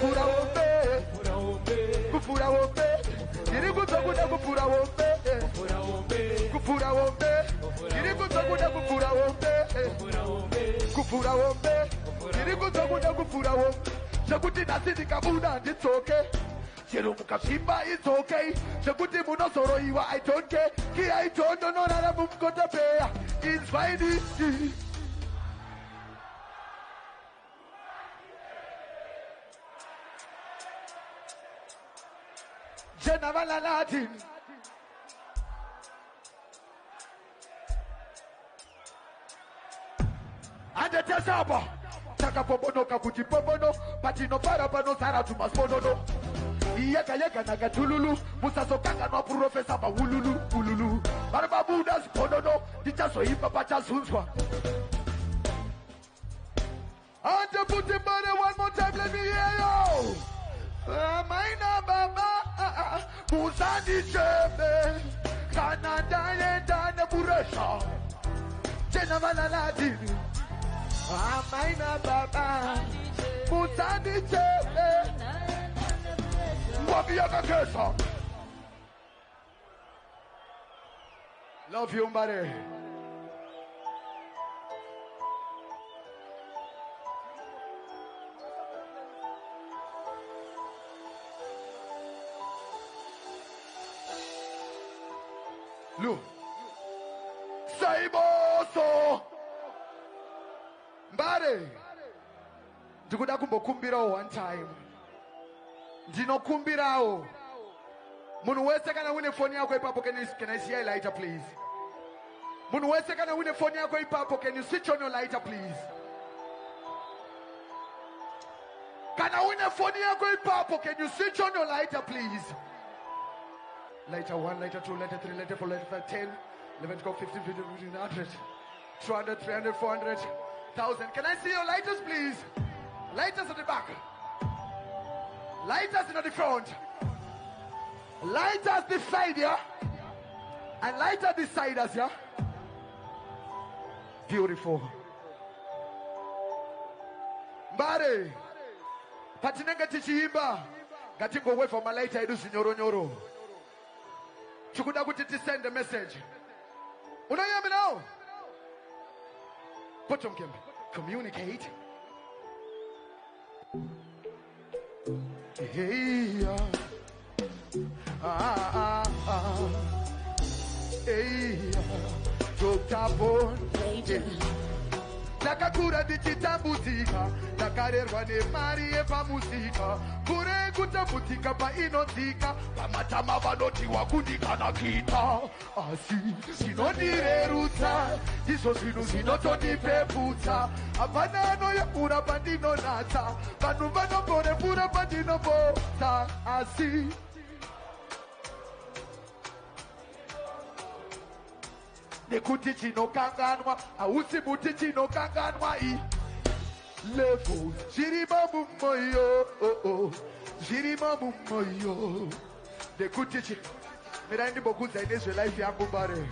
Kufura wombe. Kufura wombe. Irikutokuda kufura wombe. Kufura wombe. Irikutokuda kufura wombe. Kufura wombe. Irikutokuda kufura wombe. Shakuti nasidi kabuda it's okay. Cheruka shimba it's okay. Shakuti munosoro iwa I don't care. Ki I don't know nara mumkota pay. It's fine. Jenavala Latin. And the Tesaba. Taka pobono kakuti pobono. Patino parabano saratu masponono. Yeka yeka naga tululu. Musaso kaka no professor ba ululu ululu. Barbabudas ponono. Dicha so hipa pacha sunzwa. And the put the body one more time, let me hear you. Maina baba. Musandi chebe. Canada yenda na buresha. Jenavala Latin. Maina baba. Musandi chebe. Love you, MBARE. Look. Saiboso. MBARE. Ndikuda kumbokumbira one time. Ndinokumbirao. Munu wese kana wine phone yako ipapo, can I see a lighter please? Munu wese kana wine phone yako ipapo, can you switch on your lighter please? Kana wine phone yako ipapo, can you switch on your lighter please? Lighter 1, lighter 2, lighter 3, lighter 4, lighter 5, 10, 11, 12, 15, 15, 100, 200, 300, 400, 1,000. Can I see your lighters please? Lighters at the back. Lighters in the front. Lighters this side, yeah? And lighter this side, yeah? Beautiful. MBARE. Patinenga tichiimba. Gatingo away from my lighter, I do signoro nyoro. Chukuda kuti send the message. Unaya me now? Put on camera. Communicate. Hey, hey, Takakura di chitambutika, takarerwa ne mari pa musika, kure kutambutika pa inotika, pamatama vanoti wakundika na kita, asi sinodireruta, iso sinu sinotonipeputa, apanano ya pura pandino nata, vanu vanopore pura pandino bota, asi. Nekuti chino kanganwa, ausi muti chino kanganwa I levels, shirima mumoyo, shirima mumoyo. Nekuti chino, mirandi bokuza ineswe life yangu MBARE.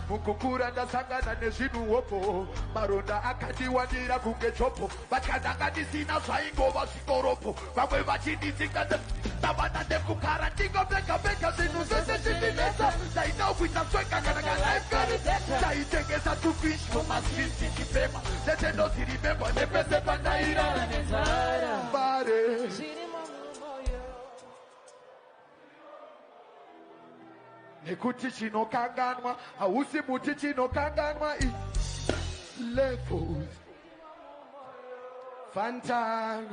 Mukukura ndasangana nezvinu wopo, maronda akatiwandira kunge chopo, vatkadanga ndisina zvaingova zvikoropo, vamwe vachinditsinga ndavana ndekugara ndingopfeka zvinhu zvese zvindinetsa, ndainokuita sweka kana kalife kariteta, ndaitengesa tufish mumastreet ndichifema, zvese ndozirememba nepese pandairara nenzara. MBARE nekuti chinokanganwa, hausi muti chinokanganwa I levels Fantang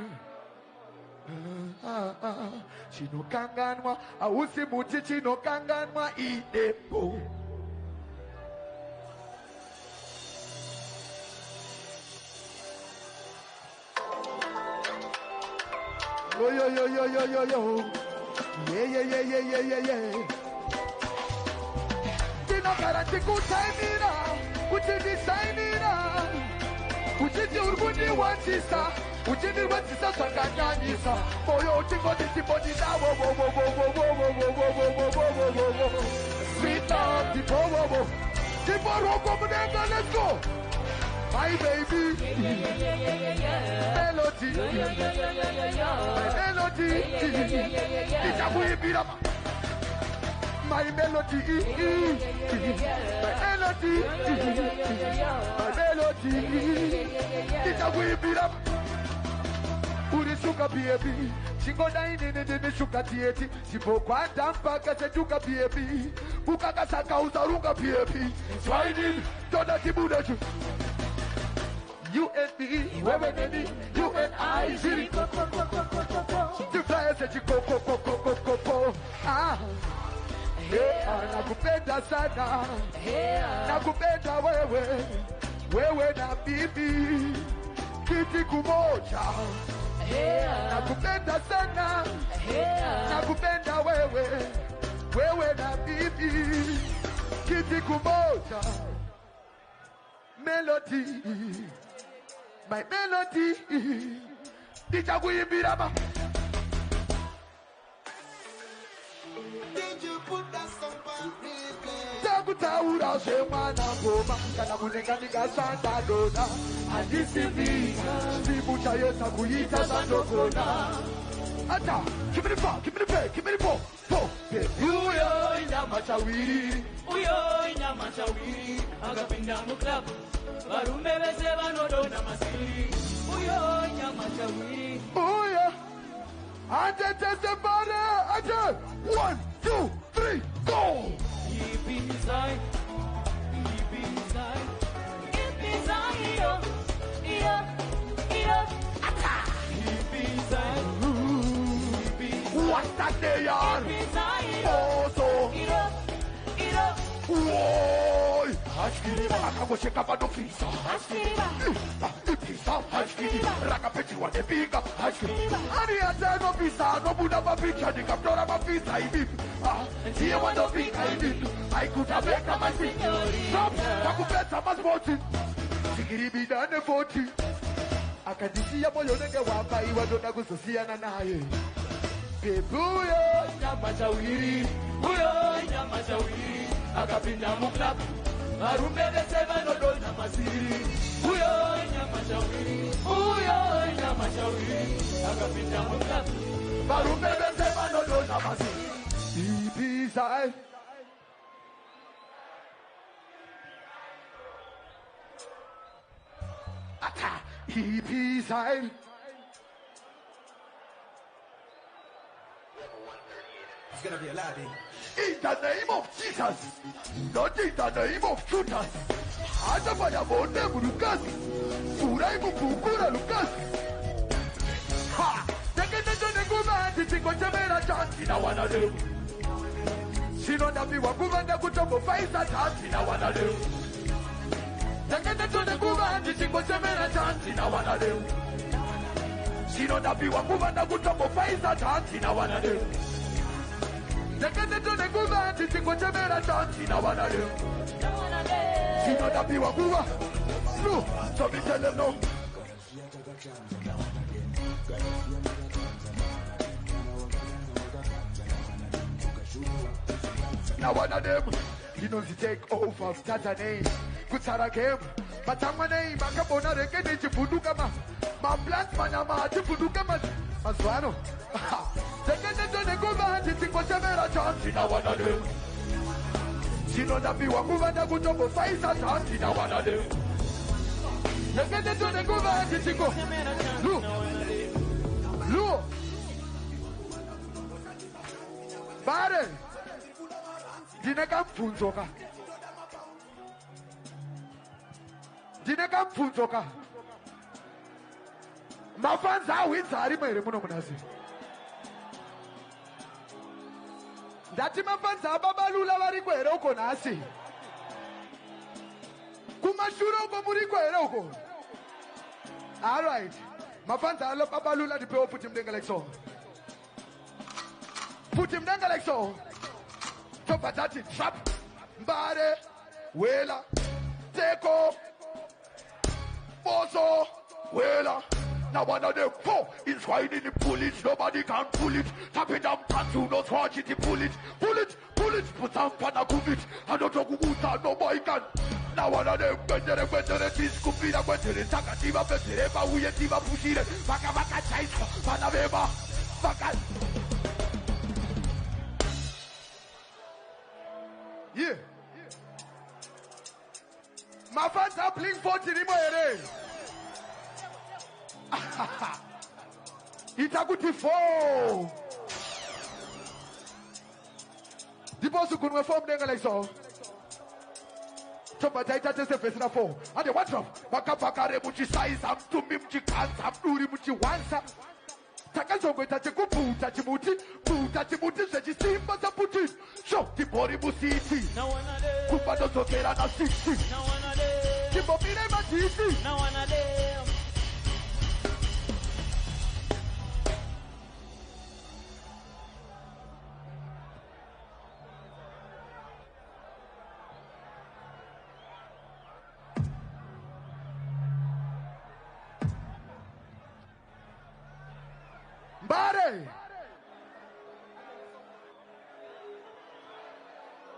chinokanganwa, hausi muti chinokanganwa I depo. Yo yo yo yo yo yo yo. Yeah. Garanti kutaimira, kutidisainira, kutiti urgundi wansisa, kutiti wansisa sakanyanyisa, moyo utingoti tipodida wo. Sweet love, tipo wo. Tipo roko munenga, let's go. My baby. Melody. Melody. My melody. Sugar baby, she go down in the sugar theater. She broke one damper, get a sugar baby. Bukaka Saka Usaruga baby. Swine, don't let him do you and me, women and me, you and I. The flyers that you go. Ah. Nakupenda sana. Nakupenda wewe na bibi. Kiti kumoja. Nakupenda sana. Nakupenda wewe na bibi. Kiti kumoja. Melody, my melody. Nitakuimbira. Did you put that song on replay? Takutaura semana goma kana kulenganika santa dona. Andisivika sibucha yesa kuita sandokona. Ata, give me the ball, give me the pay, give me the ball. Uyo ina machawiri. Agapinda mu club. Barume bese banodona masiri. Uyo ina machawiri. Uyo. Ate tesebare, ate. 1, 2, 3, go. Deep inside, yo. Ata. Deep inside. What's that they are? Oso. Woi. Hashkiriba. Akagosheka bado pisa. Hashkiriba. Pisa. Hashkiriba. Rakapeti wa depika. Hashkiriba. Ani atano pisa. No buda mapicha. Nikaptora mapisa. Ibibi. Siye wando pika. Ibibi. Haikuta beka masini. Stop. Wakupeta masmoti. Sikiribi dane 40. Akadisia moyo nenge wapa. Iwa dona kususia na naye. Uyo nyama chawiri, akapinda mu club, barume bese banodona masiri. Uyo nyama chawiri, akapinda mu club, barume bese banodona masiri. Deep inside. Ata, deep inside. It's gonna be a lot, In the name of Jesus, not in the name of Judas. Adabaya bonde Lucas, Furai Mukura Lucas. Ha! Take it to the woman, the Ticochamera chant in a one of them. She don't have the woman that could over face a chant in a one of them. Take it to the woman, the Ticochamera chant in a one of them. She don't have the woman that could over face a chant in a one of them. Take it to the woman, the Ticochamera chant in a one of them. She don't have the woman. No, so me tell them no. Now one of them, he knows he take over, start a name. Good Sarah game, but I'm a name, I come on a record, Chipudukama. My plants, Manama, Chipudukama, Maswano. Take it to the government, the Ticochamera chant in a one of them. She know that be one woman that would over face a chant in a one of them. Take it to the government, the Ticochamera. Look. Bare. Dineka mfunzoka. Mafanza awinzari mere muno munasi. Ndati mafanza ababalula vari kwere uko nasi. Kumashuro uko muri kwere uko. All right. Mafanza alo babalula dipewo put him down like so. Put him down like so. Top of that trap. Mbare. Wela. Teko. Boso. Wela. Now one of them, four, is riding the bullet. Nobody can pull it. Tap it down, tattoo, no watch it, pull it. Pull it, pull it, put some pan and cook it. I don't know who no boy can. Now one of them, when they're this could be the way to the Takativa, but the Eva, we have Tiva push it. Baka Chais, Panaveva, Baka. Yeah. My fans are playing 40 anymore. Itaguti 4. The boss who couldn't form them like so. Chopper Taita just a face in a 4. And the watch of Baka Remuchi size, I'm to Mimchi can't have Urimuchi once. Takazo Tachiku, Tachimuti, said you see, but I put it. Show the body Musiti. Now one of them. Kupado Sokera na 60. Now one of them. Kibobine Matiti. Now one of them. MBARE.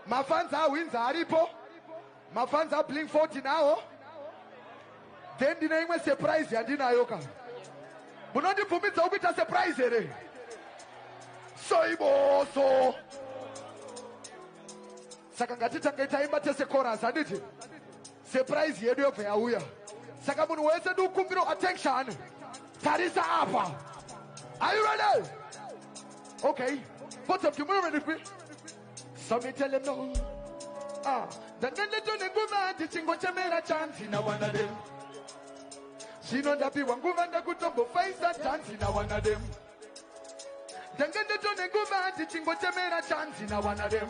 My fans are wins Haripo. My fans are playing 40 now. Then the name was surprise Yandina Yoka. But not the permit to be a surprise. So so. Sakangati Taketa just a chorus, and it. Surprise Yedo Payawea. Sakamun Wesa do Kumbiro attention. Tarisa Apa. Are you ready? Okay. What's up tomorrow, ready? So me tell him no. Then they don't go back to Chingo Chamera chance in one of them. She know that people go and go to face that chance in one of them. Then they don't go back to Chingo Chamera chance in one of them.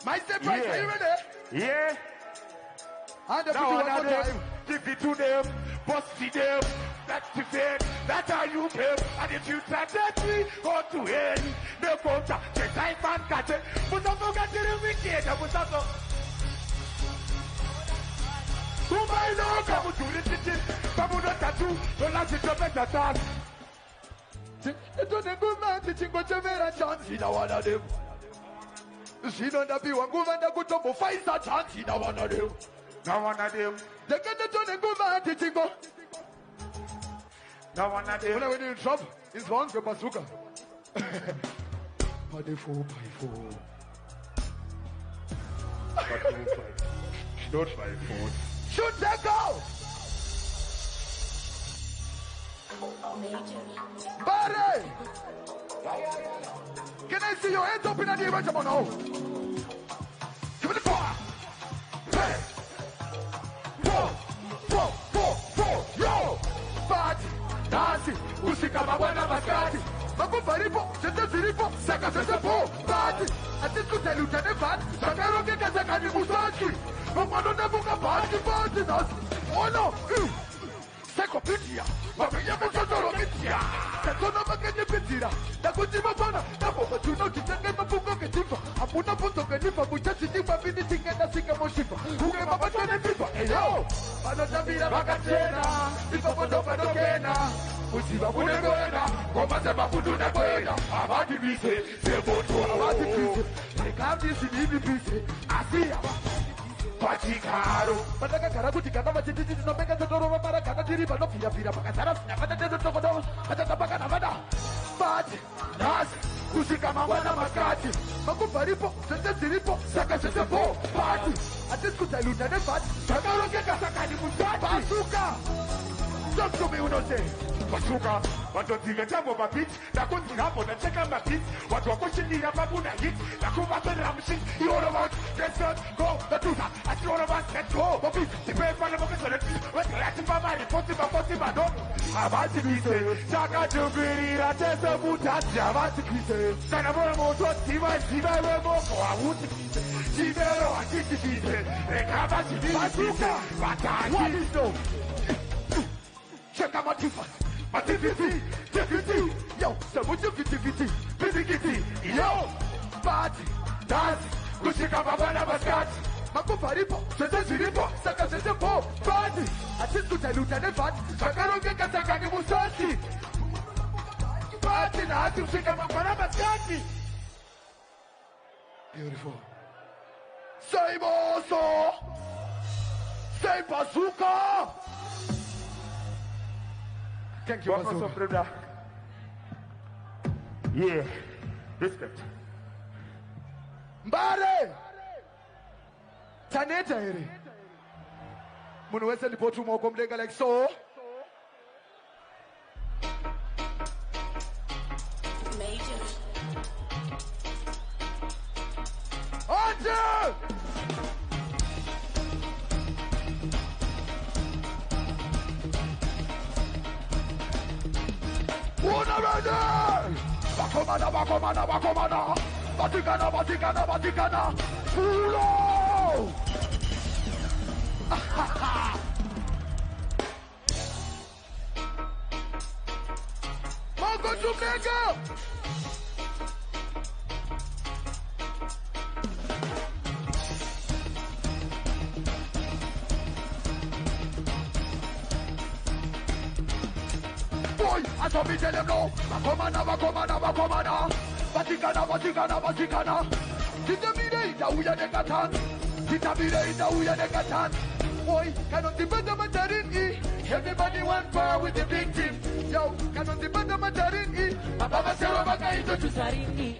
My surprise, are you ready? Yeah. And the Now people one of them, time. give it to them, bust it them, activate, that's how you pay. And if you try that we go to hell, no contact, the time and catch it. But don't forget the wicked, but also. Come by now, come to the city, come to the tattoo, don't let it up at the time. It don't go back to Chingo Chamera chance in one of them. She know that people go and go to face that chance in one of them. Now one of them. They get the turn and go back to Chingo. Now one of them. When you're in trouble, it's one for bazooka. But they 4 by 4. Not my fault. Shoot that go! MBARE! Can I see your hands up in the air? Come on, now. Give me the power. Hey! Four, yo! Party, dancing, usika mabwana maskati. Makufaripo, sete ziripo, saka sete po. Party, atiku telutene fat, sakaro ke kasaka ni musaki. Mamano nebuka party, nas. Oh no! Seko pitia, mamiya mutotoro pitia. Seko no makene pitira, takutima pana, tapo tuno kitenge mapungo ketifa. Apuna punto ketifa, muchachi tifa bini tingenda sika moshifa. Uge mabachane pifa, eyo. Panotambira bakatena, pifa pondo panokena. Usiba bunegoena, komase mapuduna kwena. Abati bise, seboto abati bise. Rekabdi sinibi bise, asiya. Pachikaro. Pataka karakuti kana machititi no mega toro para kana diriba no pira pakasara nyakata tezo tokodo patata pakana vada. Pati, nas, usika mabwana maskati. Makufaripo, sete ziripo, saka sete po. Pati, atiskuta lutane pati. Sakaro ke kasaka ni musati. Bazooka. Talk to me unote. Bazooka, watu tingeta mwa beat, na kundi hapo na cheka ma beat, watu wako chini ya babu na hit, na kuba tena mshik, you all about, let's go, the tuta, I see all about, let's go, but beat, the pay for the bucket, so let's go, mama, repoti ba, no, abati bise, saka jubiri, la tesa mutati, abati bise, sana mwana moto, siva wemo, kwa wuti bise, sivero, akiti bise, rekaba bise, bazooka, bataki, What is no? Check out my difference. My TVT, yo, so what's your VTVT? Yo, party, dance, kushika mabwana maskati. Makufaripo, Siripo, Saka Sepo, Party. I just to tell you that fat, Sakaro get a Sakaki Musati. Party, now to shake up a Panamati. Beautiful. Say Moso. Say Bazooka. Thank you, Bazooka. Yeah, respect. MBARE. Taneta here. Munuweza ni potu moko mlenga like so. Major. Hunter! Una runner! Bakomana. Batikana. Pulo! Marco Jamaica! Boy, I saw me tell them no. Bakomana. Batikana. Titabire uya de katan. Boy, cannot depend on Matarini. Everybody want power with the big team. Yo, cannot depend on Matarini. Papa Serabaka into Sarini.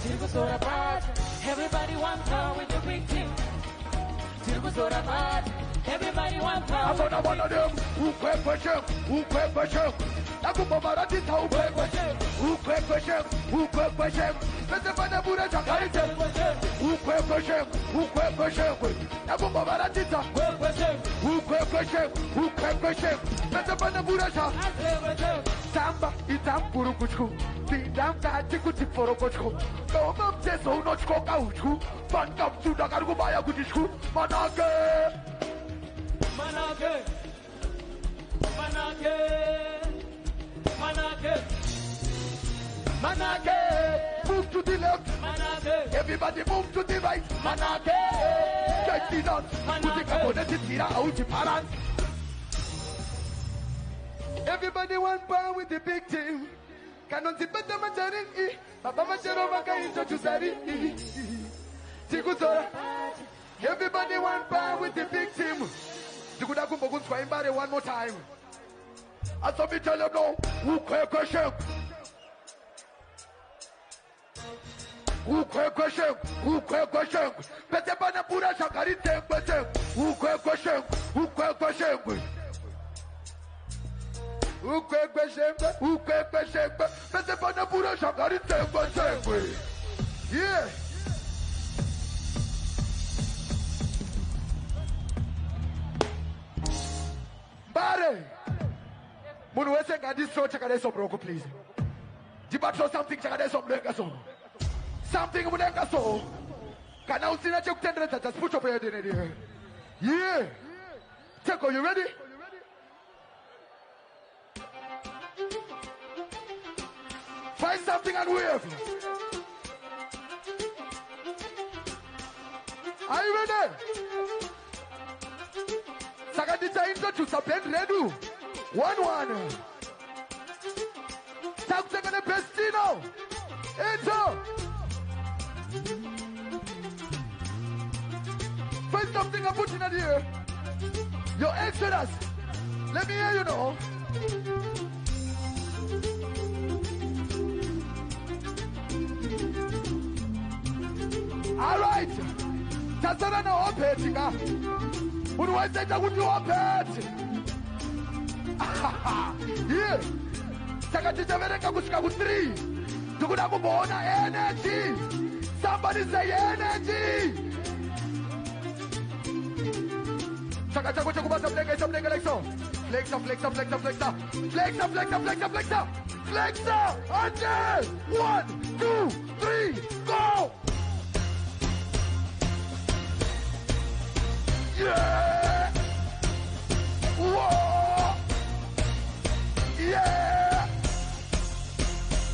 Tirgusora bad. Everybody want power with the big team. Tirgusora bad. Everybody want power. I saw one of them who question. Nakupa maratita who question. Pese pana bura chakarite. Who question. Nakupa maratita who question. Pese pana bura cha. Samba itam puru kuchku. Pindam kachi kuchi foro kuchku. Toma Macheso nochko kauchku. Pankam suda kargu baya kuchku. Manake, move to the left. Manake, everybody move to the right. Manake, get it on. Everybody want power with the big team. Cannot see better Macheso. Papa Macheso Maka into Sari. Tigusora. Everybody want power with the big team. MBARE one more time. I saw me tell them no. Who question? Pete pana pura shakarite pete. Who question? Pete pana pura shakarite pete. Yeah. MBARE. Munuweze ngadi so chakade so broko please. Dibatro something chakade so mlenga so. Something mlenga so. Kana usina chekutendera just put up your head in here. Yeah. Teko, you ready? Find something and wave. Are you ready? Sakadita introduce a pen ready. 1-1. Tap second Pestino. Enter. Find something and put in here. Your Exodus. Let me hear you know. All right. Tazara na opetinga. Unuweza kuti opeti. Yeah. Takatichavereka kusvika ku3. Tikuda kumboona energy. Somebody say energy. Chaka chako chakubata flexa like so. Flexa. Under. 1, 2, 3, go. Yeah. Whoa. Yeah.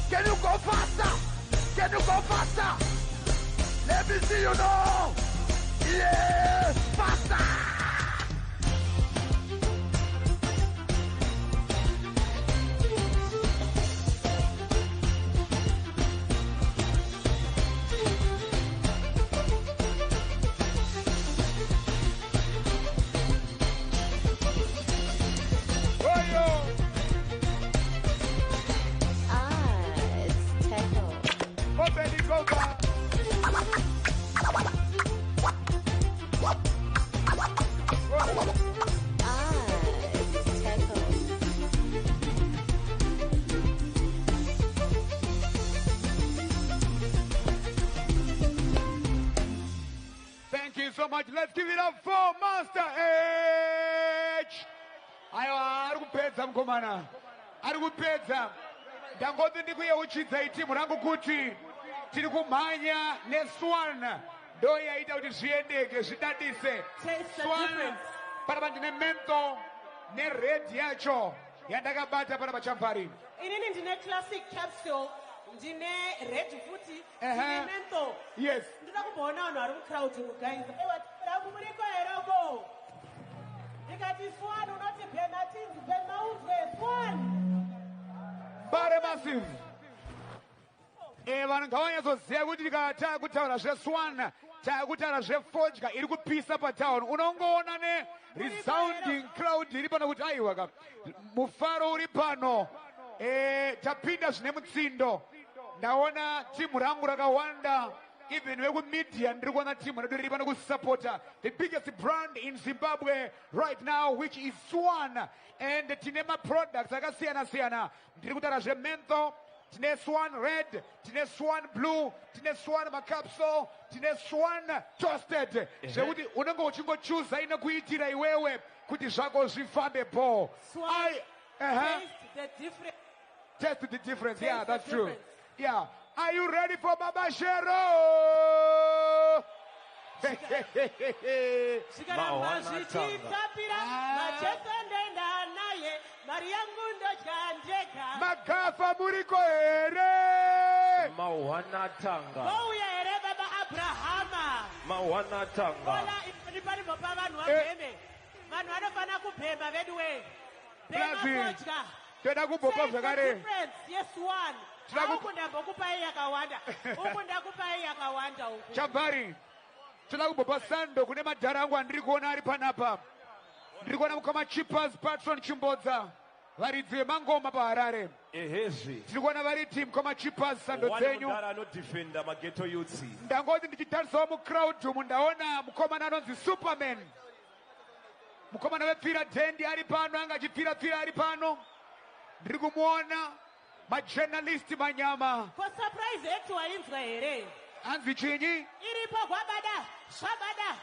Can you go faster? Let me see you now. Yeah, faster. Thank you so much. Let's give it up for Masteŕ. Aiwa, arikupedza mukomana. Arikupedza. Ndangoti ndikuyeuchidza itimu rangu kuti tiri kumhanya neSwan. Ndo yaita kuti zviendeke zvidadise. Swan panapa ndine mento nered yacho yandakabata panapa chamvari. Inini ndine classic capsule. Ndine red futi, ndine mento. Yes. Ndinoda kumboona vanhu vari mucrowd guys. Ewa rangu muriko heroko. Ndikati Swan unoti bhema tinzi bhema uzwe Swan. MBARE massive. Vanhu ngavanyazoziva kuti tikataka kutaura zveSwan takutaura zvefodya iri kupisa patown. Unongoona resounding crowd iri pano kuti aiwa ka mufaro uri pano. Tapinda zvine mutsindo. Ndaona timu rangu rakawanda. Even vekumedia ndiri kuona timu redu riri pano kusupporta the biggest brand in Zimbabwe right now, which is Swan. And tine products akasiyana siyana. Ndiri kutaura zvementho, tine Swan red, tine Swan blue, tine Swan macapsule, tine Swan toasted. Zvekuti unenge uchingochuza inokuitira iwewe kuti zvako zvifambe po. Swan taste the difference. Taste the difference. Yeah, that's true. Yeah. Are you ready for Babashero? Magafa muriko ere. Mawana tanga. Bouya ere baba Abrahama. Mawana tanga. Ola ipani baba vanhu vabheme. Vanhu vanofana kubhema veduwe. Bhema fodya. Toda kubopa zvakare. Difference, yes one. Ukundambokupai yakawanda. Ukundakupai yakawanda uku. Chamvari. Toda kubopa sando kune madhara angu andiri kuona ari panapa. Ndiri kuona mukama Chippers Patron Chimbodza. Varidzi vemangoma paHarare. Tiri kuona vari team kama Chippers sando dzenyu. Ndangoti ndichitarisawo mucrowd umu ndaona mukomana anonzi Superman. Mukomana wepfira dhendi ari pano, anga achipfira ari pano. Ndiri kumuona majournalist manyama. For surprise yetu wainzwa here. Anzi chinyi? Iripo gwabada, swabada.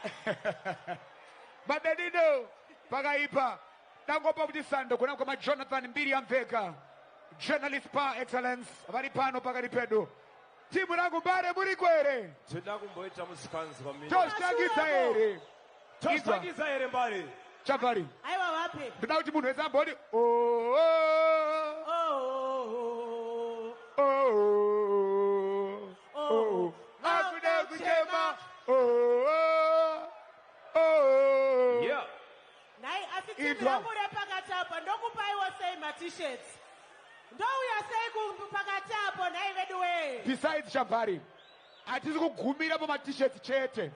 Madadino, pakaipa. Ndangopa kuti sando kuna kama Jonathan mbiri yamveka. Journalist par excellence, vari pano pakati pedu. Timu rangu MBARE muri kwere. Tidakumboita musikanzi kwamini. Toshangisa here. Toshangisa here MBARE. Chamvari. Aiwa wapi? Ndina kuti munhu wese ambodi. Akuda kuchema. Yeah. Nai asitimu yangu repakati apa ndokupaiwa sei ma-t-shirts. Ndouya sei kupakati apo nai veduwe. Besides Chamvari, hatisi kugumira pama-t-shirts chete.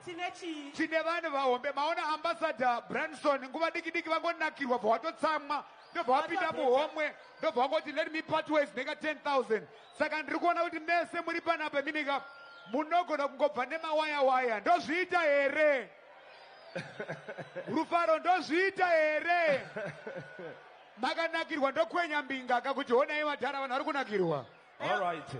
Tine vanhu vahombe. Maona ambassador Branson nguva diki vangonakirwa bvatotsamwa. Ndobva vapinda muhomwe. Ndobva vangoti let me part ways neka 10,000. Saka ndiri kuona kuti mese muri panapa minika munogona kungobva nemawaya. Ndozviita here? Rufaro ndozviita here? Makanakirwa ndokwenya mbinga kakuti honai madhara vanhu vari kunakirwa. All right.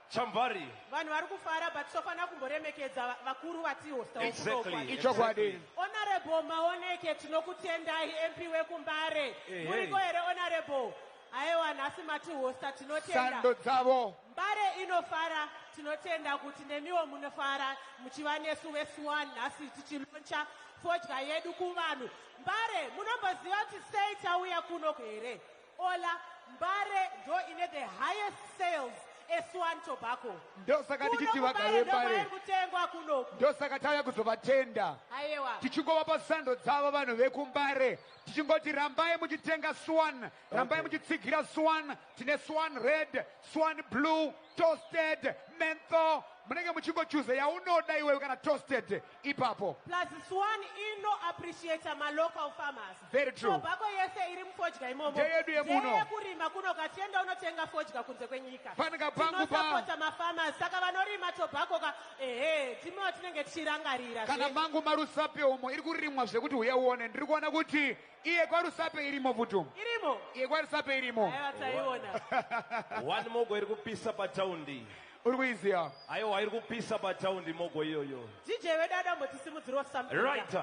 Chamvari. Vanhu vari kufara but tofana kumboremekedza vakuru vatihosta. Exactly. Ichokwadi. Honorable Maoneke tinokutendai MP wekumBARE. Muriko here honorable. Aiwa nhasi matihosta tinotenda. Sando dzavo. MBARE inofara tinotenda kuti nemiwo munofara muchiva nesu veSwan nhasi tichiloncha fodya yedu kuvanhu. MBARE munomboziva kuti sei tauya kuno here? Ola MBARE ndo ine the highest sales eSwan Tobacco. ndosaka Kuno tichiti kumbare vagare ndomari mbare kutengwa kunoku. ndosaka tauya kuzovatenda Aiwa. tichingovapa sando dzavo vanhu vekumbare tichingoti rambai muchitenga Swan, rambai muchitsigira Swan. Tine Swan red, Swan blue, toasted, menthol. Munenge muchingochuza yaunoda iwewe kana toasted ipapo. Plus Swan ino appreciate ma local farmers. Very true. Tobacco yese iri mufodya imomo. Ndeyedu yemuno. Ndeye kurima kuno katienda unotenga fodya kunze kwenyika. Panaka pangu pa. Tinosapota ma-farmers. Saka vanorima tobacco timiwo tinenge tichirangarira. Kana mangu marusape umo iri kurimwa zvekuti uye uone. Ndiri kuona kuti iye kwarusape irimo vutu. Irimo? Iye kwarusape irimo. Aiwa taiona. One mogo iri kupisa pataundi. Uri kuiziya. Aiwa iri kupisa pataundi mogo iyoyo. DJ wedada mbotisimudziro something. Right.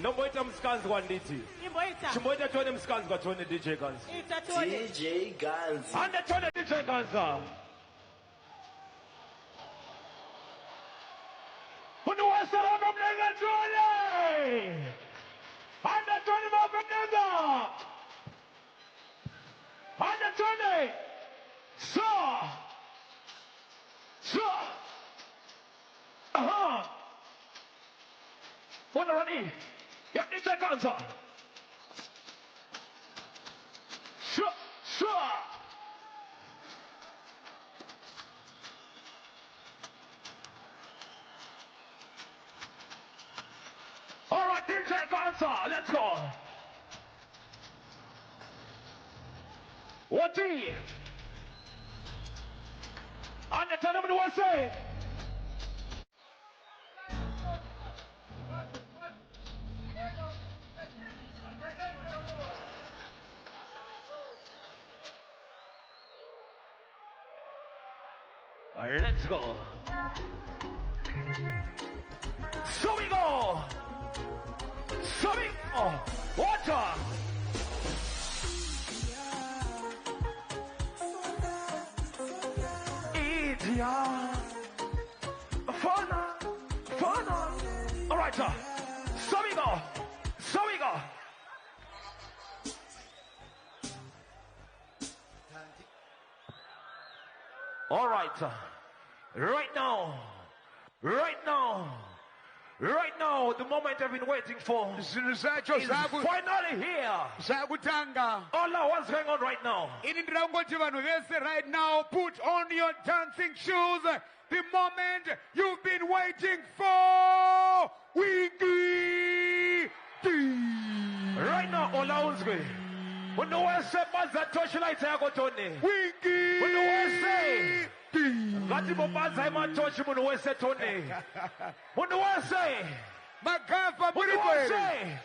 Nomboita musikanzwa nditi. Imboita. Chimboita tione musikanzwa tione DJ Guns. Ita tione. DJ Guns. Ande tione DJ Guns. Unuwasara mnenga tione. Ande tione mnenga. Ande tione. Wanna run in? Yeah, DJ Guns. Sure. All right, DJ Guns, let's go. What do you? And the tournament was say. Let's go. So we go. Water. Idia. Fun. All right, sir. So we go. All right. Right now, the moment I've been waiting for is finally here. Ola, what's going on right now? Right now, put on your dancing shoes. The moment you've been waiting for. Winky. Right now, Ola Unzwe. When no one said, "Baza torchlight, I got on it." Winky. When no one say, "Gatibo baza ima torch," when no one say, "Tony." When no one say, Magafa, when no one say,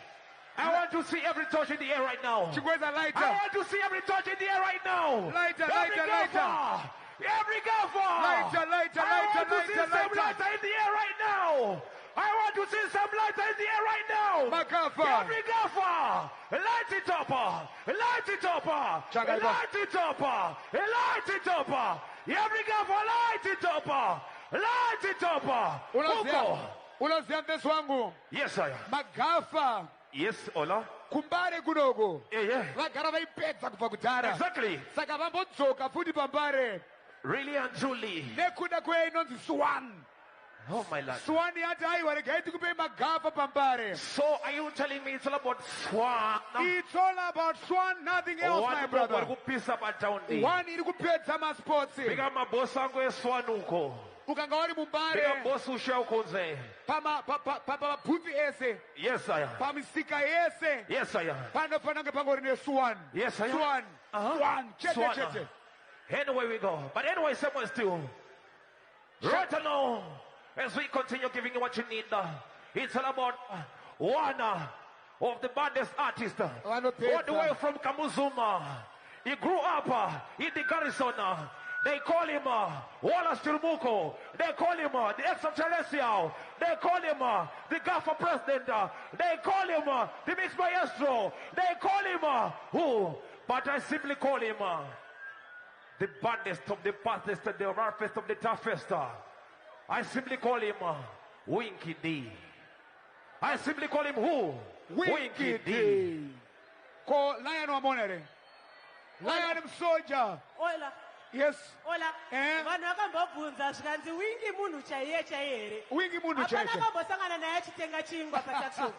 I want to see every torch in the air right now. I want to see every torch in the air right now. Lighter. Every gaffer. Lighter. I want to see some lighter in the air right now. I want to see some lighter in the air right now. Magafa. Every gaffer. Light it up. Light it up. Light it up. Light it up. Every gaffer, light it up. Light it up. Unaziambia mbeso wangu. Yes, sir. Magafa. Yes, Ola. Kumbare kudogo. Yeah. Vagara vaipedza kubva kudhara. Exactly. Saka vambodzoka futi pambare. Really and truly. Nekuda kweinonzi Swan. Oh my Lord. Swan yati aiwa regai tikupe Magafa pambare. So are you telling me it's all about Swan? It's all about Swan, nothing else, my brother. One iri kupedza masports. Bika mabosi angu eSwan uko. Ukanga wari mumbare. Bika bosi usha uko nze. Pama bhuti ese. Yes, sir. Pamisika ese. Yes, sir. Pano panange pangori ne Swan. Yes, sir. Swan. Swan. Chete. Anyway we go. But anyway, someone still. Right now, as we continue giving you what you need, it's all about one of the baddest artists. All the way from Kamuzuma. He grew up in the garrison. They call him Wallace Turmuko. They call him the ex of Celestial. They call him the Gaffer President. They call him the Mix Maestro. They call him who? But I simply call him the baddest of the baddest, the roughest of the toughest. I simply call him Winky D. I simply call him who? Winky D. Call Lion Wamonere. Lion Soldier. Oila. Yes. Ola. Vanhu vakambobvunza zvikanzi Winky munhu chaiye here. Winky munhu chaiye. Hapana kambosangana naye achitenga chingwa pataxi.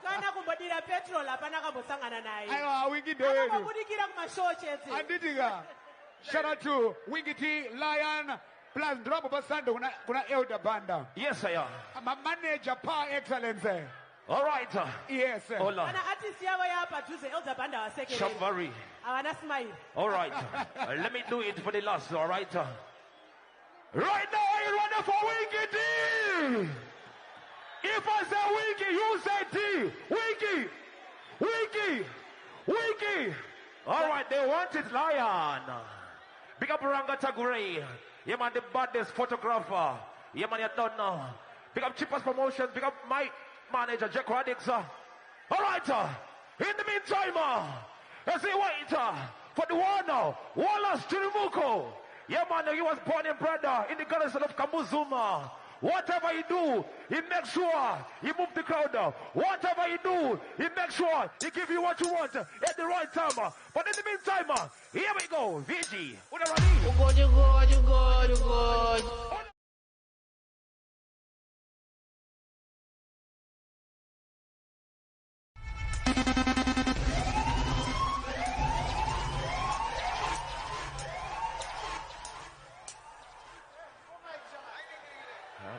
Kana kumbodira petrol hapana kambosangana naye. Aiwa Winky ndoyedu. Akambobudikira kumashow chete. Anditika. Shout out to Winky T, Lion, plus drop of a Sunday kuna Elder Banda. Yes, sir. I'm a manager, Power Excellence. All right. Yes, sir. Hold on. Shabari. All right. Let me do it for the last, all right? Right now, are you ready for Winky D? If I say Winky, you say D. Winky. Winky. Winky. All right, they want it, Lion. Big up Ranga Tagore. Yeah, man, the baddest photographer. Yeah, man, you don't know. Big up Cheapest Promotions. Big up my manager, Jack Radix. All right, in the meantime, let's see, wait for the one now. Wallace Chirimuko. Yeah, man, he was born and bred in the garrison of Kamuzuma. Whatever he do, he makes sure he move the crowd. Whatever he do, he makes sure he give you what you want at the right time. But in the meantime, here we go. VG, what are you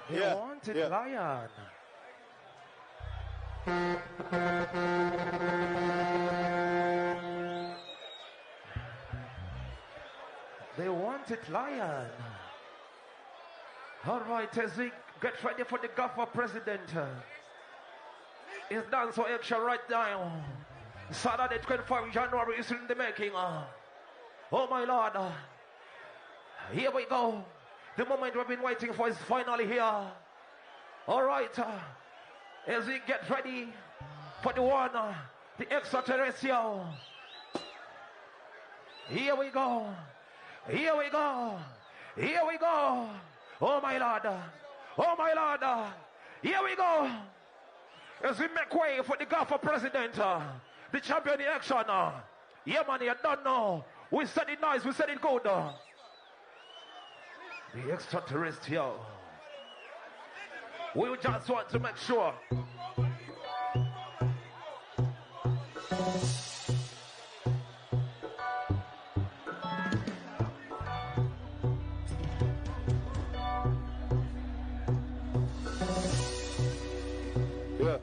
They wanted Lion. They wanted Lion. All right, as we get ready for the gaffer president. It's done so extra right now. Saturday 25 January is in the making. Oh my Lord. Here we go. The moment we've been waiting for is finally here. All right. As we get ready for the one, the extraterrestrial. Here we go. Here we go. Here we go. Oh my Lord. Oh my Lord. Here we go. As we make way for the gaffer president, the champion in action. Yeah, man, you don't know. We said it nice, we said it good. The extraterrestrial. We just want to make sure. Yeah.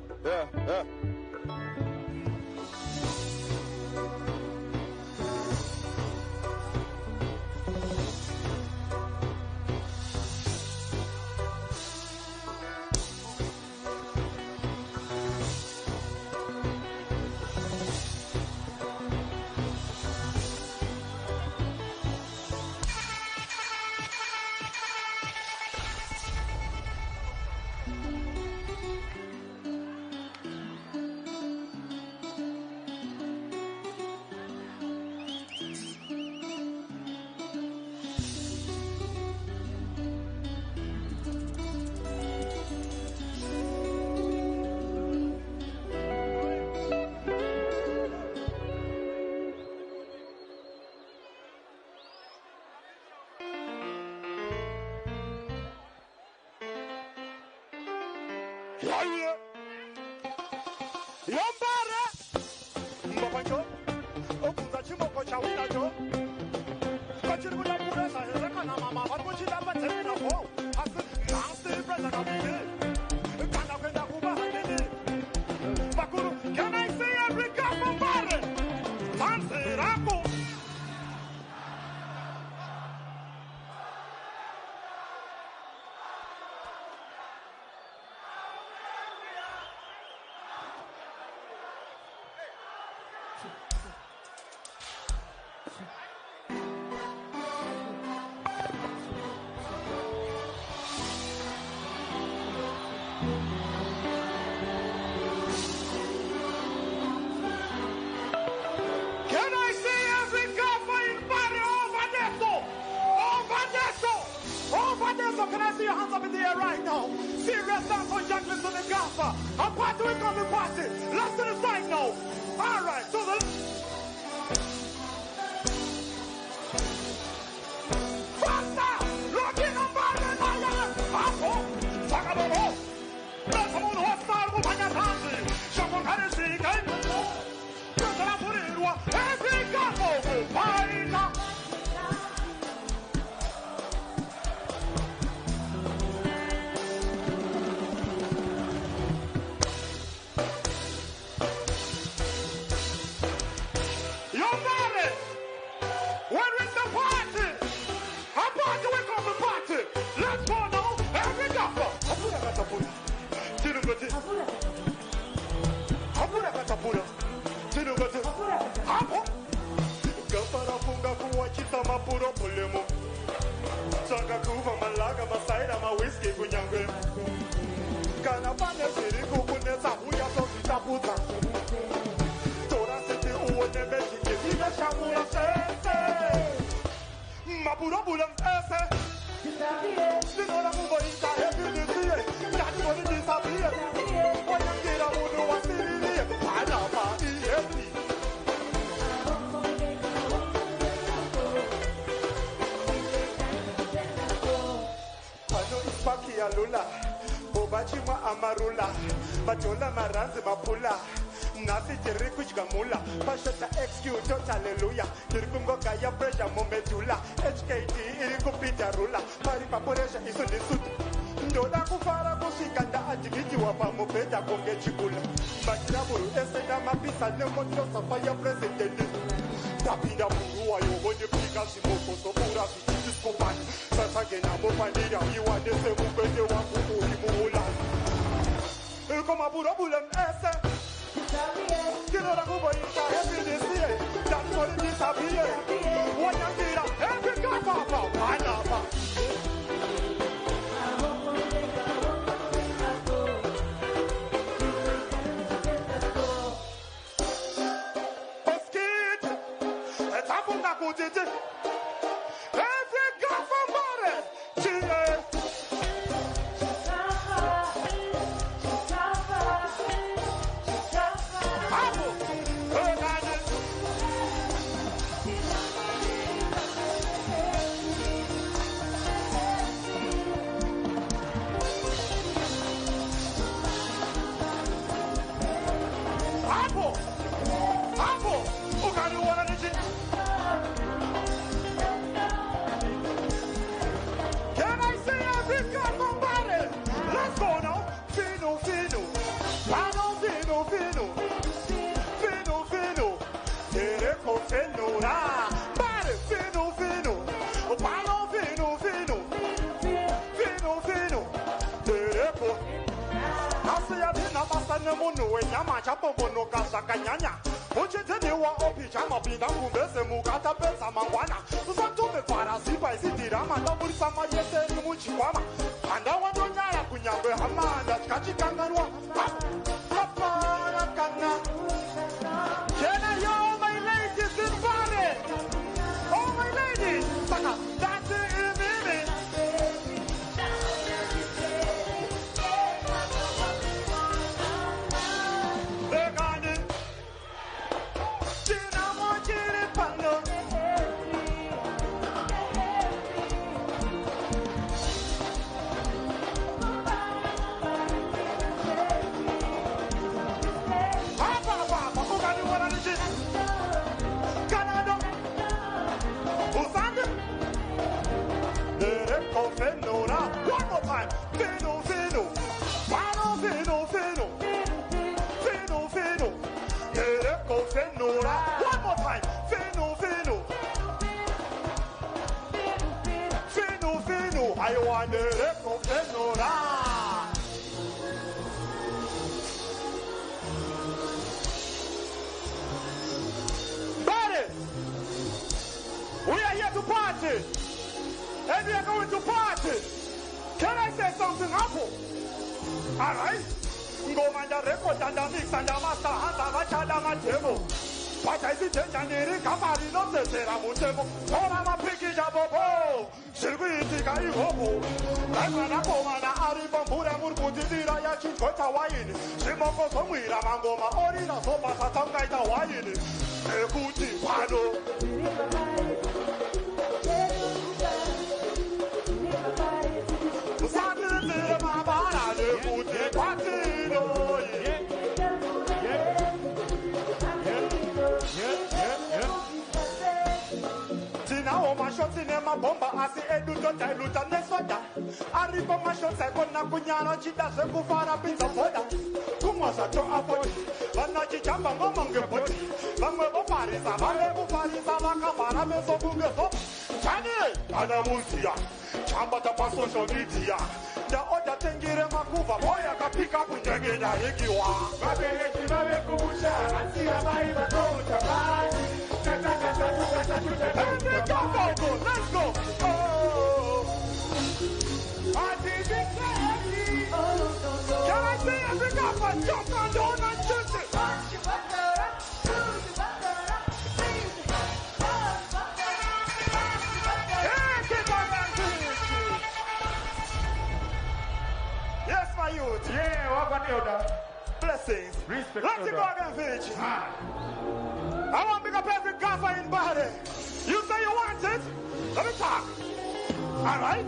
MBARE Mbabanjo Okuza chimoko cha winajo Kachiri kuda kuresa Rekana mama Wakuchida matemina ho Asi Nasti brother kabini Kana kwenda kuba hanini Bakuru Can I see every cup of MBARE Mansi Rako Can I see your hands up in the air right now? Serious dance on Jacqueline to the gaffer. A party we come to party. Last to the side now. All right, so the... every couple will find out. You're married. We're in the party. A party, we come to party. Let's go now. Every couple. Hapo gafara funga kuwachita mapuro pulemo sanga kuva malaga masaira ma whisky kunyangwe kana pande siri kukuneza huya so kitaputa tora sete uone meji kizina shamura sese mapuro bulam ese sinora muboita evidisiye dati woni disappear wanyangira mudu wasiriye ana pa iyepi Paki ya lula, bobachima amarula, bajola maranzi mapula, nasi jeriku jigamula, pashota XQ tota hallelujah, kirikungo kaya pressure mometula, HKT iriku pita rula, pari paporesha iso nisutu, ndoda kufara kushikanda ajibiti wapa mopeta konge chikula, bakiraburu esena mapisa nemoto safaya presidenti, tapinda muru ayo wone pika simoko sopura fiti kopani. Again, I'm up and down. You want the same when you want to do it. You come up with a bullet, you know, I'm going to every day. That's what it is. I'll be here. What you did, every guy, mabomba asi edu tota luta nesoda. Arriba mashotsa kona kunyana chita sekufara pinza foda. Kumasa to afodi. Vana chichamba ngoma ngepoti. Vamwe bofarisa, vale bofarisa vakafara meso kungeso. Chani ana musia. Chamba pa social media. The other tengire makuva boya kapika kunyenge na hikiwa. Babeleki babe kumusha, asia maiba kota bani. Let's go. Oh. Can I see every guy jump on down and shoot it? Yes, my youth. Yeah, what about the other? Blessings. Respect. Let's go again, Vich. I want to pick up every gaffer in body. You say you want it? Let me talk. All right?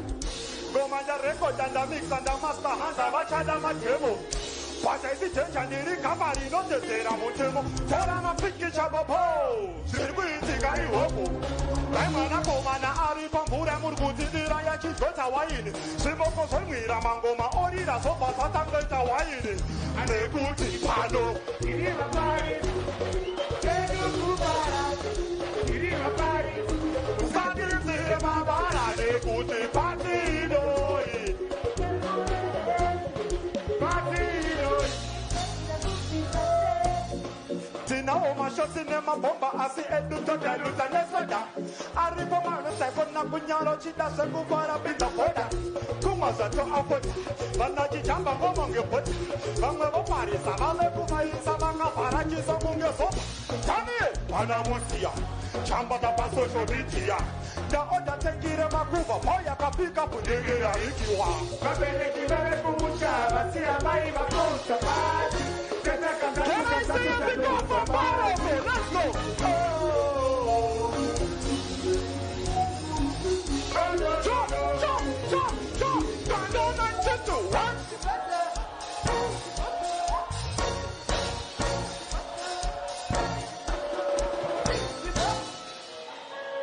Go man the record and the mix and the master hands of a child and my table. But I see change and the recovery, not the same amount. Tell them a pick each other. Circuit, Gary Woko. Ramana Komana Ari Pambura Murguti, the Raya got Hawaii. Simoko Somira Mangoma, Orida, Sopa, Satango, Hawaii. And a good Pado. Now my shots in them a bomba, I see Edu Tota Luta Nesoda. I recommend a second Napunyano Chita Saku for a bit of water. Kumasa to Apot, Vanaji Jamba among your put. Bangabo Paris, Samale Kumai, Samanga, Parachi, Samunga Soap. Tani, Panamusia, Chamba da Paso Vitia. The other Tengire Makuva, Poya Kapika Pudiga, Ikiwa. Babeleki babe kumusha, asia maiba kota bani. Can I see a big off of power? Let's go. Jump. Stand on and just do one.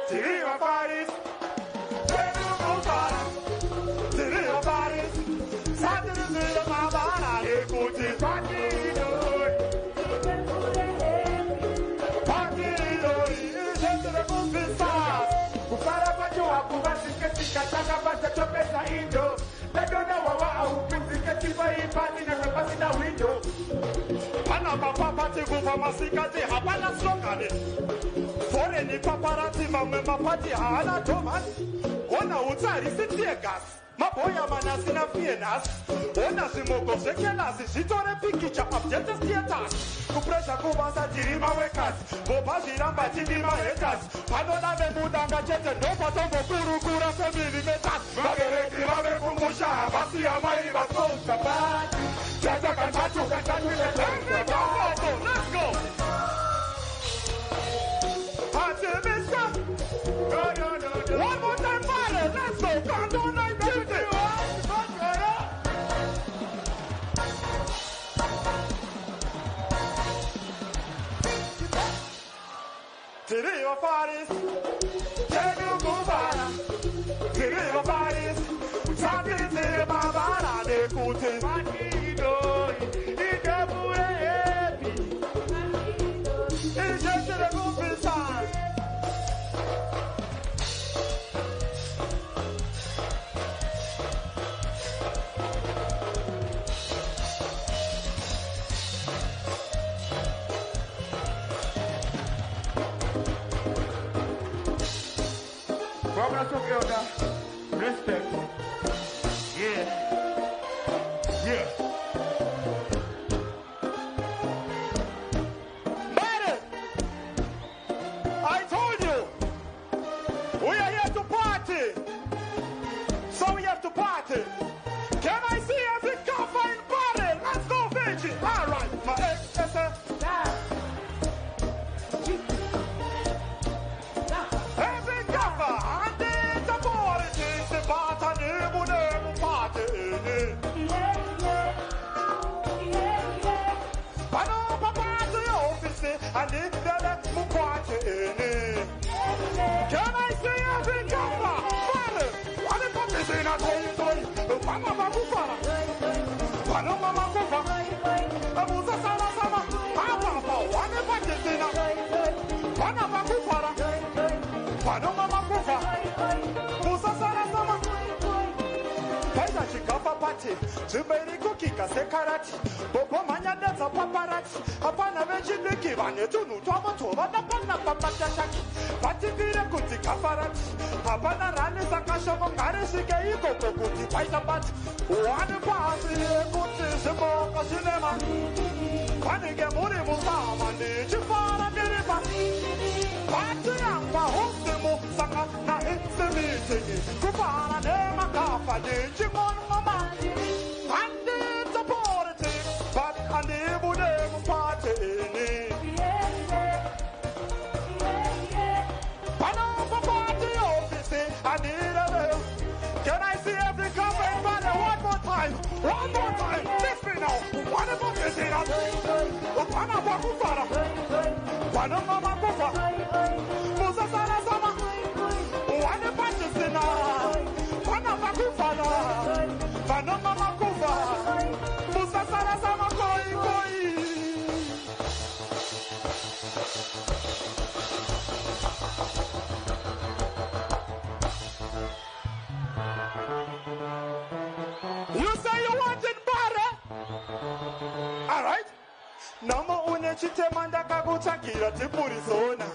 Tiriva Paris. Tiriva Paris. Saturday, the Mavana, écoutez. Papati kuva masikati hapana slogani Foreni paparazzi mamwe mapati hana Thomas Ona utari sitiegas Maboya manasina fienas Ona simoko sekelas Sitore pikicha abjete status Kupresha kubasa jirima wekas Boba ziramba jirima hetas Panola memudanga chete No patombo kurukura semili metas Magereki mabe kumusha Basi amai bakonsa bad Jaja kantatu Let's go! One more time, Mare. Let's go! Count on 950. Tiriva Paris. Tiriva Paris. Tiriva Bavara. Écoutez. Respect. Yeah. Matter. I told you. We are here to party. So we have to party. Can I see every cover in party? Let's go, Vinci. All right. My ex-SSF. Every cover. And it's a party. It's a party. Party. I know Papa the office and it's the party. Can I see every cover? Pana bakufara. Pana mama kufa. Abuza sana sama. Papa wane pachetina. Pana bakufara. Pana mama kufa. Abuza sana sama. Kaida chikafa pati. Zuberi kukika sekarati. Bobo manyanda za paparati. Hapana vejibiki vane tunu tomo tova da pana papachaki. Pati vire kuti kafarati. Hapana rani zakashomo kare shike iko kuti paita pati. One party kuti simoka cinema. Panige muri musama ni chifara diripa. Pati yamba hostemu saka na it's meeting. Kupara nema kafa ni chimon mama. Andi supporti, but andi budemu party ni. Panama party office, I need a bell. Can I see every company banner one more time? One more time. Lift me now. What about this here? Panama kufara. Panama kufa. Musa sana sama. One about this here? Panama kufara. Panama kufa. Musa sana sama koi koi. You say you want it better? All right. Nama unechite manda kakutakira tipurizona.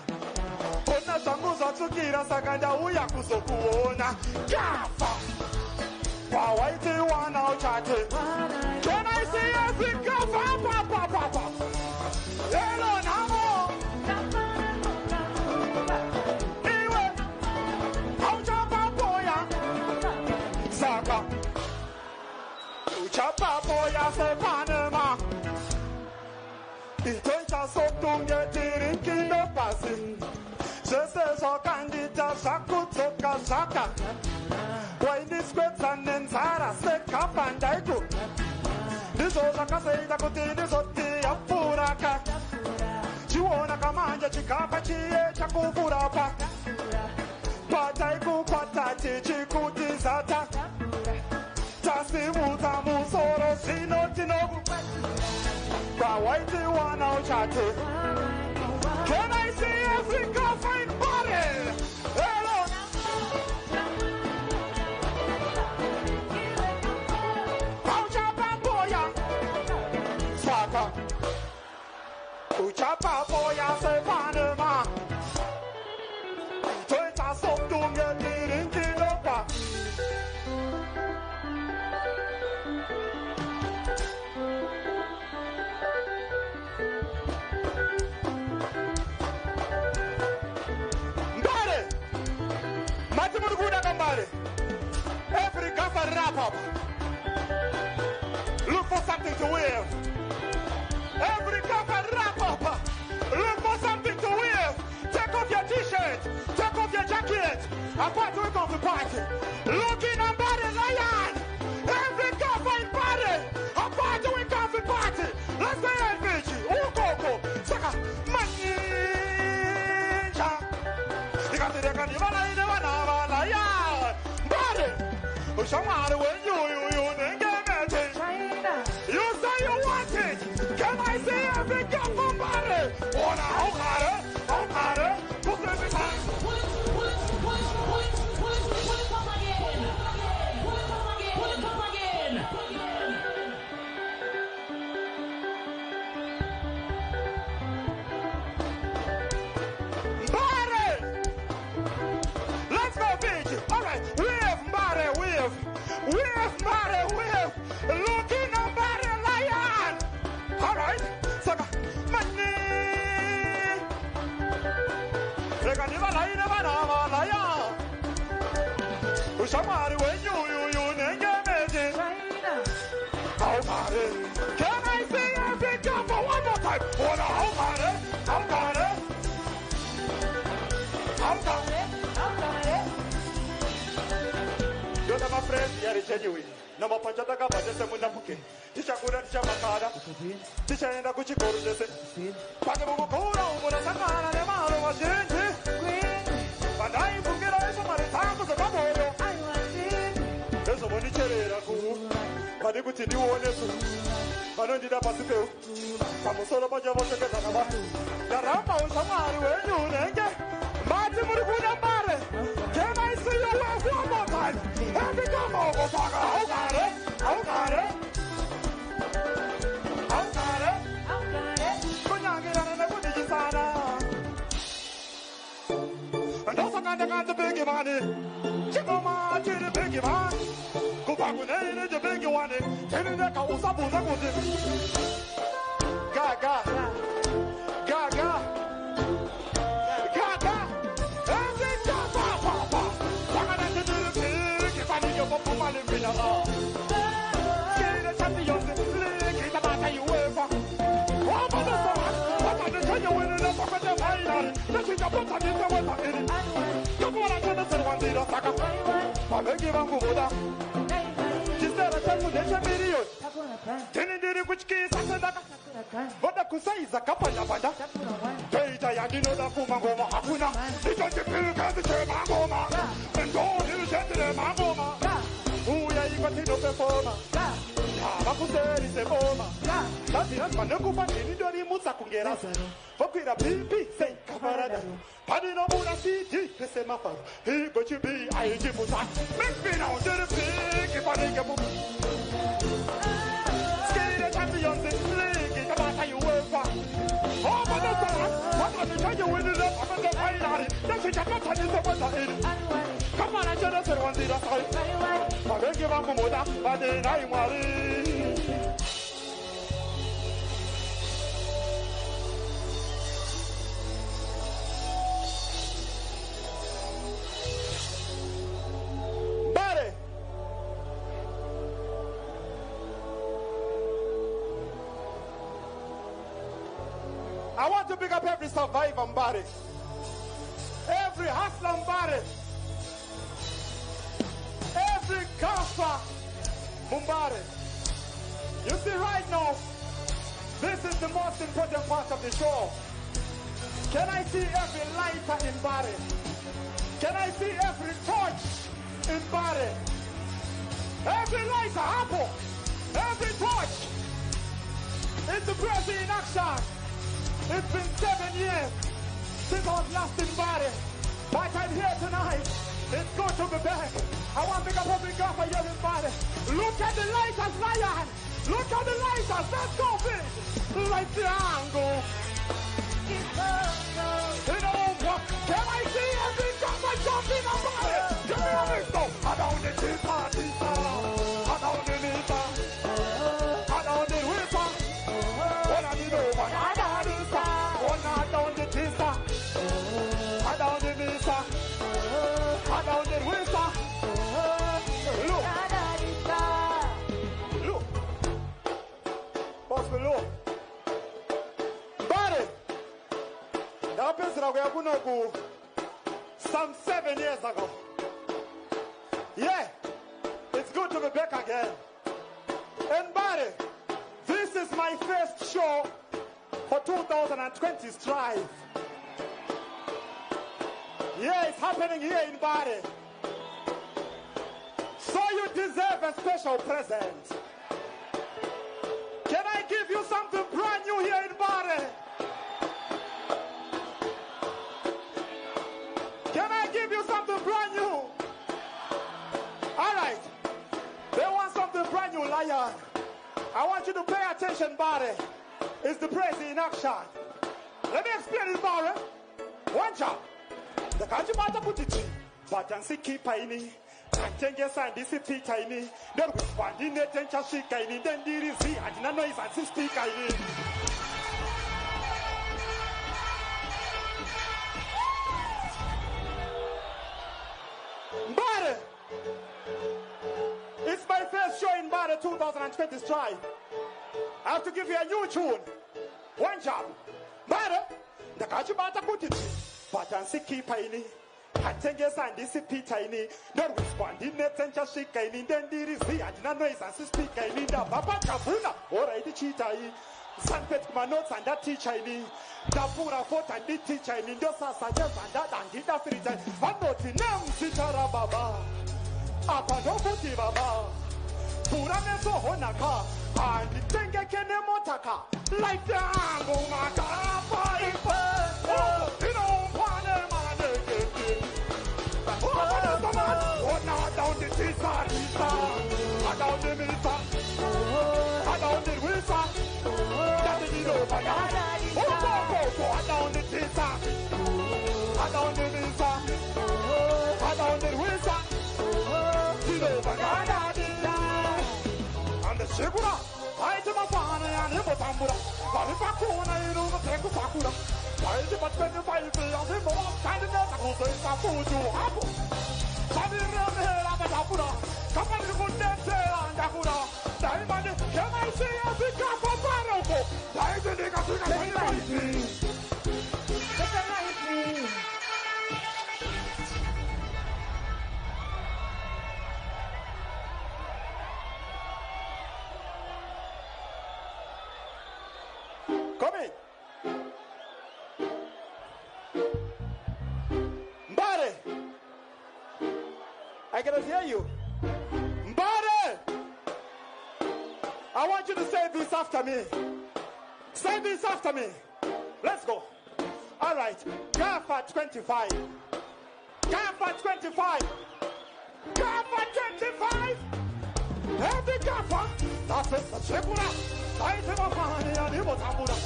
Kona shangu zatukira sakanda uya kuzokuona. Kafa. Wawaiti wana uchate. Can I see every kafa? Papa. Hello, Namo. Iwe. Auchapa boya. Saka. Uchapa boya se Panama. Itoita sotunge tirinki no pasi. Je so candida sakutoka saka. Why this squats and then Sara se kapandaiku. This was a caseta continue so tia puraka. Chiwona kamanja chikapa chie chakufurapa. Pataiku patati chikuti zata. Tasimuta musoro sinotinobu. Kawaiti wana uchate. Can I see Africa fine body? Hello. Uchapa boya. Swaka. Uchapa boya se Panama. Toita soptunge tirinki lopa. Every gaffer wrap up. Look for something to wear. Every gaffer wrap up. Look for something to wear. Take off your t-shirt. Take off your jacket. Apart we come to party. Looking at body lion. Every gaffer in body. Apart we come to party. Let's go LPG. Ukoko. Saka. Manisha. Ikatireka ni wana ine wana wana ya. Somebody when you didn't get it. You say you want it. Can I see every girl from body? Wanna how harder? Put them in time. Come again. Body. Let's go, bitch. All right, Wave, body. Looking at body lion. All right, so money. They can never lie. Somebody when you didn't get it. How body? Can I see every girl for one more time? Wanna how body? You're my friend, you're genuine. No more punch at the gaba, just a munapuke. Tisha Kuda Chamakada. Tisha and a Gucci Cordes. Patamukola, Mona Sakana, the Mara was in. But I forget somebody time was a couple. There's a money cherry. Padikuti ni uonesu. Manondida pasipeu. Pamusolo paja voshekeza na ba. Daramba usamari wenyu nenge. Mati murikuna mbare. Can I see your work one more time? Every come over, fucker. How got it? How got it? How got it? How got it? Kunyangira na kudiji sana. And also got the big money. Chikoma to the big man. Go back with the big one. Tell me that I was up with Gaga. Gaga. Gaga. Every time, Papa. I'm going to do the big if I need your papa money. Get the champions. Lick it about you ever. What about the song? What about the treasure when the fuck of the final? Let's see the button in the weather in it. Come on, I tell the one day the sucker. I'm going to give them Buddha. Just let us tell you there's a video. Telling the which case I said that. What I could say is a couple of banda. Data, I didn't know that Fumagoma Hakuna. They got the pill at the Mangoma. And don't you set to the Mangoma. Who are you going to perform? Makuseri is a bomber. That's it, that's my no good in the Musakungera. Fuck a PP, say Camarada. Padino Muna City, the same affair. He got you be, I give you that. Make me now, to the pig if I make a book. Scary the champions, it's league, it's about how you work for. Oh, but that's all. What can I tell you when it's up on the final? That's it, I'm not telling you what I did. Come on, I should have said one thing, that's all. I don't give up a motor, but then I'm worried. Body. I want to pick up every survivor body. Every hustler body. Every Kafa Mumbare. You see right now, this is the most important part of the show. Can I see every lighter in Bari? Can I see every torch in Bari? Every lighter, apple, every torch. It's the Brazil in action. It's been 7 years since I was last in Bari. But I'm here tonight. It's good to be back. I want to pick up every guy for everybody. Look at the lighters, Lion. Look at the lighters. Let's go, big. Light the angle. You know what? Can I see every guy for jumping up on it? Give me a mix, though. I don't need this party, I don't need this I don't need whisper. When I need over, I don't need this when I don't need this I don't need this I don't need whisper. Look. Boss below. Body. That person we are going to go some 7 years ago. Yeah. It's good to be back again. And Body, this is my first show for 2020 Strive. Yeah, it's happening here in Bari. So you deserve a special present. Can I give you something brand new here in Bari? Can I give you something brand new? All right. They want something brand new, Lion. I want you to pay attention, Bari. It's the praise in action. Let me explain it, Bari. One job. The Kajimata put it in, but and see keep ini. Can't and this is tiny. Then we find in the tension she can then there is the and no noise and speak ini. Bari! It's my first show in Bari 2020 Strive. I have to give you a new tune. One job. Bari! The Kajimata put it in. But and see keep ini. Can't and this is tiny. Then we respond in the tension she can then there is the and no noise and speak ini. The Baba Kabuna or I cheetah. Sanpet my notes and that teacher ini. The Pura Fort and the teacher in the Sassajas and that and hit the 3 times. One note in them, Sitara Baba. Apa no Baba. pura meso honaka. And the thing can motaka. Like the angle, my God, you know, oh, now down the tisa, I down the misa, I down the wisa, that's the over. Oh, down the tisa, I down the misa, I down the wisa, and the Shigura, I to my father and him was Ambura, but if I could, I don't take a Sakura. I did but 25 years more, standing up, I was a food to Apple. Somebody around here, I'm a Tapura. Come on, you put that there on Tapura. Diamond, can I say a big cup of Baroko? Diamond, I got to come in. Mbare, I cannot hear you. Mbare, I want you to say this after me. Say this after me. Let's go. All right. Gafa 25. Gafa 25. Gafa 25. Every Gafa. That's it. That's it. I say my money and it was Ambura.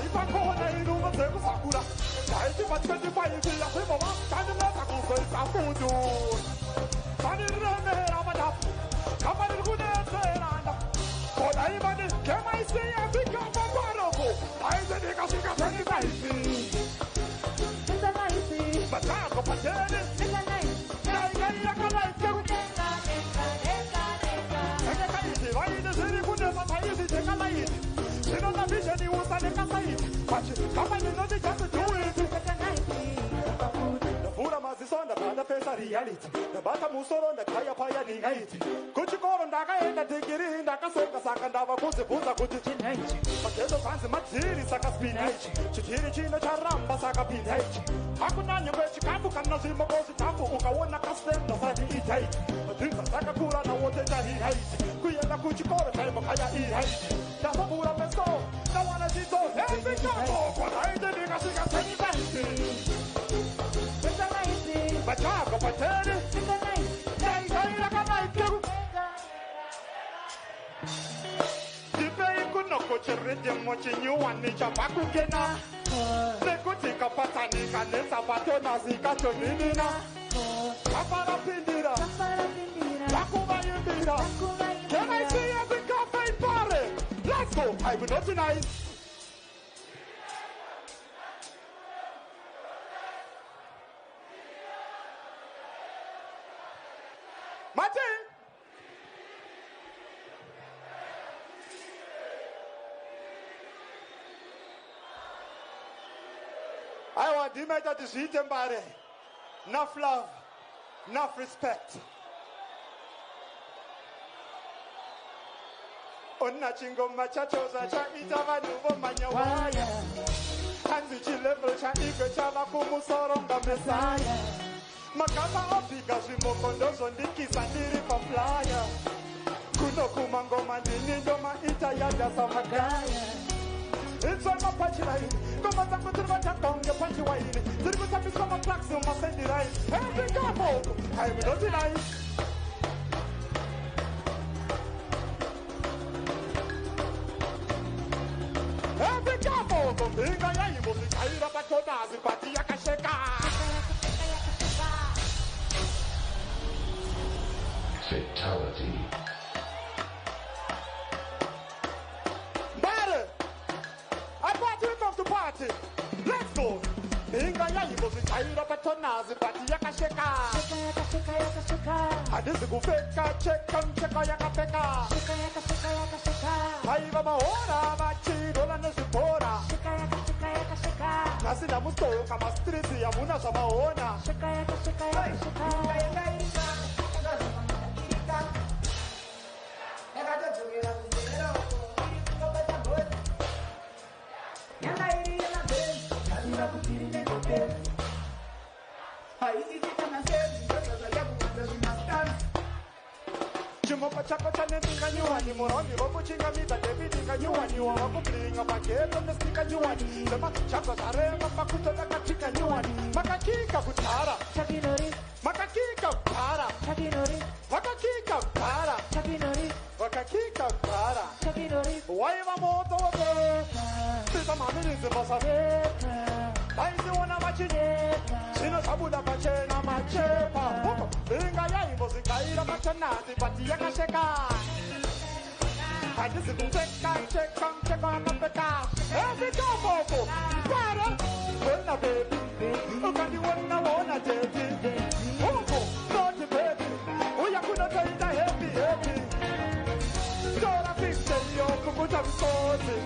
If I go and I know what's ever Sakura. I say my 25 years, I say my mom, and the letter goes to Safudu. Sunny Rene, I'm a top. Come on, good answer. But I even can I say I think I'm a Baroko. I said I got 25 years. It's a nice, but I'm a pathetic. It's a nice. You know the vision you was a but come on, you know the just do it. The food is on the face of reality. The bottom was on the Kaya Paya Nigate. Could you go on Daga and take it in Dakasoka Sakandava Kuza Kuchinage? Macheso fancy Matsiri Saka Spinach. Chitirichina Charamba Saka Pinach. Hakunan, you Kapu cannot see Mokosi Tapu, Ukawana Castem, the Sati Itai. But think of Sakakura and what they hate. Kuyana Kuchikora, Kaya Itai. That's a Pura Pesto. No one has it all. Every couple, but I didn't ask anything. It's a nice thing. But I go for 30. It's a nice. Like a night too. The very good no coach rhythm watching you and Nisha Bakukena. They could take a patanic and then Sabatona Zika to Nina. Kapara Pindira. Bakuba Yindira. Can I see every cafe party? Let's go. I will not deny. Martin. I want to make that decision, body. Enough love, enough respect. Onna chingo machacho za cha itava nuvo manyawaya. Hanzi chilebro cha iko chava kumusoronga mesaya. Makama opiga zimokondozo ndiki sandiri pa flyer. Kuno kumangoma nini ndoma itayada samagaya. It's on my punchline. Come on, I'm going to down your punchline. Did you have to come and plax on my sandy line? Every couple, I will not deny. Every couple, big I am able to tie up a tonazi, but the Yakasheka. Fatality. Party. Let's go. Inga ya ibo zitaira patonazi pati yaka sheka. Hadisi kufeka cheka mcheka yaka peka. Haiva maora machi dola nesipora. Nasi na mustoka mastrisi ya muna samaona. Chimoka chako chane tinga nyuani moroni robo chinga mita David tinga nyuani wako bringa paketo mestika nyuani sema chako zarema makuto na katika nyuani makakika kutara Chakinori, makakika kutara Chakinori, makakika kutara Chakinori, makakika kutara Chakinori, waiva moto wote sita mamini zibasa Baisi wana machine Sino sabuda machena machepa Inga ya imbo zikaira machena Zipati ya kasheka Hadi siku cheka mapeka Every time Para Wena baby Ukandi wana baby Oko Naughty baby Uya kuna taida happy Dora fixe yo kukuta visozi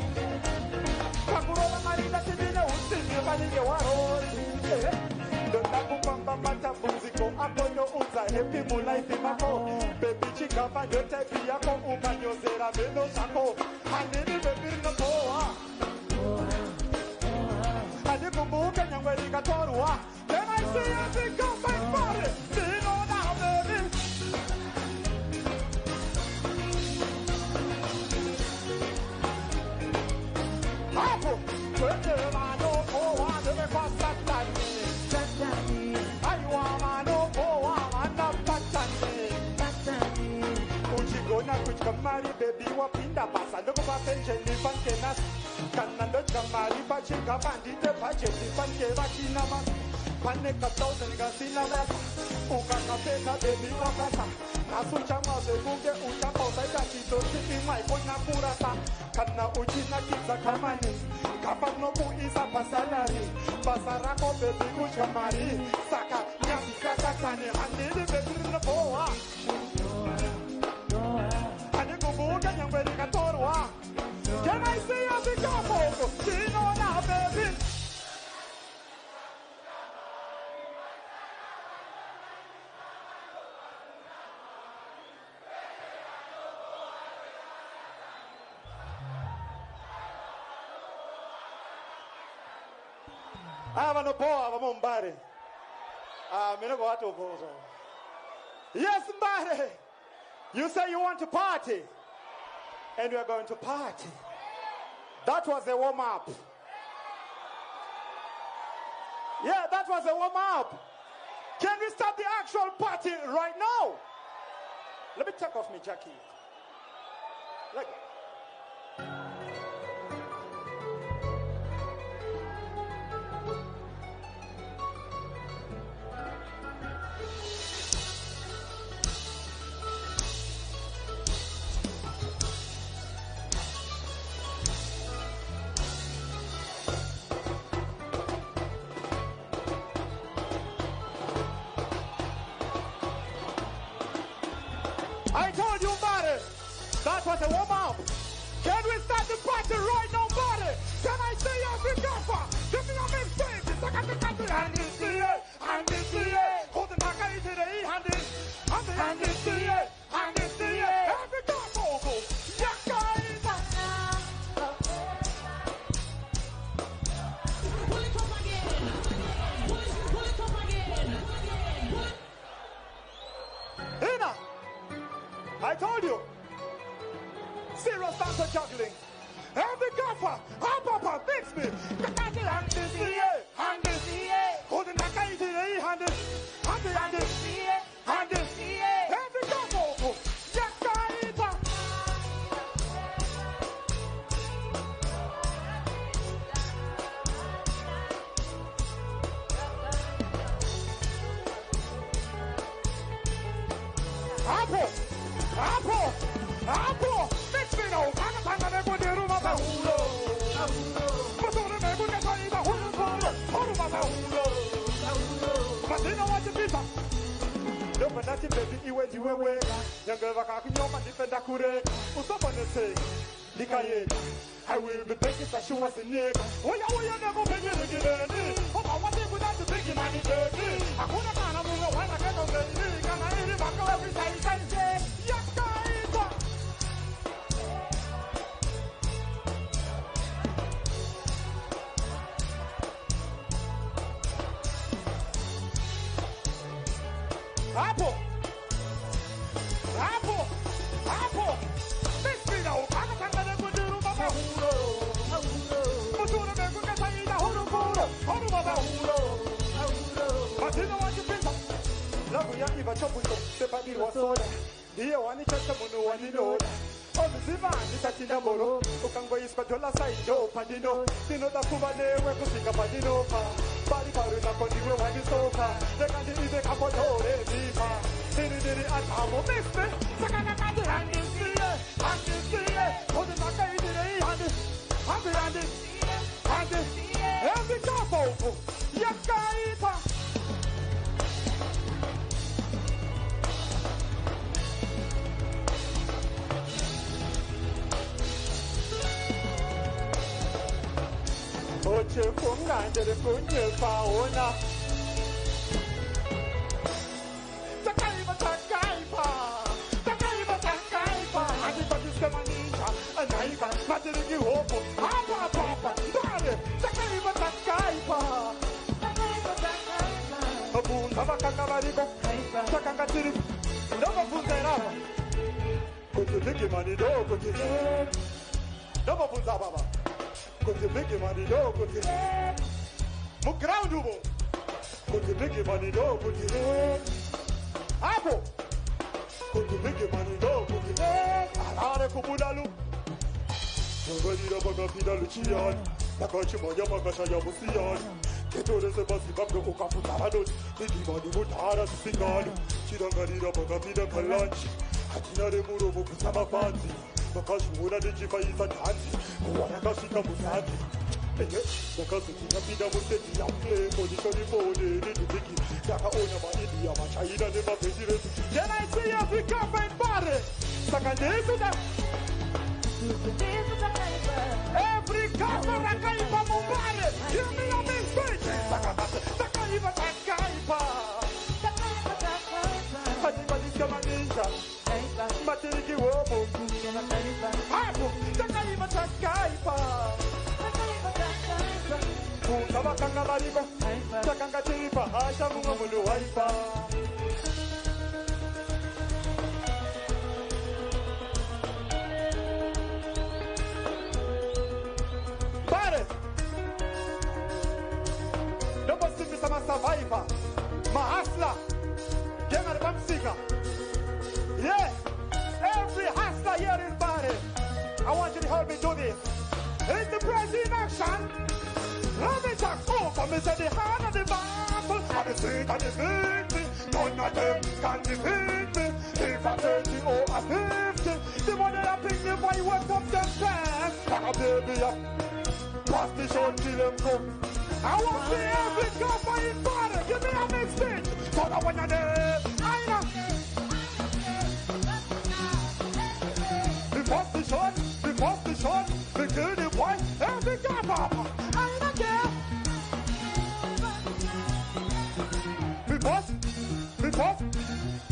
Kakurola marida sibine usini Balige warori Dona kupamba mata muziko Akonyo uza happy mulaifi mako Baby chikapa yote piyako Ukanyozera meno shako Hanini baby napoa Hadi kumbuke nyangweli katorua Can I see you think of my body? Sino now baby Hapo Twende mano kowa Deme kwa satani Satani, Aywa mano kowa Mana patani Satani, Uchigona kuchikamari baby wapinda pasa Ndoko pa pensheni pankenas Kanando chamari pa chika bandite pa cheti panke vachina mas Paneka thousand gasina lesa Ukaka pena baby wakasa Nasucha maze kunge uchapa usaita chito chiki maikona kurasa Kana uchina kiza kamani Kapano kuisa pasalari Pasarako baby kuchamari Saka nyasi kasatani Handidi baby napoa Hadi kubuga nyangweli katorwa Can I see you become over? You know now baby Ava no poa, ava mbare. Mina go ato pozo. Yes, mbare. You say you want to party. And we are going to party. That was a warm-up. Yeah, that was a warm-up. Can we start the actual party right now? Let me take off my jacket. Like I told you about it. That was a warm-up. Can we start the party right now, buddy? Can I see every gaffer? Give me a mistake. It's like I'm the hold the back into the hand every gaffer. pull it up again, pull it up again. Kinnah, I told you. Serious dancer juggling. Every gaffer, hop, fix me. Hold the back into the hand every gaffer. Apple, fix me now. Panga de poder uma baúlo. Pastor me gusta sair da rua, But you know what you pizza? Don't put that baby iwe diwe. Younger vaka kunyoma defenda kure. Usopone say, Dikaye. I will be taking that she was a nigga. Oya never be again. Oh, I want to put that to big money, baby. I couldn't find a move when I get on the league. And I really back every time I say, yes, guys. Apple, Apo. This me now. Kaka kanga de kuduru baba huro. Mutuna me kuka saida huru kuro. Huru baba huro. But you know what you think? Love ya iba chopu sepa dirwa soda. Diye wani chacha munu wani noda. Oziva nitatinda moro. Ukango iska dola saido padino. Tino da kubane we kusika padino pa. Bari paru na kondiwe wani soka. Dekandi ibe kapotore viva. Diri atamo miste. Sakana kandi handi siye. Handi siye. Odi makai diri handi. Handi. Every kapo. Yakaita. Oche funga de kunye faona. Takaiba. Adi badiste manisha. Anaiba. Madirigi hopo. Papa. Dale. Takaiba. Abunda bakanga bariko. Takanga tiri. Nova funzera. Kutuliki manido kutuliki. Nova funza baba. Kutuliki manido kutuliki. Muground ubo. Kutuliki manido kutuliki. Apo. Kutuliki manido kutuliki. Harare kubudalu. Nobody baga pidalu chiyan. Nakachi moya magasha ya musiyan. Ketore se basi babdo ukafutara. Niki mani mutara singanu. Chirangarira baga pida kalanchi. Hatina de muro mukusama fanti. Bakashimura de jiva isa tanti. Wanakashika musati. Nakasuti pida museti ya play. Kodishoni bode de dubiki. Daka ona ma India ma China de ma president. Can I see Africa find body? Sakanesu da. Every cover I can from Mumbai. You me a mistake. Takaiba. Everybody come and ninja. Matiriki wobo. Hapo. Takaiba. Kutaba kanga bariko. Takanga tiripa. Asha munga mulu waipa. I'm a survivor, my hustler, General Bamsiga. Yeah, every hustler here in Bari, I want you to help me do this. It's the praise in action. Let me talk over me, say the hand of the battle. And the street and the victory. None of them can defeat me. If I 30 or a 50, the money I pick the boy works up themselves. Like a baby up. Pass the shot till them come. I want to see every cover in Bari. Give me a mixtape. So that when you're there, I know. We bust the shot, we kill the boy. Every cover, I don't care.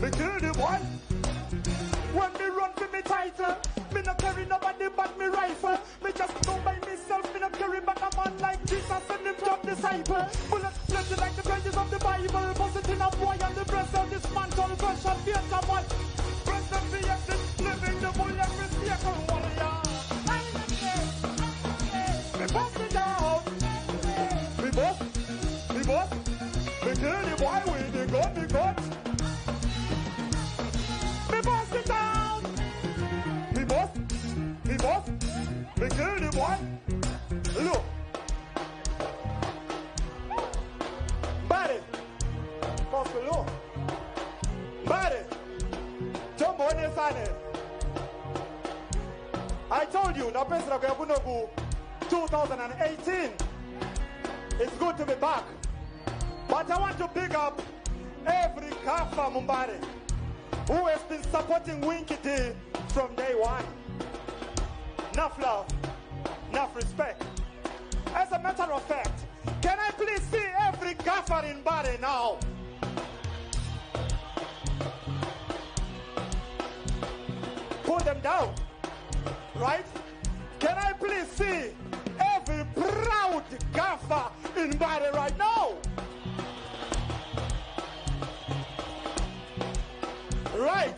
We kill the boy. When me run for me title, me not carry nobody but me rifle. Me just go by myself, me not carry but a man like Jesus and him top disciple. Bullets plenty like the pages of the Bible. Bust it in a boy and the breast of this man called version theater boy. Breast of the exit, living the bull every vehicle warrior. We bust it down. We bust. We kill the boy with the gun. We bust it down. We bust. We kill the boy. Look. Body. Posso look. Body. Jump on your side. I told you, na pesa ya Bunobu 2018. It's good to be back. But I want to pick up every Kafa Mumbare who has been supporting Winky D from day one. Enough love, enough respect. As a matter of fact, can I please see every Kafa in Bari now? Put them down, right? Can I please see every proud Kafa in Bari right now? Right.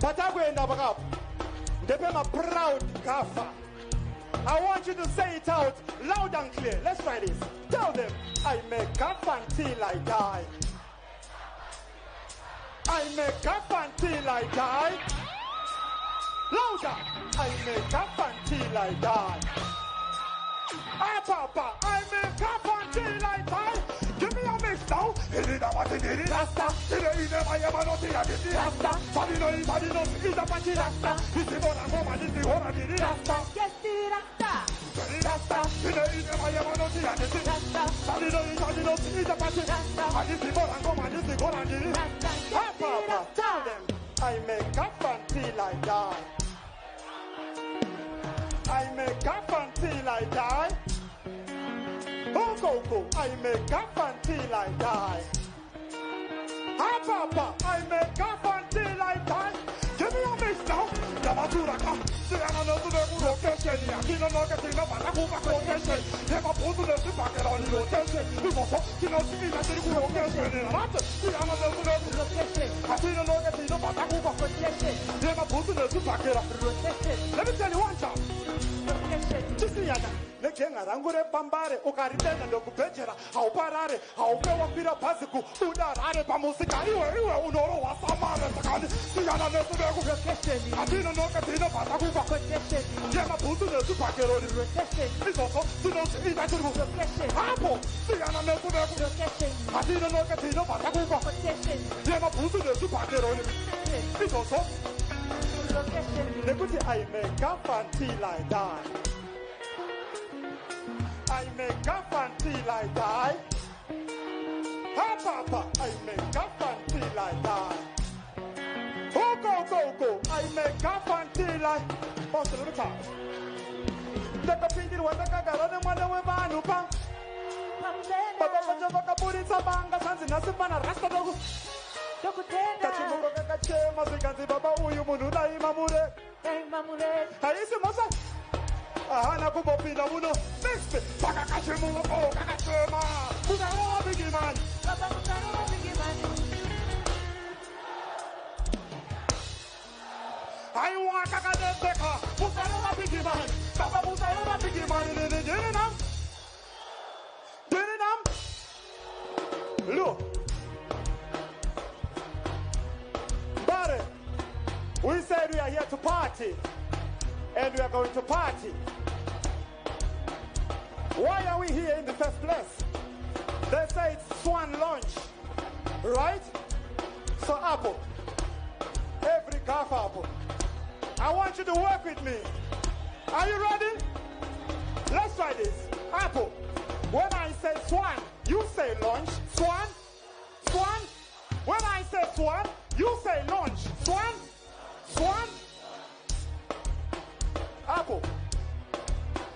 But I'm going to up. They become a proud gaffer. I want you to say it out loud and clear. Let's try this. Tell them, I make up until I die. I make up until I die. Louder. I make up until I die. Ah, Papa, I make up until I die. Give me a mix now. Rasta. Rasta. Papa, tell them I make up until I die. I make up until I die. Oh, go, I make up until I die. Ah, Papa, I make up until I die. Give me a mix now. Yamatura come. See, I'm not to the location. I'm not getting up and I'm over location. Never put to the super on the location. You must see no see that the location. See, I'm not to the location. I see no getting up and I'm over location. Never put to the super location. Let me tell you one time. Chisiana. Nekenga rangure pambare ukaritenda ndokubhejera hauparare haupewa kwira bhaziku udarare pamusika iwe unoro wasamare sakani siyana nesubeku atino nokatino bhazakuba yemabhuzu nesubhakeroni izvozvo tinoziita tiri hapo siyana nesubeku atino nokatino bhazakuba yemabhuzu nesubhakeroni izvozvo nekuti I make up until I die. I make up until I die. Ha, Papa, I make up until I die. Oh, go. I make up until I... Oh, to the car. Take a finger with the Kagara and one away by Nupa. But I want to put in some banga and nothing but a rest of the... Ahana kubopinda muno next baka kashemu oh kakachema muzaro bigi man baba muzaro bigi man I want kakadeka muzaro bigi man baba muzaro bigi man denenam look Bare we said we are here to party and we are going to party. Why are we here in the first place? They say it's Swan launch, right? So Apple, every car for Apple. I want you to work with me. Are you ready? Let's try this. Apple, when I say Swan, you say launch. Swan, Swan. When I say Swan, you say launch. Swan, Swan. Apple,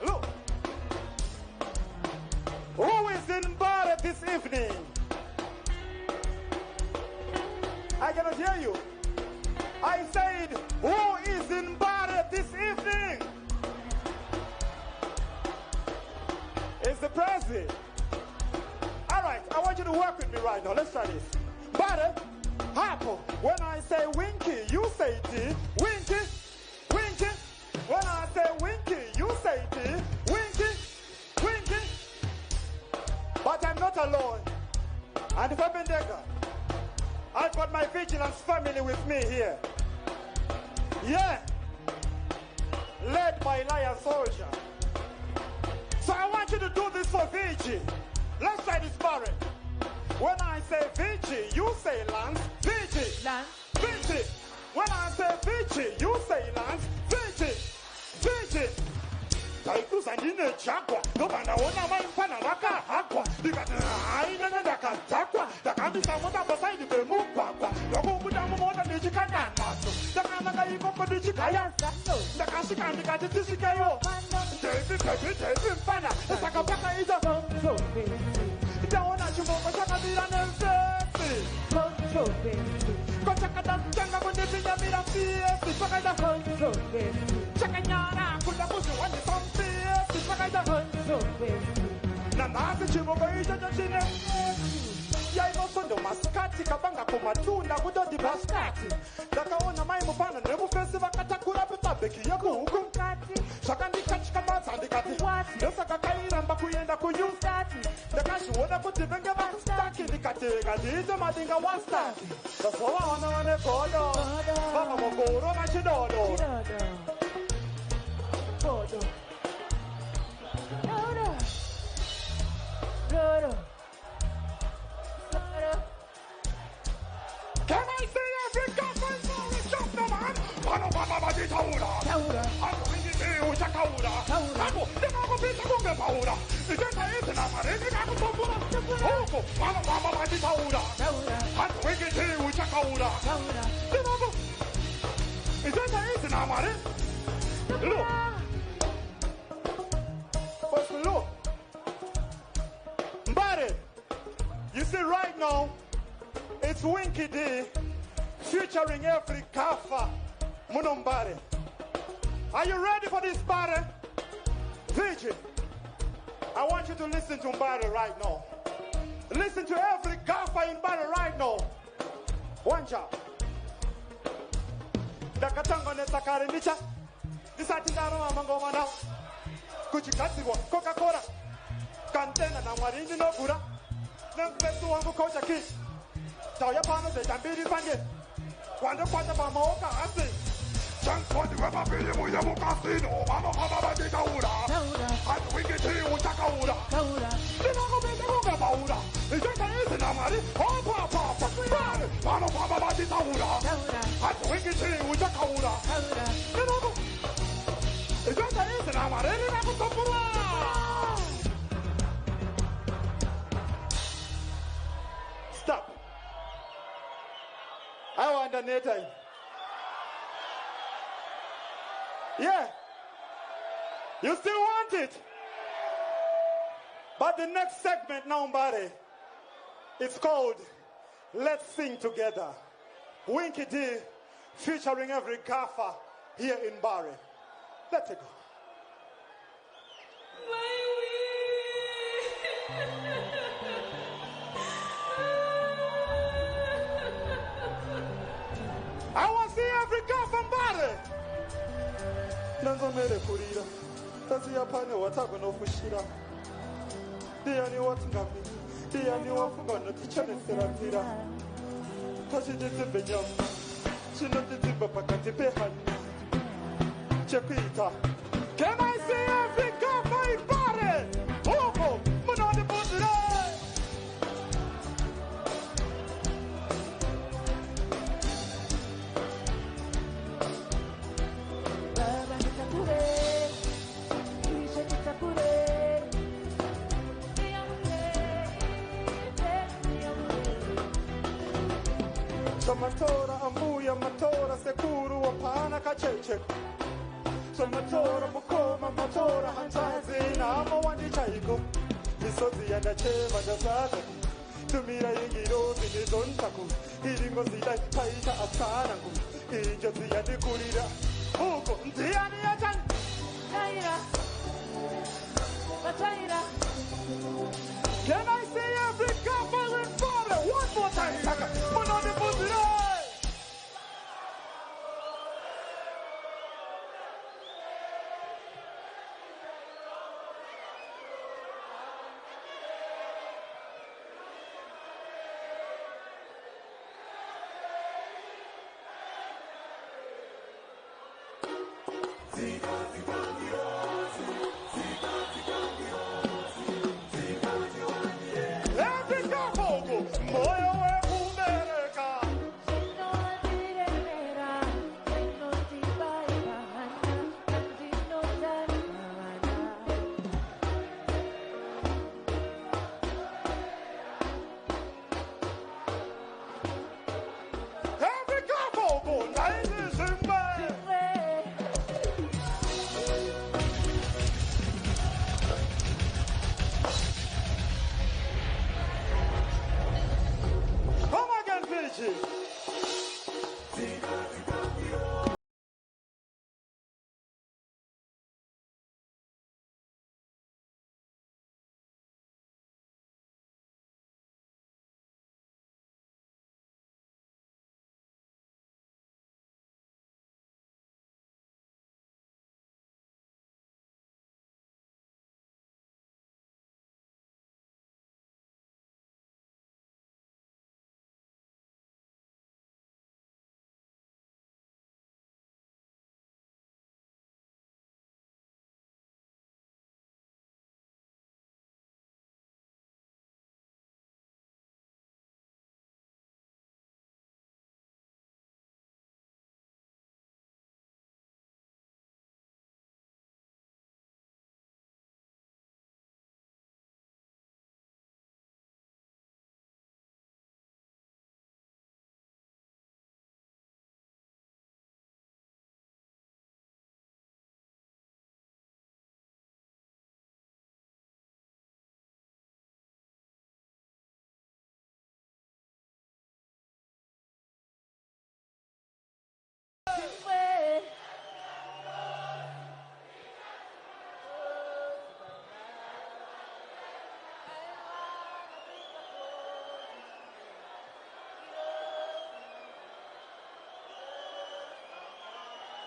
look. Who is in MBARE this evening? I cannot hear you. I said, who is in MBARE this evening? It's the president. All right, I want you to work with me right now. Let's try this. MBARE, Apple. When I say Winky, you say D. Winky, Winky. When I say Winky, you say D. Winky, Winky. But I'm not alone. And if I'm in Dega, I've got my vigilance family with me here. Yeah. Led by Lion Soldier. So I want you to do this for VG. Let's try this, Barry. When I say VG, you say Lance. VG. Lance. VG. When I say VG, you say Lance. VG. VG. Taikuzandine chakwa. Nobana ona maipana waka hakwa. Dikati haina na dakatakwa. Dakambisa mota basai dibe mukwa. Dokumbuda mumona nijikanya nato. Dakamaka ikoko nijikaya sato. Dakashika ndikati tisikayo. Tebi mpana. Sakapaka ita. Daona chumoko chakabira nemfesi. Kochakata changa kundipinya mira fiesi. Pakaita Chakanyara kundabuzi wani somfiesi. Pakaita Namasi chimoko ita chachine. Yaino sondo maskati kabanga kumatunda kudodi baskati. Dakaona mai mupana Sakandikachika mazandikati. Ndosakakairamba kuenda kuyustati. Ndakazviona kuti venge vasitaki ndikateka ndiite madinga wastati. Ndazovaona vane godo. Vava mugoro vachidodo. Godo. Can I say Africa for stop the man? Pano papa badi taura. Ako wingi ucha kaura. Ako demago pita kunge paura. Igenda ese na marene kako topura. Oko pano papa badi taura. Ako wingi ucha kaura. Demago. Igenda ese na marene. Look. First look. MBARE. You see right now. It's Winky D featuring every kafa MBARE. Are you ready for this MBARE? VJ, I want you to listen to MBARE right now. Listen to every kafa in MBARE right now. One job. Dakatanga netakare nicha. Disatindaro amangoma now. Kuchikatiwa Coca-Cola. Kantena na maringi no gura. Nempesu wangu kocha kiss. Tauya pano de tambiri pange. Quando quando mamoka hasi. Quando vai papel muya mukasino. Mama mama de kaura. Quando wingi ti ucha kaura. Dinago bende kuga baura. Iseka ese na mari. Opa papa. Mama mama de kaura. Quando wingi ti ucha kaura. Dinago. Iseka ese na mari. Dinago topura. Stop. I want the time. Yeah. You still want it? But the next segment now, MBARE, it's called Let's Sing Together. Winky D featuring every kafa here in MBARE. Let it go. I want to see every girl from MBARE. Nanzomere kurira. Tazi yapane watago no fushira. Diani watngami. Diani wafunga no tichane serapira. Tazi jitimbe nyam. Chino jitimbe pakati pehani. Chekuita. Can I see every girl from MBARE? Oh, munode bundire. Somatora ambuya matora sekuru wapana kacheche. Somatora mukoma matora hanzazi na mawandi chaiko. Misozi ya nachema jazaza. Tumira yingiro zinizontaku. Iringo zidai taita asanangu. Injozi ya dikurira. Huko ndiani ya chan. Taira. Taira. Can I say every couple in MBARE one more time? Munode bundire. Every couple, moyo we umereka. Every couple, ladies and men.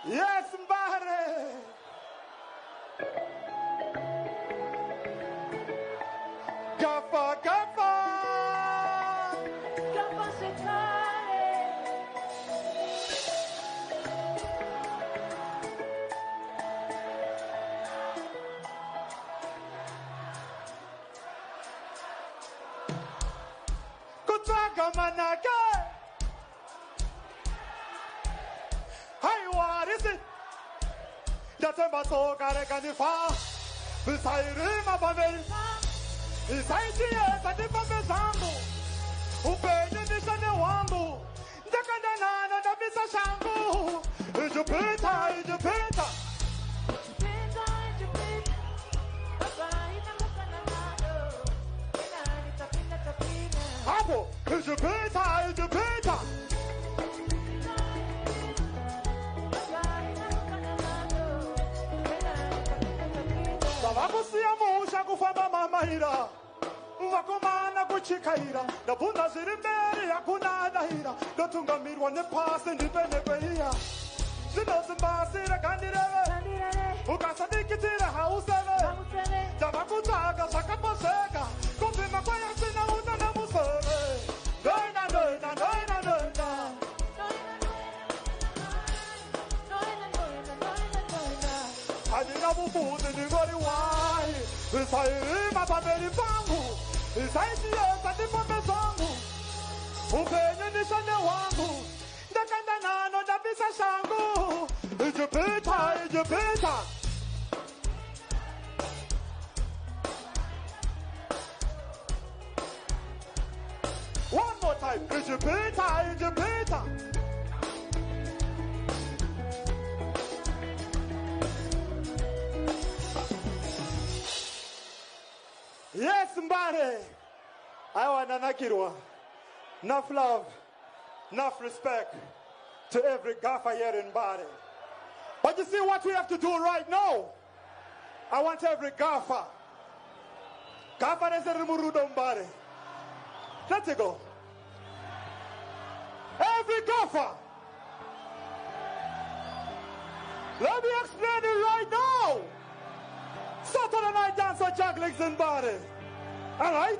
Yes, MBARE. Gaffa, gaffa. Gaffa Setare. Kutsaga manake. Hey, what is it? Yatemba so karekanifa. Bisairima bameli. Isaitie kanifa bezangu. Upenye nishane wangu. Ndakanda nana na bisa shangu. Ijupita, ijupita. Hapo, ijupita, ijupita. Vakusiya musha kufamba mamahira vakomana kuchikaira ndabvunza zviri mberi hakuna adahira ndotungamirwa nepasi ndipenekwehiya zvinozimbasire gandireve ukasadikitire hauseve ndava kutsvaga zvakapozveka kubvima kwayasina una nemuseve ndoina ndoina ndoina ndoina handina mufudzi ndingori wai visairima pamberi pangu visaitiedza ndipombe zvangu upenyu ndishane wangu ndakanda nano ndabvisa shangu ijupita ijupita one more time ijupita ijupita Yes, MBARE. I want an akirwa. Enough love, enough respect to every gaffer here in MBARE. But you see what we have to do right now? I want every gaffer. Gaffer is a remurudo MBARE. Let it go. Every gaffer. Let me explain it right now. Saturday night dance or jugglings in MBARE. All right?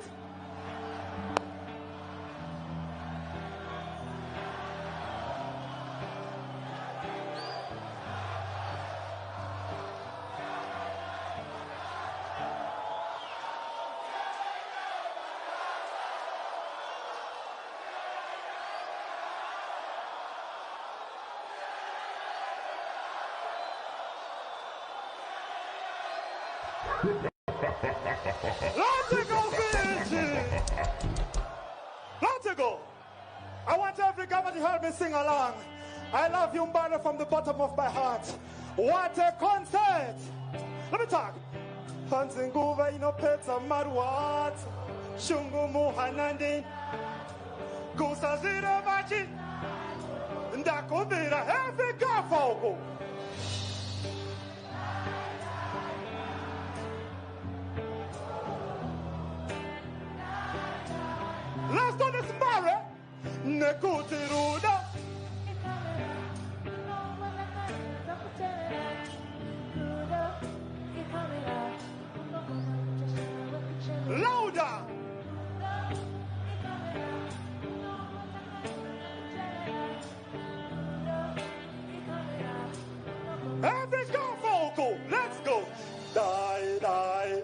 Let it go, Winky! Let it go! I want every government to help me sing along. I love you, MBARE, from the bottom of my heart. What a concert! Let me talk. Hunting over in a pizza marwat. Shungu muhanandi. Kusazira vachi. Ndakubira every gafogo. Let's do this, MBARE. Nekutiruda. Louder. Every go vocal. Let's go. Die, die.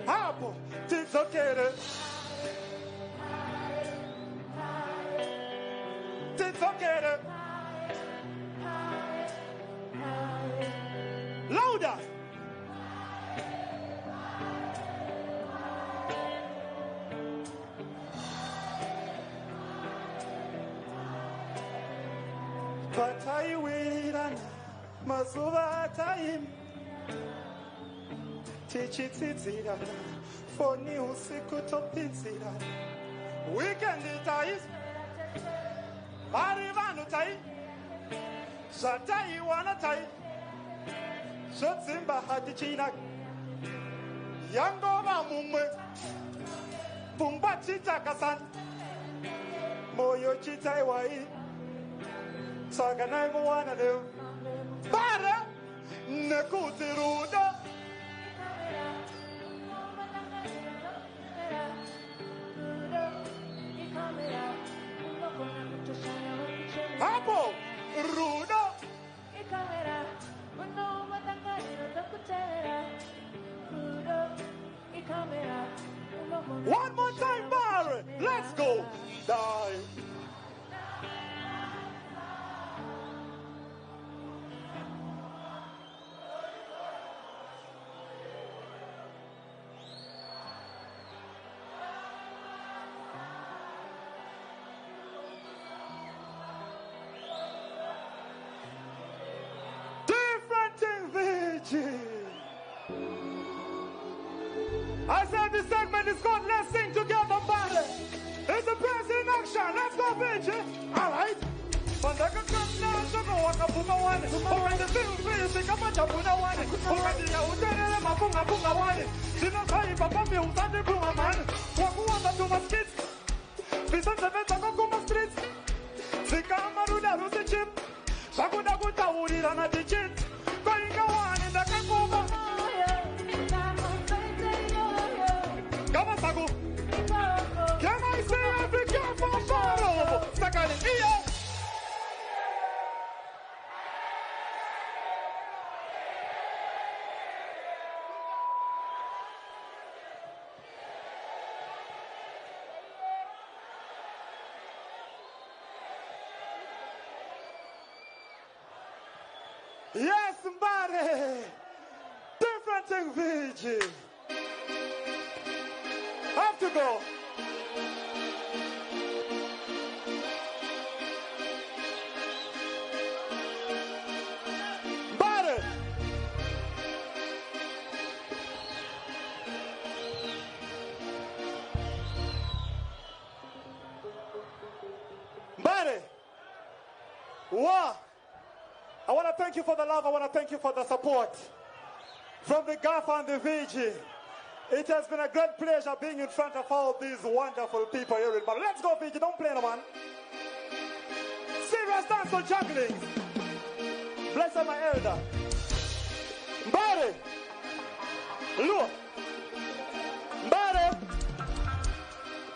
Hapo, tizokere. Tizokere. Louder. Pataiwirana, mazuva time. Tichitidzirana, foni usiku topinzirana. Weekend it is. Mari Shatai wanatai. Shotsimba hatichina. Yangova mumme. Bumba chita kasan. Moyo chita wai. Saganai wana do. Bara. Nekuziruda. Hapo Ruda. One more time, Barry. Let's go. Die. I said this segment is called Let's Sing Together, Body. It's a person in action. Let's go, Vinci. All right. Pandaka kamna shoko wakapunga wane. Okende siu sika machapunga wane. Okende ya utenele mapunga punga wane. Sina kai papa mi utande punga mane. Wakuwanga tuma skits. Bisanse veta kokuma streets. Sika amaruda rusi chip. Sakuda kuta urira na dichit. Koinga wane ndaka kuma. Come Sagu. Can I say every girl from Baro? Sakali, iyo. Yes, somebody. Different thing, VG. Have to go. Body. Body. Wow. I want to thank you for the love. I want to thank you for the support from the GAF and the VG. It has been a great pleasure being in front of all these wonderful people here in Bali. Let's go, VG. Don't play no man. Serious dance for juggling. Bless my elder. Body. Look. Body.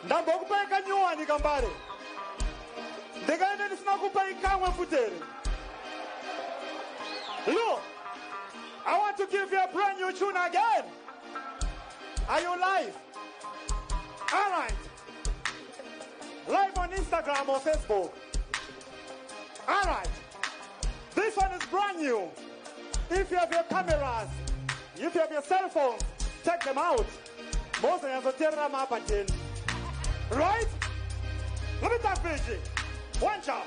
Ndambokupeka nyuani kambari. Ndikaende nisinakupa ikamwe futeri. Look. I want to give you a brand new tune again. Are you live? All right. Live on Instagram or Facebook. All right. This one is brand new. If you have your cameras, if you have your cell phones, take them out. Most of them up again. Right? Let me talk Fiji. One job.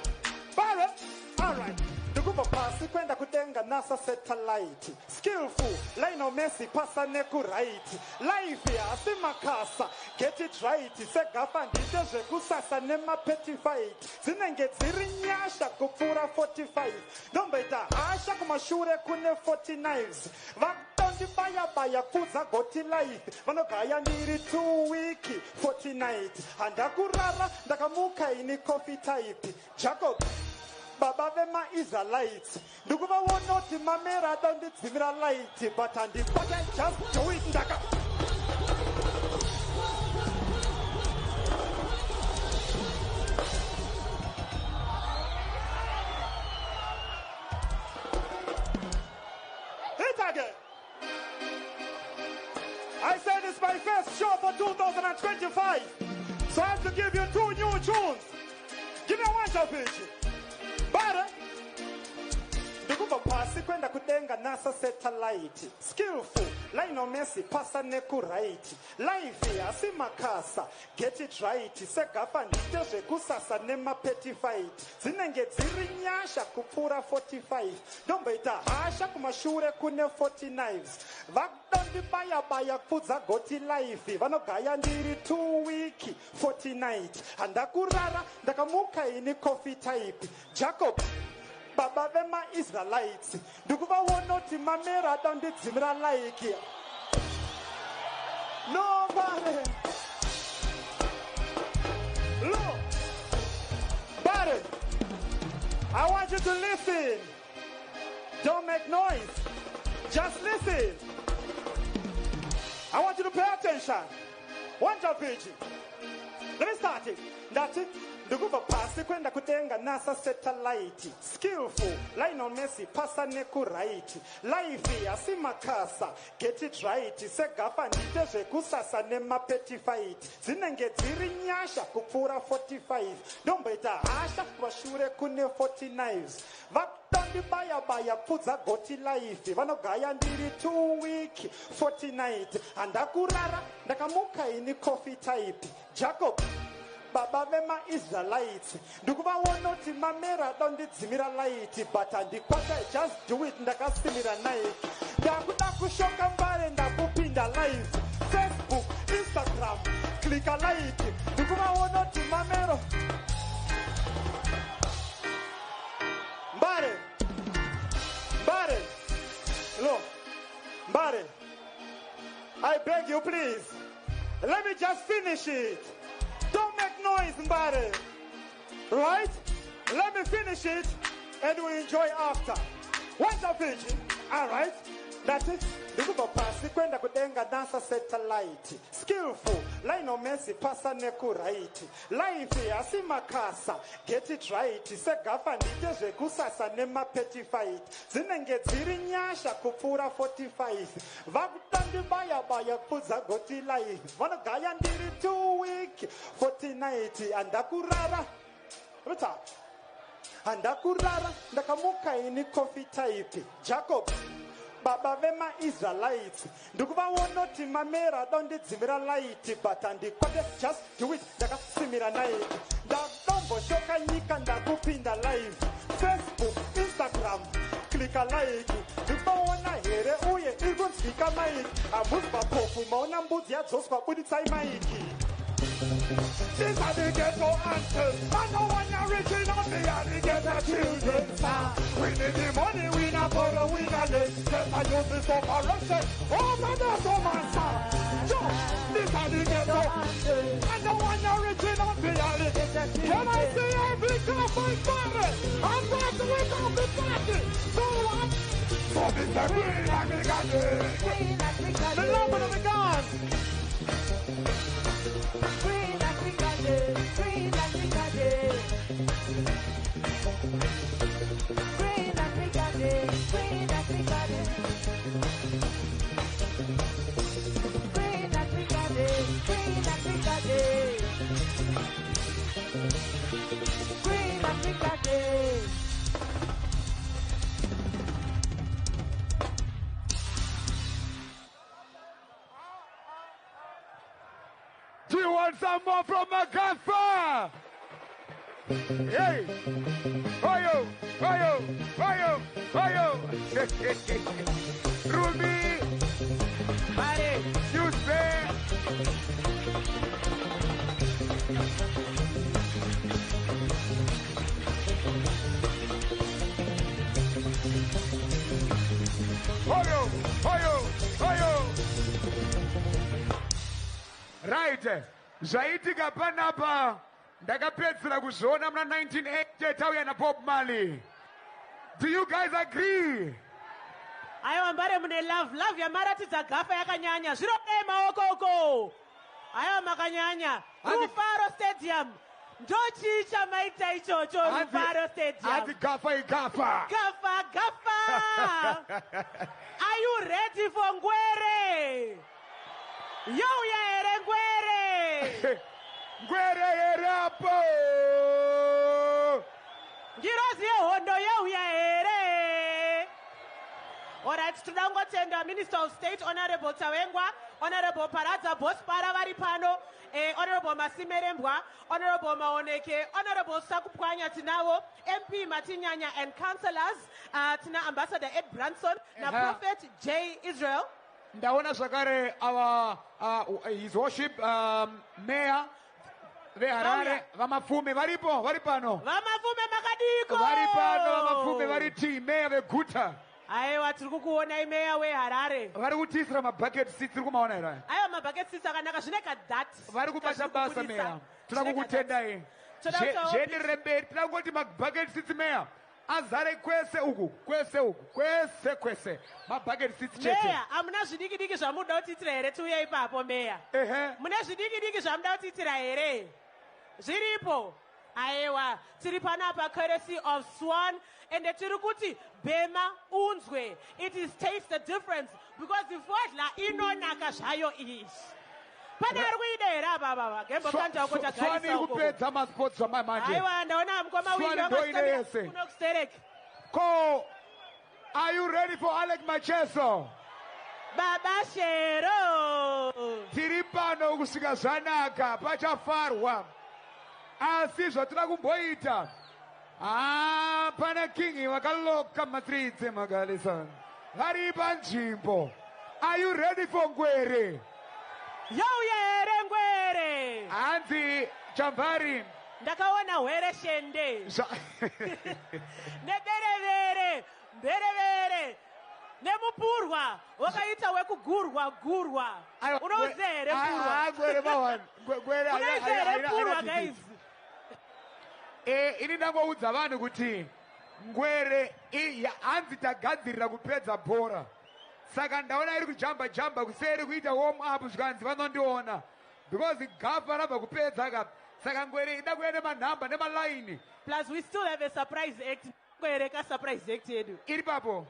Barrett. All right. The group of pasi kwenda kutenga NASA satellite. Skillful, line of Messi, pasa neku right. Life ya, asima kasa, get it right. Segafa nditeje kusasa nema petty fight. Zinenge zirinyasha kupura 45. Dombeta asha kumashure kune 40 knives. Vaktondi baya kuza goti life. Vanogaya ndiri 2 wiki 40 night. Handakurara ndakamuka ini coffee type. Jacob. Baba vema Israelites. Ndukuba wonoti mamera dondi zimira light, but and the button just do it ndaka. Hit again. I said it's my first show for 2025, so I have to give you 2 new tunes. Give me one shot, bitch. Bara Ndukuba pasi kwenda kutenga NASA satellite. Skillful, line of Messi, pasa neku right. Life ya, asima kasa, get it right. Segafa nditeje kusasa nema petty fight. Zinenge zirinyasha kupura 45. Dombeta asha kumashure kune 40 knives. Vakdondi baya kuza goti life. Vanogaya ndiri 2 wiki 40 night. Handakurara ndakamuka ini coffee type. Jacob baba vema-Israelites ndikuvaona kuti mamera adandidzimira like nobody. Look, buddy, I want you to listen. Don't make noise. Just listen. I want you to pay attention. One job page. Let me start it. That's it. Nduguva pasi kwenda kutenga NASA satellite. Skillful, line on Messi, pasa neku right. Life asima kasa, get it right. Segafa niteze kusasa nema petty fight. Zinenge dziri nyasha kupura 45. Dombeta hasha kwashure kune 40 knives. Vakutandi baya pudza goti life. Vanogaya ndiri 2 week 40 night. Andakurara ndakamuka ini coffee type. Jacob baba vema-Israelites ndikuvaona kuti mamera dondidzimira light but andikwata just do it ndakasimira night ndakuda kushoka mbare ndakupinda live Facebook Instagram klika light ndikuvaona kuti mamero mbare look mbare I beg you please let me just finish it. Don't make noise, Mbare. Right? Let me finish it and we enjoy after. Once I finish it, alright? That's it. Ndikuva pasi kwenda kutenga NASA satellite. Skillful, line on Messi, pasa neku right. Life asima kasa, get it right. Segafa niteze kusasa nema petty fight. Zinenge dziri nyasha kupura 45. Vakutandi baya pudza goti life. Vanogaya ndiri 2 week 40 night. Andakurara. Ruta. Andakurara. Ndakamuka ini coffee type. Jacob. Baba vema-Israelites ndikuvaona kuti mamera dondidzimira light but andikwate just do it ndakasimira night ndadomboshoka nyika ndakupinda live Facebook Instagram klika like ndikuvaona here uye iri kunzwika maiki hamuzi vapofu maona mbudzi yadzoswa buditsai maiki. These are the ghetto answers. I know when you're original, they are the ghetto children. We need the money, we not borrow, we not lend. Yes, I use this operation. Oh, my God, so man, sir. These are the ghetto answers. I know when you're original, they are the ghetto children. When I see every couple party, I'm going to wake up the party. So what? So this is green Africa. The love of the gods. Green Africa Day, Green Africa Day. Green Africa Day, Green Africa Day. Green Africa Day, Green Africa Day. Green Africa Day. Do you want some more from Macheso? Hey! Oyo! Oyo! Oyo! Oyo! Ruby! Bari, You say! Oyo! Oyo! Oyo! Right. Zvaitika panapa ndakapedzera kuzviona muna 1980 tauya naBob Marley. Do you guys agree? aiwa Mbare mune love yamaratidza gafa yakanyanya. Zvirodei maoko uko. Aiwa makanyanya. Rufaro Stadium. Ndochi chamaita ichocho Rufaro Stadium. Ati gafa igafa. Gafa. Are you ready for Ngwere? Yauya here Ngwere. Ngwere yerapo. Ngirozi yehondo yauya here. Alright, tinangotenda Minister of State Honorable Tawengwa, Honorable Paradza Bospara varipano, Honorable Masimerembwa, Honorable Maoneke, Honorable Sakupwanya Tinavo, MP Matinyanya and councillors, Tina Ambassador Ed Branson, na Prophet J. Israel. Ndaona Zakare, our His Worship Mayor the Harare, Vamafume, Varipano. Vamafume Makadiko. Varipano, Vamafume vambe variti meya veguta aiwa tiri kukuonai meya weharare vari kutiisira mabucket seats tiri kumaona here aiwa mabucket seats akanaka zvine kadhat vari kubata basa meya toda kukutendai Toda kutaura zvienderere mberi toda kungoti mabucket seats meya azare kwese uku kwese mabucket seats chete meya hamuna zvidiki diki zvamuda kutiitira here tiuye ipapo meya ehe mune zvidiki diki zvamuda kutiitira here zviripo aiwa tiri panapa courtesy of Swan ende tiri kuti bhema unzwe it is taste the difference because ifodla inonaka zvayo iyi pane ari kuida here apa baba gembokanja uko Swan tagarisa uko ikupedza masports zvamamanje aiwa ndaona mukoma Swan ndoine yese. wingi kunokustereki ko are you ready for Alex Macheso baba shero tiri pano kusvika zvanaka pachafarwa asi zvatinoda kumboita pana kingi vakaloka matrits emagalisana vari panzvimbo are you ready for ngwere yauya here ngwere hanzi chamvari ndakaona hwere shende neberevere mberevere nemupurwa wakaita wekugurwa unouze here purwa unouze here purwa guys ini ndangoudza vanhu kuti ngwere hanzi tagadzirira kupedza bhora saka ndaona iri kujamba kuseri kuita warm up zvikanzi vanondiona because gafa rabva kupedza ka saka ngwere ida kuya nemanhamba nemalaini plus we still have a surprise act ngwere ka surprise act yedu iri papo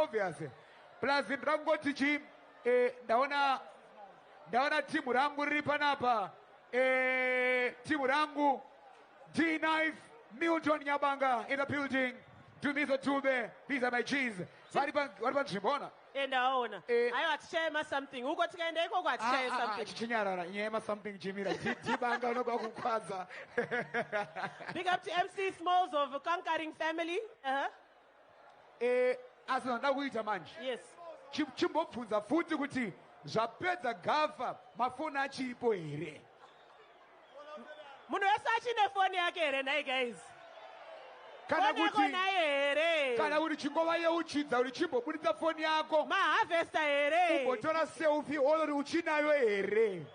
obviously plus ndira kungoti chi ndaona timu rangu riri panapa timu rangu D-Knife, Milton Nyabanga in the building. Dumizo Tube, these are my G's. Vari panzvimbo endaona aiwa tichaema something uko tikaenda ikoko hatichae something chichinyarara nyema something jimira dibanga unogwa kukwadza big up to MC Smalls of Conquering Family asi ndoda kuita manje yes chimbobvunza futi kuti zvapedza gafa mafoni achipo here munhu wese achine foni yake here nai guys kana kuti here kana kuti chingova yeuchidza kuti chimbobuditsa foni yako mahavhesta here umbotora selfie olori uchinayo here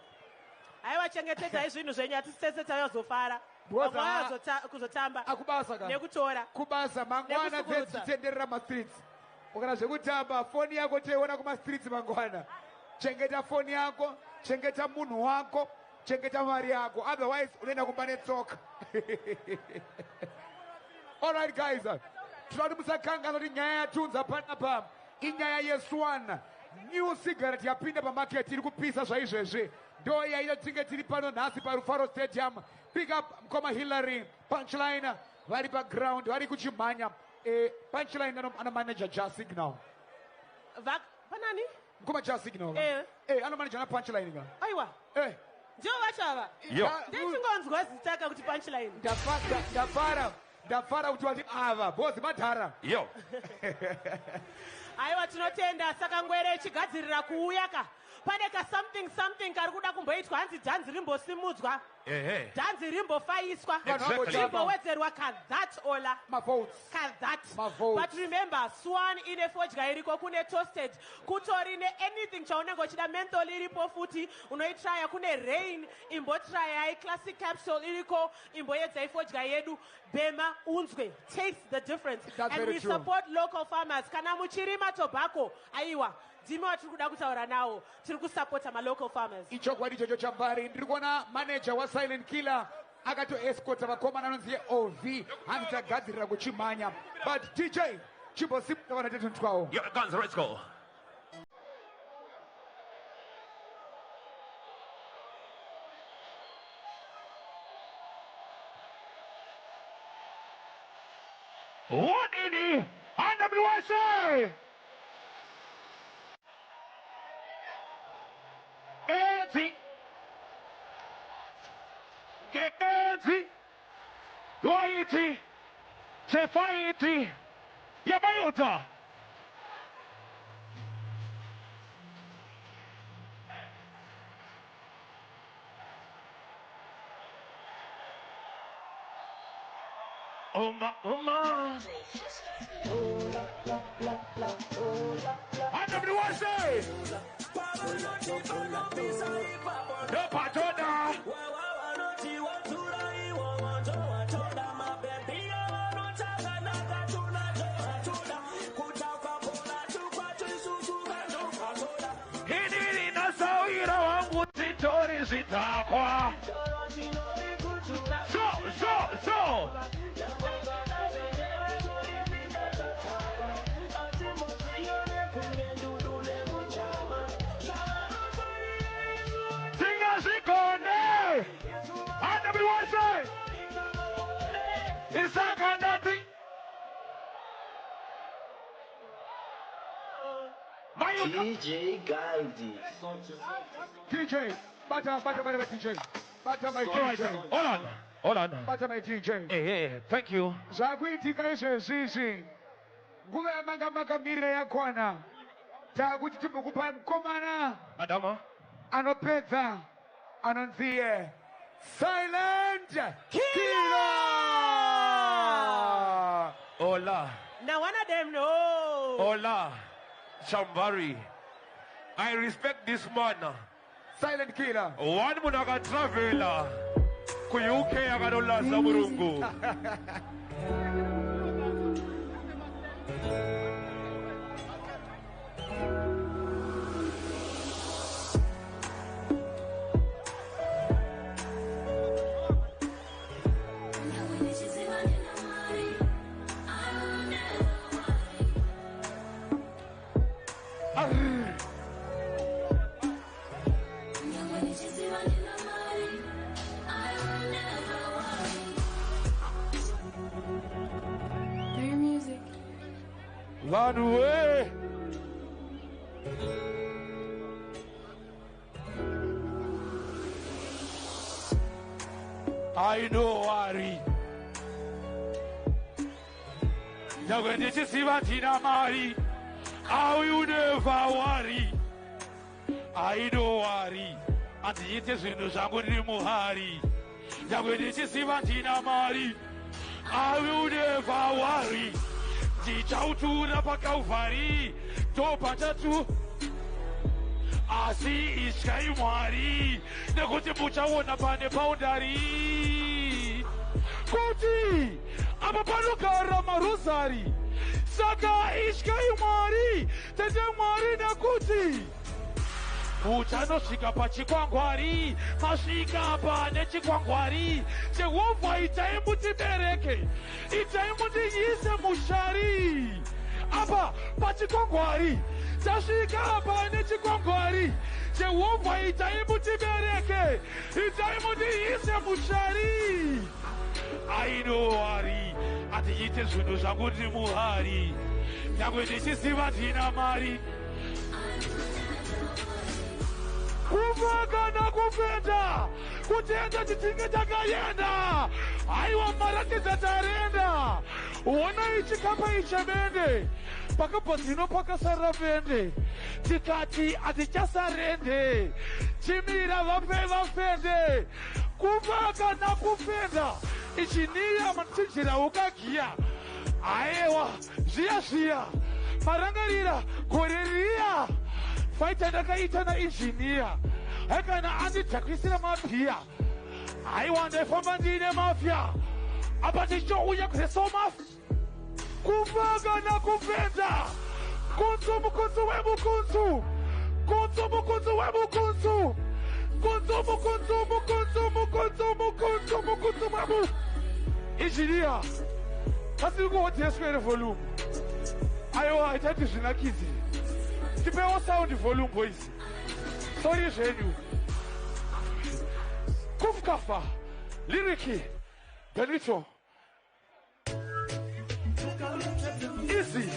aiwa chengetedzai zvinhu zvenyu hatisese tayozofara kuzotamba akubasa ka nekutora kubasa mangwana dzedzitenderera mastreets ukana zvekutamba foni yako toiona kumastreets mangwana chengeta foni yako chengeta munhu wako chengeta mari yako otherwise unoenda kumba netsoka alright guys tinoda kuti musakanganwa kuti nyaya yatunza panapa inyaya yeSwan new cigarette yapinda pamaketi iri kupisa zvaizvezvi ndo yaita tinge tiri pano nhasi parufaro stadium pick up mukoma Hillary punchline vari paground vari kuchimhanya punchline anomanager Just Signal panani mukoma Just Signal anomanager na punchline ka aiwa ndivo vachava ndetingonzwa zitaka kuti punchline ndafara kuti vati ava bhozi madhara yo aiwa tinotenda saka ngwere ichigadzirira kuuya ka pane ka something kari kuda kumboitwa hanzi dhanzi rimbosimudzwa dhanzi rimbofaiswa rimbowedzerwa kadhat ola kadhat but remember Swan ine fodya iriko kune toasted kutori anything chaunenge uchida menthol iripo futi unoitraya kune rain imbotrayai classic capsule iriko imboyedzai fodya yedu bhema unzwe taste the difference. And we support local farmers kana muchirima tobacco aiwa ndimi watiri kuda kutaura nawo tiri kusapota malocal farmers ichokwadi ichocho chamvari ndiri kuona manager waSilent Killer akatoescota vakomana anonzi OV hanzi tagadzirira kuchimhanya but DJ chimbosimuka vana tetu twawo guns, let's go. What in the NWSA? Kenzi, Waiti, Sefaiti, Yamayota. And everyone say, no patona. Hili linasawira wangu titori zitakwa. So. And everyone say, it's like nothing. DJ Galdi. DJ, butter my DJ. Butter my DJ. Hold on. Butter my DJ. Hey, thank you. Zakuitika ishe sisi. Nguve manga mire ya kwana. Takuti timukupa mkomana. Adama. Anopedha. Ananthie. Silent Kinnah. Hola. Now one of them know. Hola. Shambari. I respect this man. Silent Kinnah. One munaga traveler. Kuyuke agadola saburungu. Run away. I know worry. Now when you see what in a marry, I will never worry. I know worry. And it is in the Zanguni Muhari. Now when you see what in a marry, I will never worry. Jichautura pakauvari, topatatu. Asi iskaimari, nekote muchaona pane boundary. Kuti, apapanuka ramarosari. Saka iskaimari, tetemari nekuti. Uchanosvika pachikwangwari, masvika pane chikwangwari. Jehovha itai mutibereke, itai mutiise mushari. Apa pachikwangwari, tasvika pane chikwangwari. Jehovha itai mutibereke, itai mutiise mushari. Ainowari, atiite zvinhu zvangu ndiri muhari. Nyangwe ndichiziva ndina mari. Kuvaga na kufenda, kutenda titinge takayenda. Aiwa maratidza tarenda. Ona ichi kapa ichemende. Pakapazino pakasara vende. Tikati atichasarende. Chimira vafende. Kuvaga na kufenda. Ichiniya matichinjira ukagiya. Aiwa, zviya. Marangarira, koreriya. Fighter ndakaita na engineer. Ekana andidhakisira mafia. Aiwanda ifamba ndine mafia. Apa tichouya kureso mafia. Kuvaga na kuvenda. Kunzu mukunzu wemukunzu. Kunzu mukunzu wemukunzu. Kunzu mukunzu wemu. Engineer. Kasi kuhoteswere volume. Aiwa, haitati zvinakizi. Tipewo sound volume boys. Sorry zvenyu. Kufkafa. Lyriki. Benito. Easy.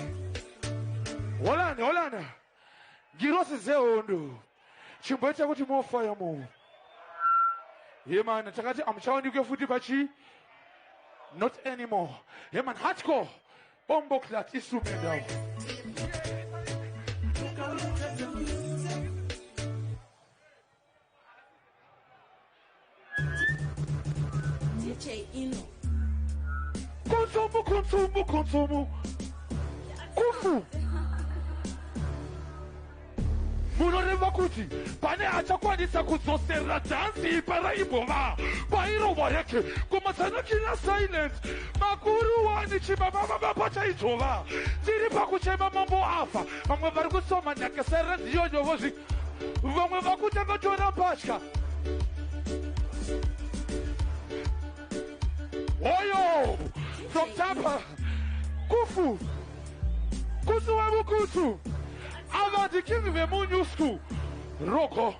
Holanda. Girosi zehondo. Chimboita kuti mofaya mo. Yeah man, takati amchawanike futi pachi. Not anymore. Yeah man, hardcore. Bombo clat instrument down. Konsumu. Kufu. Munoreva kuti pane achakwanisa kudzosera dhansi paraibhova pairova yake kumasana Kinnah silent makuru wani chibaba pachaijova tiri pakuchema mambo afa vamwe vari kusoma nyakesera ndiyoyovozvi vamwe vakutanga tora mbatya oyo from Tampa kufu kusu wavukutu avati kingi vemunyusku roko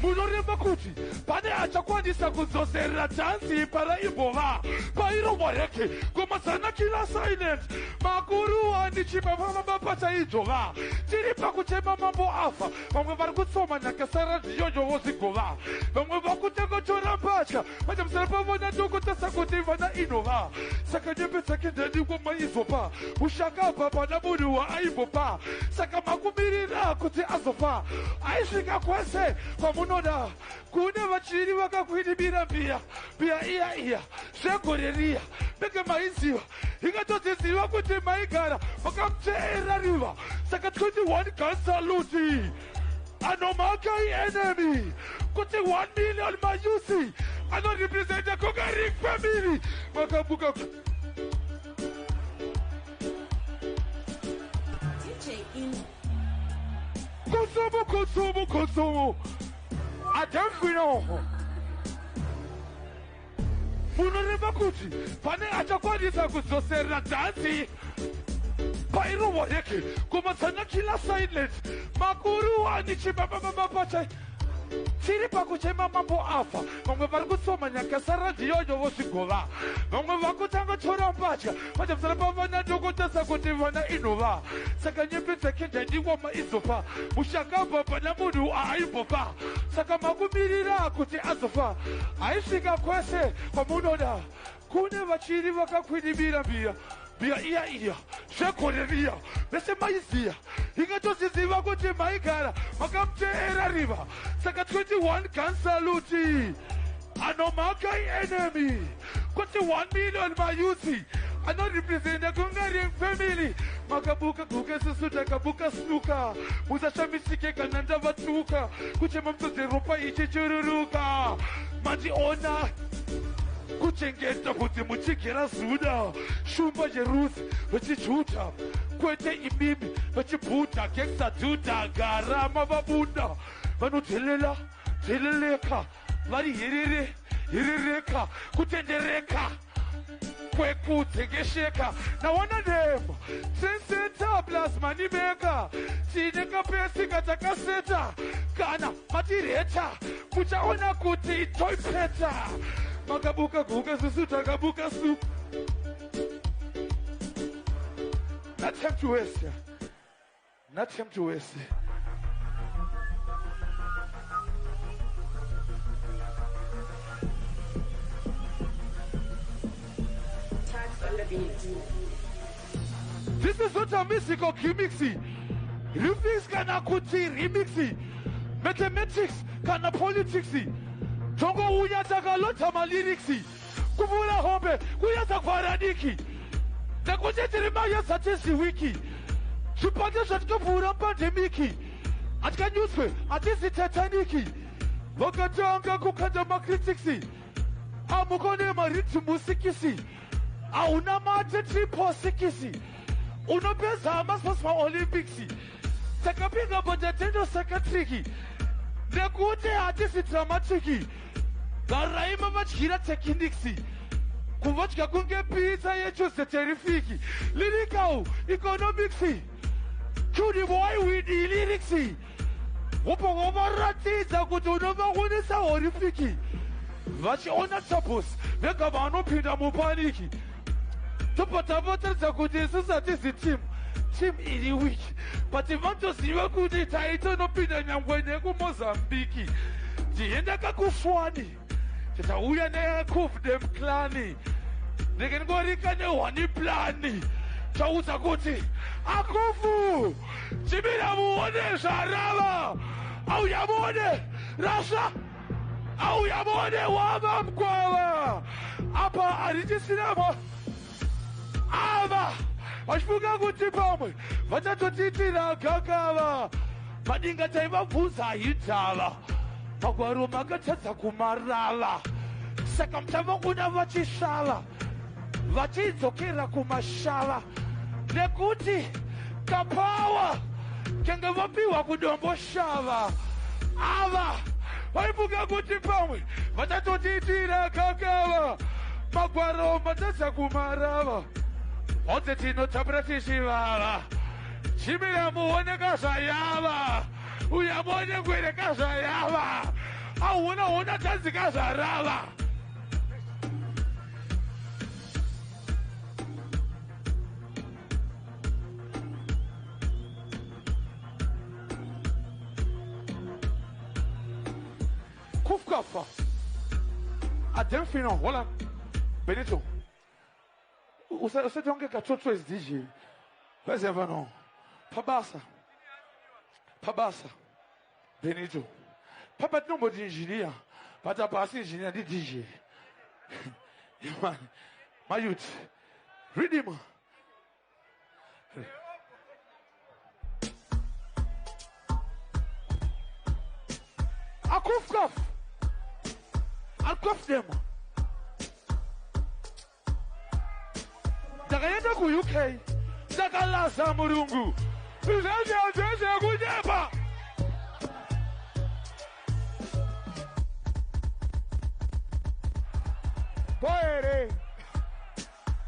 munoreva kuti pane achakwanisa kudzosera dhansi paraibhova pairova yake kumasana Kinnah silent makuru wani chibaba pachaijova tiri pakuchema mambo afa vamwe vari kutsoma nyakasara ndiyoyovozigova vamwe vakutanga tora mbatya vachamusara pavona dokotesa kuti vana inova saka nyembe dzake ndadiwa maizopa ushakabva pana munhu waaimbopa saka makumirira kuti azofa aisvika kwese kwamunoda kune vachiri vakakuinimira mbiya iya zvegore riya beke maiziva ingatodziziva kuti maigara makamuteera riva saka 21 gun salute anomaka enemy kuti 1 million mayusi anorepresenta Kogarik family makabuka Konsumu adamfino munoreva kuti pane achakwanisa kudzosera dhansi pairova yake kumasana Kinnah silent makuru wani chibaba pacha tiri pakuchema mambo afa vamwe vari kutsoma nyakasara ndiyoyovozvigova vamwe vakutanga tora mbatya vachamusara pavana dokotesa kuti vana inova saka nyembe dzake ndandiwa maizofa ushakabva pana munhu aimbofa saka makumirira kuti azofa aisvika kwese kwamunoda kune vachiri vakakuinimira mbiya iya zvegore riya vese maiziya ingatoziziva kuti maigara makamuteera riva saka 21 gun salute anomaka enemy kuti 1 million mayusi anorepresenta Kogarik family makabuka guke susu takabuka snuka musashamisike kana ndavatsuka kuchema mtsodzi ropa ichichururuka mandiona kuchengeta kuti muchigera zuda shumba jerusi vachijuta kwete imimi vachibhuta geksadudha garama vabunda vanodeleleka vari hirereka kutendereka kwekudzengesheka nawana nema senseta plus manimeka tine kapesi katakaseta kana matireta muchaona kuti toipeta makabuka guke susu takabuka soup. Not time to waste. Not time to waste. This is not a musical gimmixy. Remix kana kuti remixy. Mathematics kana politicsy. Tongo uya takalota maliriksi. Kuvula hombe kuya takwaradiki. Takutetiri maya satesi wiki. Chipate shatkavura pandemiki. Atka newspaper atisi Titaniki. Vakatanga kukanda makritiksi. Amukone mariti musikisi. Auna mate tripo sikisi. Unopeza amasposma Olympicsi. Takapinga bojatendo sakatriki. Nekute atisi dramatiki. Garaima vachira tekiniksi. Kuvachka kunge pizza yechuse terrifiki. Lyricau, economicsi. Kudi boy with the lyricsi. Upo gobaratiza kuti unovaonesa horifiki. Vachiona tapos, vega vanopinda mupaniki. Topatavotaridza kuti isusu hatizi team iri wiki. But vantoziva kuti taita inopinda nyangwe nekumozambiki. Tienda kakuswani. Titauya nekufdem klani. Ndikengorika nehwani plani. Chauza kuti akufu chibira muone zvarava auya muone rasha auya muone wava mkwava apa harichisinama ava vachifunga kuti pamwe vachatotitira gakava madinga taivabvunza itava magwaro makatadza kumarava saka muchava kuda vachisava vachidzokera kumashava nekuti kapawa kenge vapiwa kudomboshava ava vaifunga kuti pamwe vachatotitira gakava magwaro matadza kumarava odze tinotapura tichivava chimira muoneka zvayava uya muonekwereka zvayava auona tadzika zvarava kufkafa ademfino hola Benito usatonge katoto as DJ wherever no pabasa Benito papa nombo di engineer but abasi engineer di DJ my youth read him I'll cuff them. Ndakaenda ku UK ndakalasa murungu zvazvazvazve kunyapa poere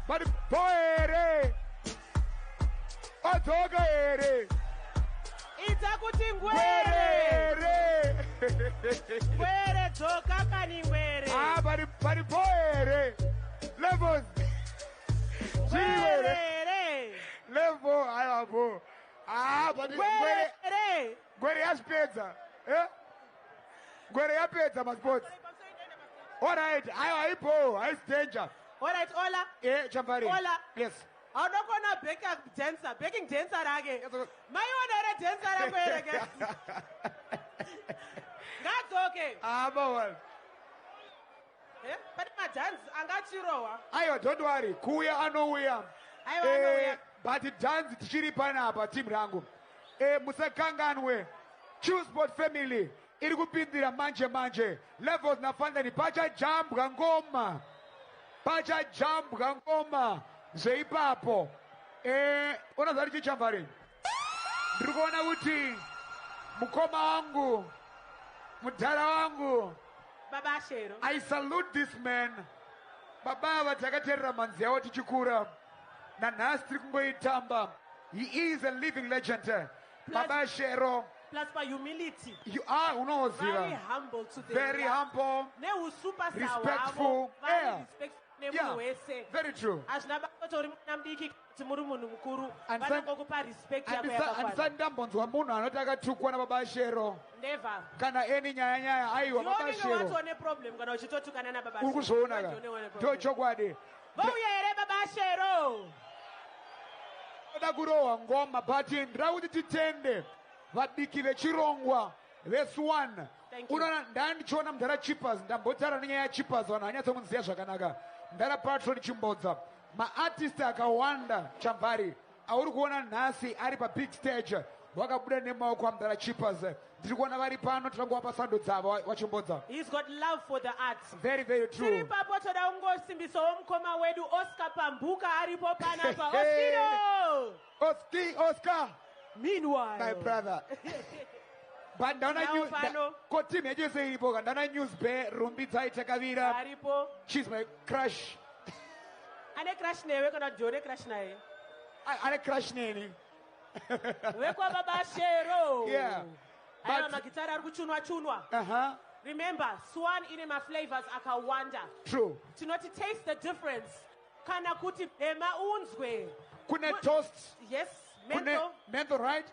but poere adzoka ere ita kuti ngwere ngwere dzoka kani ngwere pari poere levels level ayabo but gwere yaspedza gwere yapedza masports all right aipo ais danger all right ola chambari ola yes aunokona backing dancer rake maiona ere dancer rako ereke ngadzoke bawal pane madhansi angachirohwa aiwa don't worry kuuya anouya but dhansi tichiri panapa timu rangu musakanganwe Choose Sport Family iri kupindira manje levels nafanira ni pachajambwa ngoma zveipapo unoziva chichamvari ndiri kuona kuti mukoma wangu mudhara wangu Baba Shero. I salute this man. Baba vatakaterera manzi yawo tichikura. Nanhasi tiri kungoitamba. He is a living legend. Baba Shero. Plus by humility. You are unoziva. Very humble today. Very humble. Respectful. Yeah. Very true. Andisandambonzwa munhu anoti akatukwa nababa Shero. Never. Kana eni nyaya aiwa baba Shero. Uri kuzvoona ka? Ndochokwadi. Vauya here baba Shero. Oda kurohwa ngoma but ndira kuti titende vadiki vechirongwa veSwan. Unoona ndandichiona mudhara Chippers ndambotaura nenyaya yaChippers vanhu hanyatsomunziva zvakanaka. Ndara patron chimbodza maartist akawanda chambari auri kuona nhasi ari pabig stage wakabuda nemaoko amudhara Chippers ndiri kuona vari pano tinongowapa sando dzavo wachimbodza. He's got love for the arts. Very very true. Tiri papo toda kungosimbisawo mukoma wedu Oscar Pambuka aripo panapa. Oscar meanwhile my brother but ndaona ko team yedu yese iripo ka ndaona MBARE rumbi dzaitakavira aripo. She's my crush. Ane crush newe kana jore crush naye? Ane crush neni? Wekwa baba Shero. Yeah. Aya magitara ari kuchunwa. Remember, Swan ine ma flavors akawanda. True. Tinoti taste the difference. Kana kuti ema unzwe. Kune toast. Yes. Menthol. Menthol, right?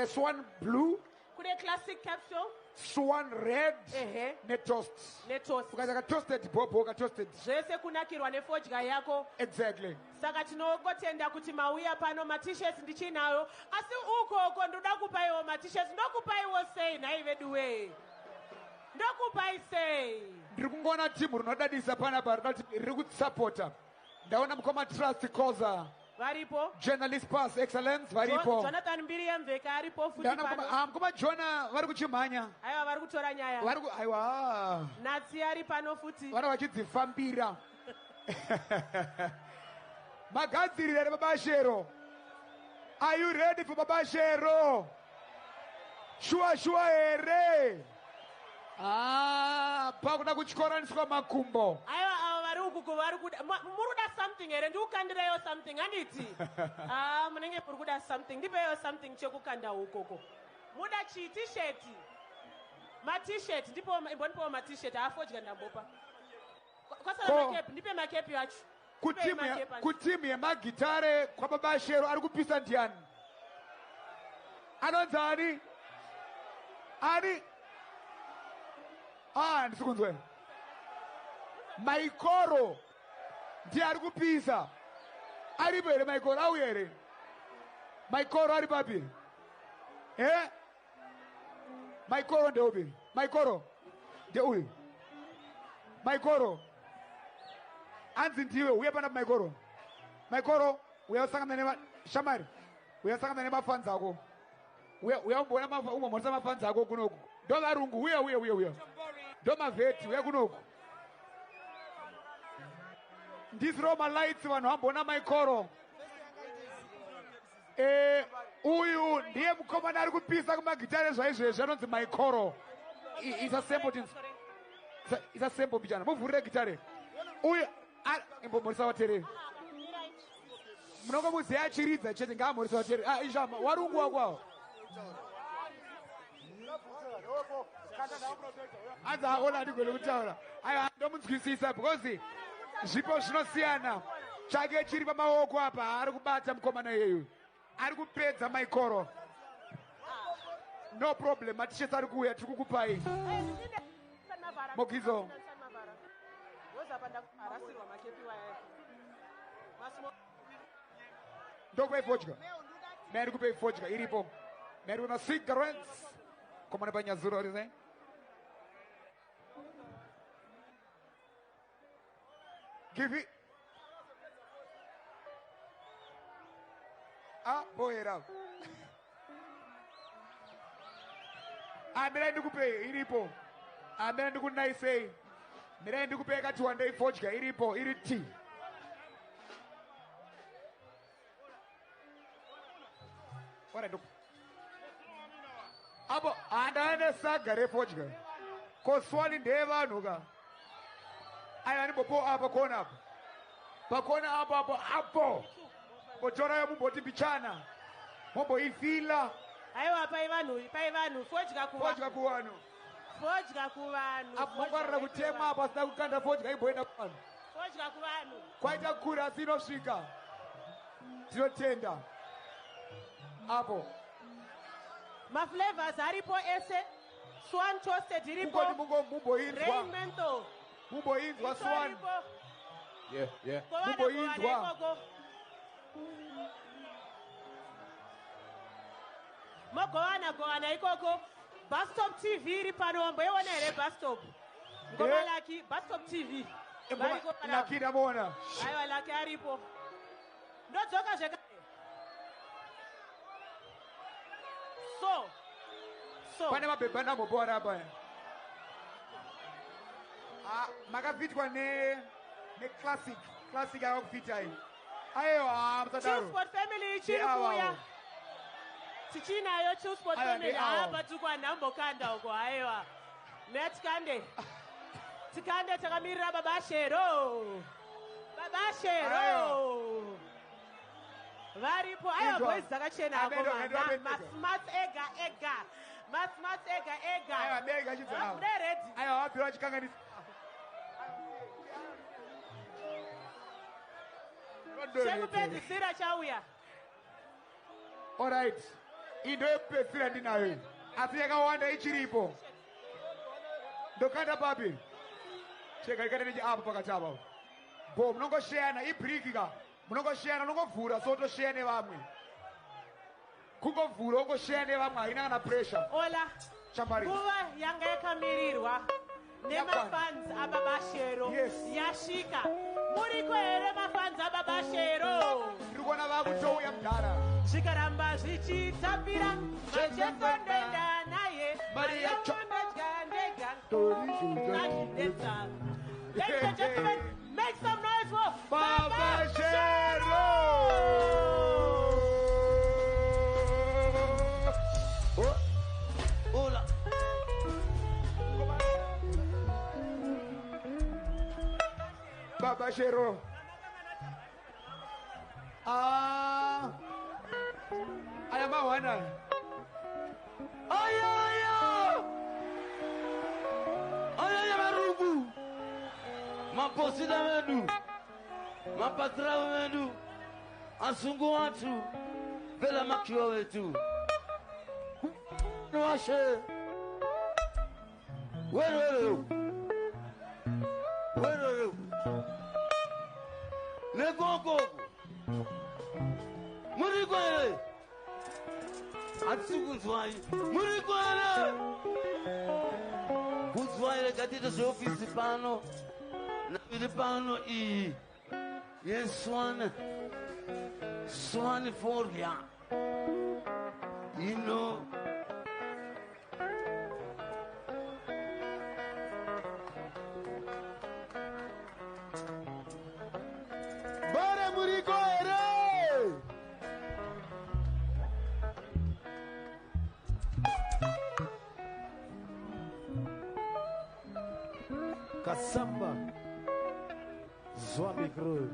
Swan blue. Kune classic capsule. Swan red. Ne toasts. Ukazaka toasted bobo ka toasted. Zvese kunakirwa nefodya yako. Exactly. Saka tinogotenda kuti mauya pano ma-t-shirts ndichinayo. Asi ukoko ndoda kupaiwo ma-t-shirts ndokupaiwo sei nhai vedu we. Ndokupai sei. Ndiri kungoona timu rinodadisa panapa riri kutisapota. Ndaona mukoma Trust Koza. varipo. Journalist pass excellence varipo. Jonathan Mbiriyemveka aripo futi pano. Kuma Jona vari kuchimhanya. Aiwa vari kutora nyaya. Aiwa. Natsi ari pano futi. Vari vachidzifambira. Magadzirira Babashero. Are you ready for Babashero? Shua here. Pakuda kuchikoraniswa makumbo. Aiwa vari uku vari kuda muruda something here ndikukandireyo something handiti. Munenge muri kuda something ndipeyo something chekukanda ukoko. Muda t-shirt. Ma-t-shirt ndipo mbonipo ma-t-shirt afodya ndambopa. Kwasala makepi ndipe makepi yacho. Kutimu yemagitare kwa Babashero ari kupisa ndiani? Anonzi ani? Ani? Ndisikunzwe. Maikoro ndiye ari kupisa. Aripo here Maikoro auya here? Maikoro ari papi? Maikoro ndeupi? Maikoro ndeuyu. Maikoro anzi ndiwe uye pana Maikoro. Maikoro uyasangana nema shamari. Uyasangana nema fans ako. Uyambona umamorisa mafans ako kunoku. Ndo varungu uya. Ndo mavheti uya kunoku. Ndisiro malights vanhu vambona Maikoro. Uyu ndiye mukomana ari kupisa kumagitare zvaizvezvi anonzi Maikoro. Isa sembo pichana. Muvhurire gitare. Uyu imbomorisa vatereri. Munongo muziya achiridza chete ngaamorisa vatereri. Ishama warungu wakwawo. Anzi aona andigone kutaura. Aiwa ndomunzwisisa because zvipo zvinosiyana. Chake chiri pamaoko apa ari kubata mukomana iyeyu. Ari kupedza Maikoro. No problem. Matisheti ari kuuya tiri kukupai. Mogizo. Ndokupai vodka. Meri kupai vodka iripo. Meri una cigarettes. Komana panyazuro rizai. Give it. Boy it out. Mirandi kupe iripo. Mirandi kunaise. Mirandi kupe katuande vodka iripo iriti. What I do? Abo andane sagare vodka. Ko Swan ndeva nuga. Ayani bopo apa kona apa. Pakona apa. Bochora ya mumboti bichana. Mombo ifila. Aiwa paivanu vodka kuwanu. Vodka kuwanu. Apongwarira kutema apa sina kukanda vodka iboenda kuwanu. Vodka kuwanu. Kwaita kura sinosvika. Tinotenda. Apo. Maflavors aripo ese. Swan toasted iripo. Rainmento. Mumboinzwa Swan. Yeah. Mumboinzwa. Mogoana ikoko. Bus Stop TV iri pano wamboiona here Bus Stop. Ngoma laki Bus Stop TV. Laki ndabona. Aiwa laki aripo. Ndodzoka zvekare. So. Pane mabhebha ndambobora apa. Makafitwa ne classic yakufita iyi. Aiwa msadaro. Chill Sport Family chiri kuya. Tichinayo Chill Sport Family apa tukwa ndambokanda uko aiwa. Netikande takamirira Babashero. Varipo aiwa boys dzakachena ako Smart ega. Aiwa bega chidzawo. Aiwa wapira chikanganisi. Chekupedzisira chauya. Alright. Indo yekupedzisira ndinayo. Asi yakawanda ichiripo. Ndokanda papi. Cheka ikati nechi apo pakati apo. Bo munongoshayana ibirikika. Munongoshayana munongovhura sotoshaya nevamwe. Kungovhura ungoshaya nevamwe haina kana pressure. Ola. Chambari. Nguva yanga yakamirirwa nemafans aBabashero yashika. Muriko here mafans aBabashero. Ndiri kuona Shikaramba zvichitapira Macheso ndenda naye Maria Chondega Nandidetsa. Ladies and gentlemen, make some noise for Macheso. Hola. Macheso. I am a winner. Aya marugu. Maposida medu. Mapatra medu. Asungu watu. Vela makiwa wetu. Nwashe. Wero. Nekoko. Murikwele. Atsukunzwai. Murikwele. Kunzwaile katita ofisi pano. Na vile pano i. Yes, Swan for ya. You know. Bare Murikwele. Kasamba Zwa micro.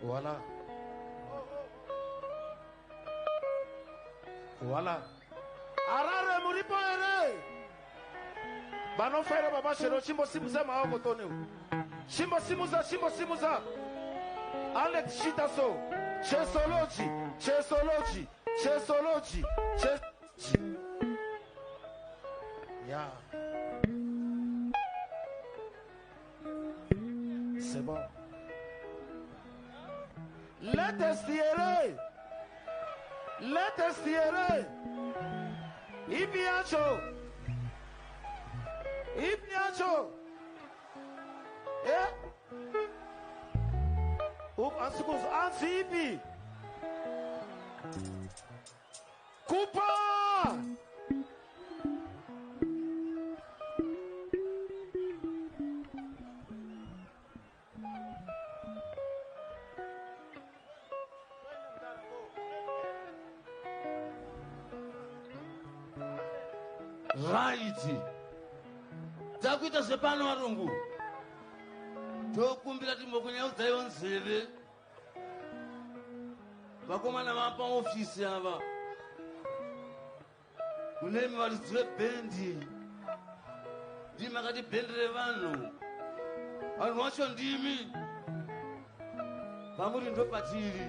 Voilà. Harare Murikwele. Bano fere baba shero chimbo simuza maoko tone. Chimbo simuza. Alex Shitaso. Chesology. Yeah. C'est bon. Let us tirer. Ibiacho. Eh? Ansikus Ansibi. Kupa. Right. Takuita sepano warungu. Tokumbira timokunya uzayo nzeve. Vakomana vapa ofisi ava. Kunemi valitwe bendi. Ndimi akati bendere vanhu. Vanhu vacho ndimi. Pamuri ndo patiri.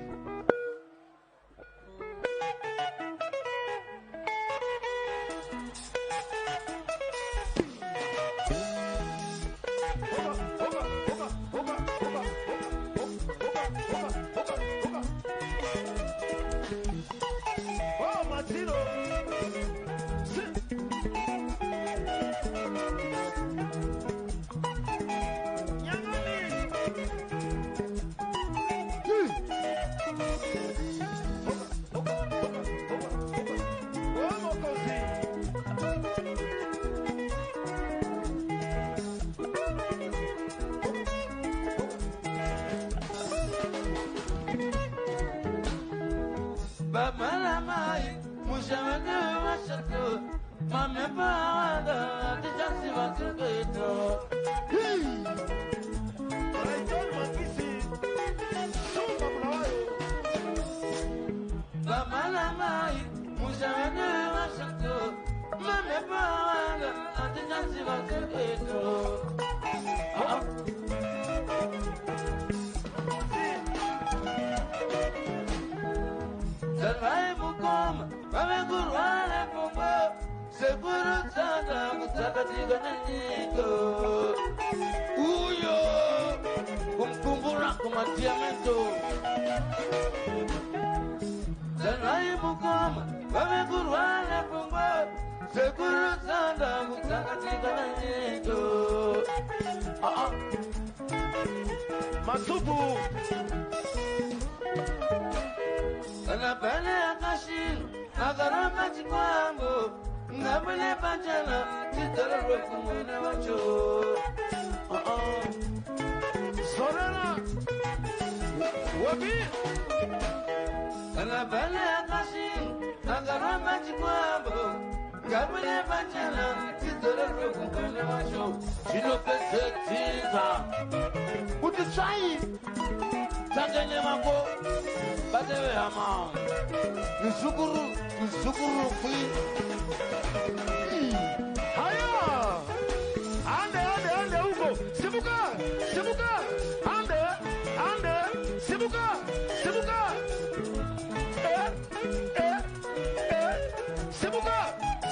Masubu Anapane akashil, agarama chikwambo, ngabule panjana, chitara rokumuna wacho. Sorana, Wabi, Anapane akashil, agarama chikwambo, ngabule panjana, chitara rokumuna wacho. Chino pesetiza, Utisai, tangene mambo, batewe hama. Nzukuru kwi. Haya, ande, Hugo, Sibuka, ande, Sibuka,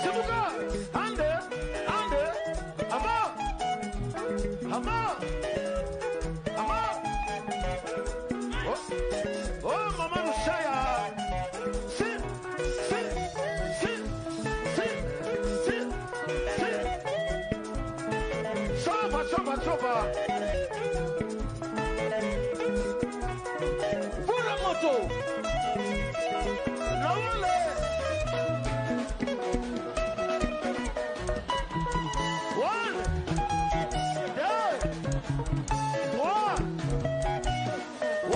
Sibuka, ande, Ama, oh, Mama Lushaya, sit. Soba. Fura moto. Nawale. One. Yeah.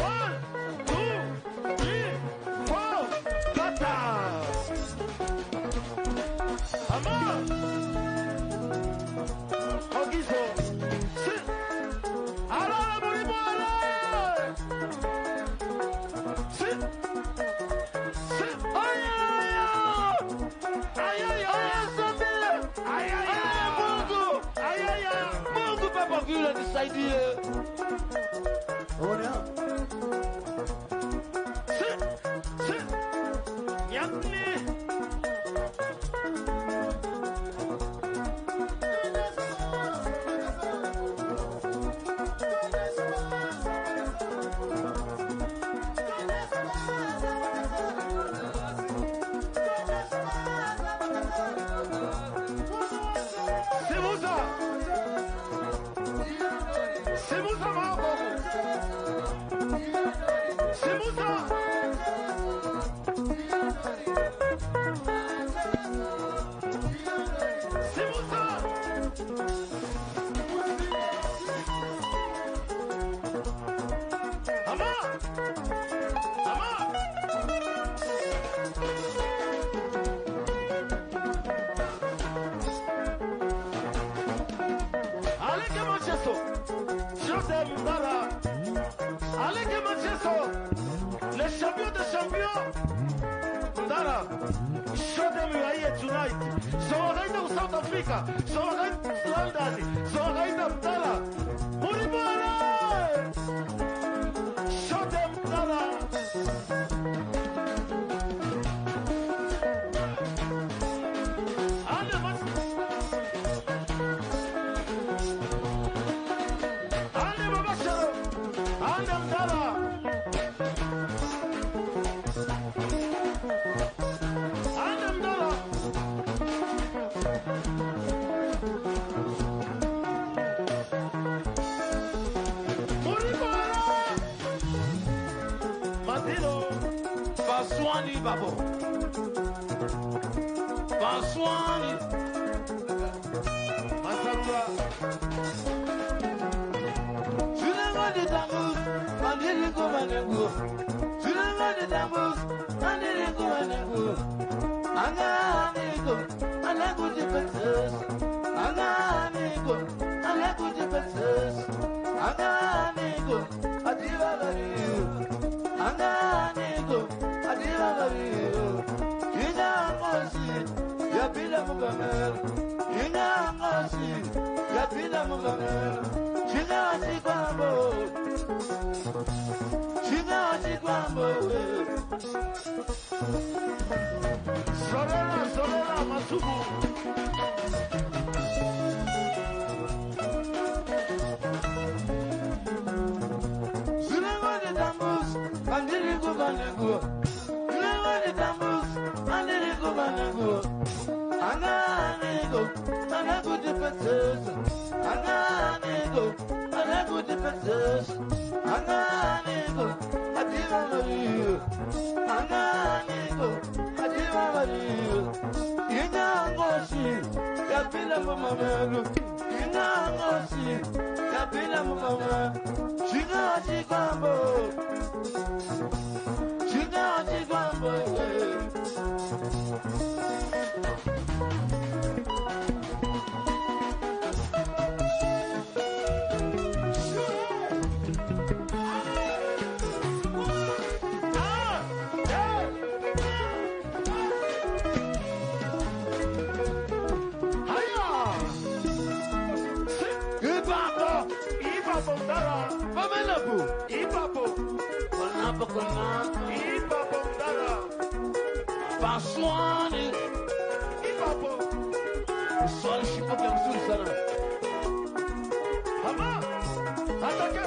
One, two, three, four. Kata. Ama. Ogiso. Sit. Harare Moribore. Sit. Mungu Papa vile nisaidie. Ona. Sit. Nyamni. Simusa mabo. Simusa. Ama. Aleke Macheso. Show them Dara. Aleke Macheso. Le champion des champions. Dara. Show them you are here tonight. So we're going to South Africa. So we're going to London. So we're going to Dara. Uribara. Show them Dara. Swani babo. Swani. Masarura. Tunanga de tambus, andirigo manengo. Tunanga de tambus, andirigo manengo. Anga amigo, anago de pesos. Anga amigo, anago de pesos. Anga amigo, adiva vario. Anga amigo, adiva vario. Ina mosi, ya bila mugamel. Ina mosi, ya bila mugamel. Chinga chikwambo. Sorora, Masubu. Sunanga de tambus, andirigo manengo. Sunanga de tambus, andirigo manengo. Anga amigo, anago de pesos. Anga amigo, anago de pesos. Anga amigo, adiva vario. Anga mumamelu. Kinnah ngosi, kapila mumama. Chiga chigwambo. Chiga chigwambo. Swan, Swan, she put them through sana. Ama, atake.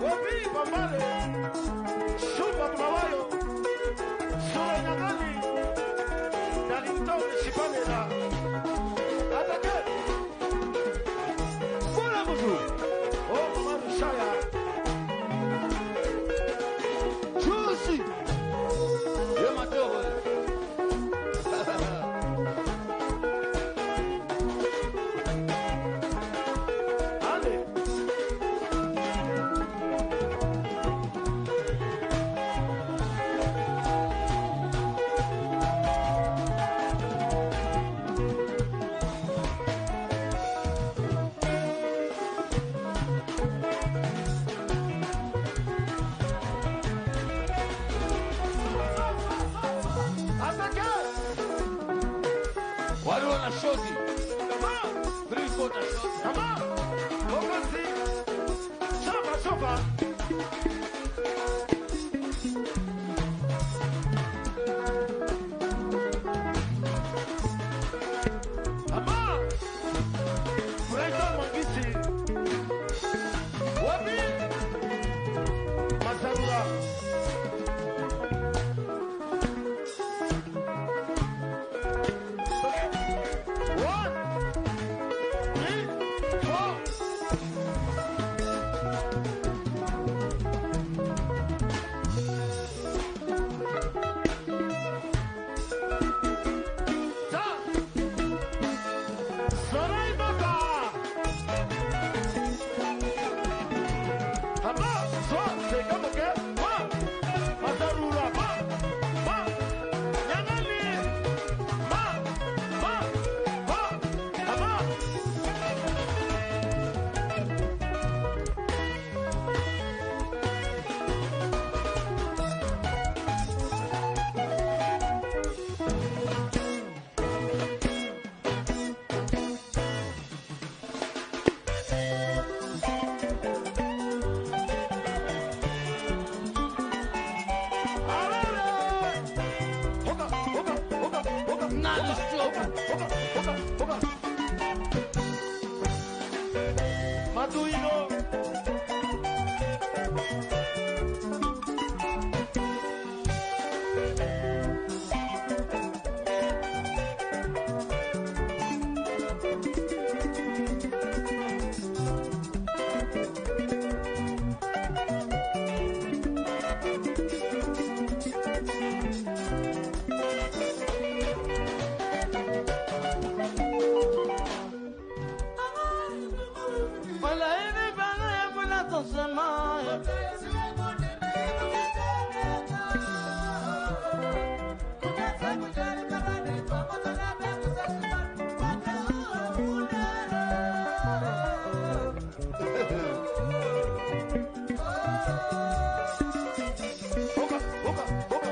Wapi pambale. Shuba tunawayo. Sura nyangani. Dalimtao shipamela. Atake. Bora mtu. Oh, Marushaya. Juicy. Yeah, my dog. Ale. Atake. Wale wana shoti. Come on. 3/4 shoti. Come on. Okosi. Shaba, shaba. Ama. Furaita Mangisi. Wapi? Mazarura. One, three, four. Ta. Sorai Baba. Ama, Swan, c'est comme que, ma, Mazarura, ma, Nyangali, ma, Ama. Harare. Hoka, hoka, hoka, hoka. Nani stroke. Hoka, hoka, hoka. Matuino. Wala hivi bana ya kuna tosema. Hoka, hoka, hoka.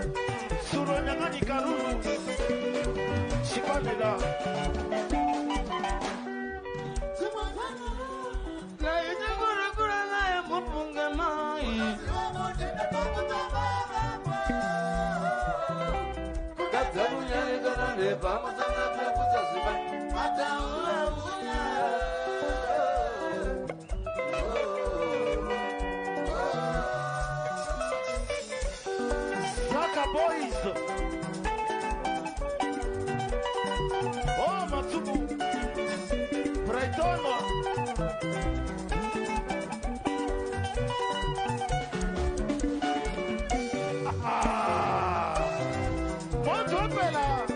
Suro nyangani karuru. Shipamela. Na ije kura kura na ya mupunga mai. Katabu nyari kana ne pamoja na kuza siba. Hata unamunya. Zaka Boys. Oh, Matsubu. Brighton. Ah. Montopela.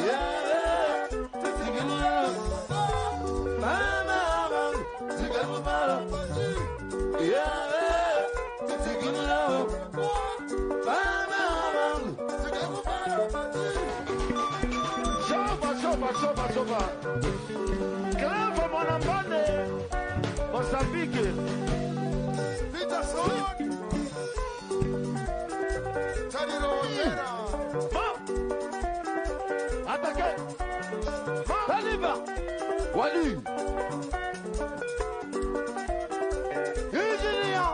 Yeah. Chova. Clever Monambane, Mozambique. Peter Swan. Tadiro Vera. Attaqué. Taliba. Wali. Engineer.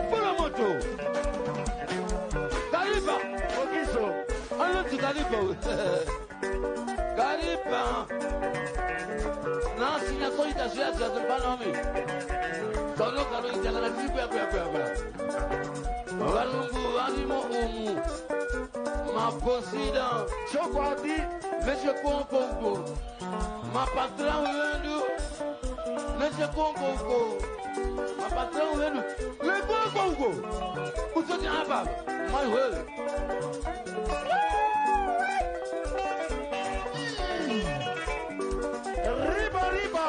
Pulamoto. Taliba. Ogiso. Allons-y, Taliba. Taliba. Non, si la solidarité, c'est pas nommé. Solo kalo itagala tipe ya. Walungu walimo umu. Maposida. Chokwadi. Monsieur Konkonko. Ma patron wendu. Monsieur Konkonko. Ma patron wendu. Le Konkonko. Où se tient un bab? My well. Riba.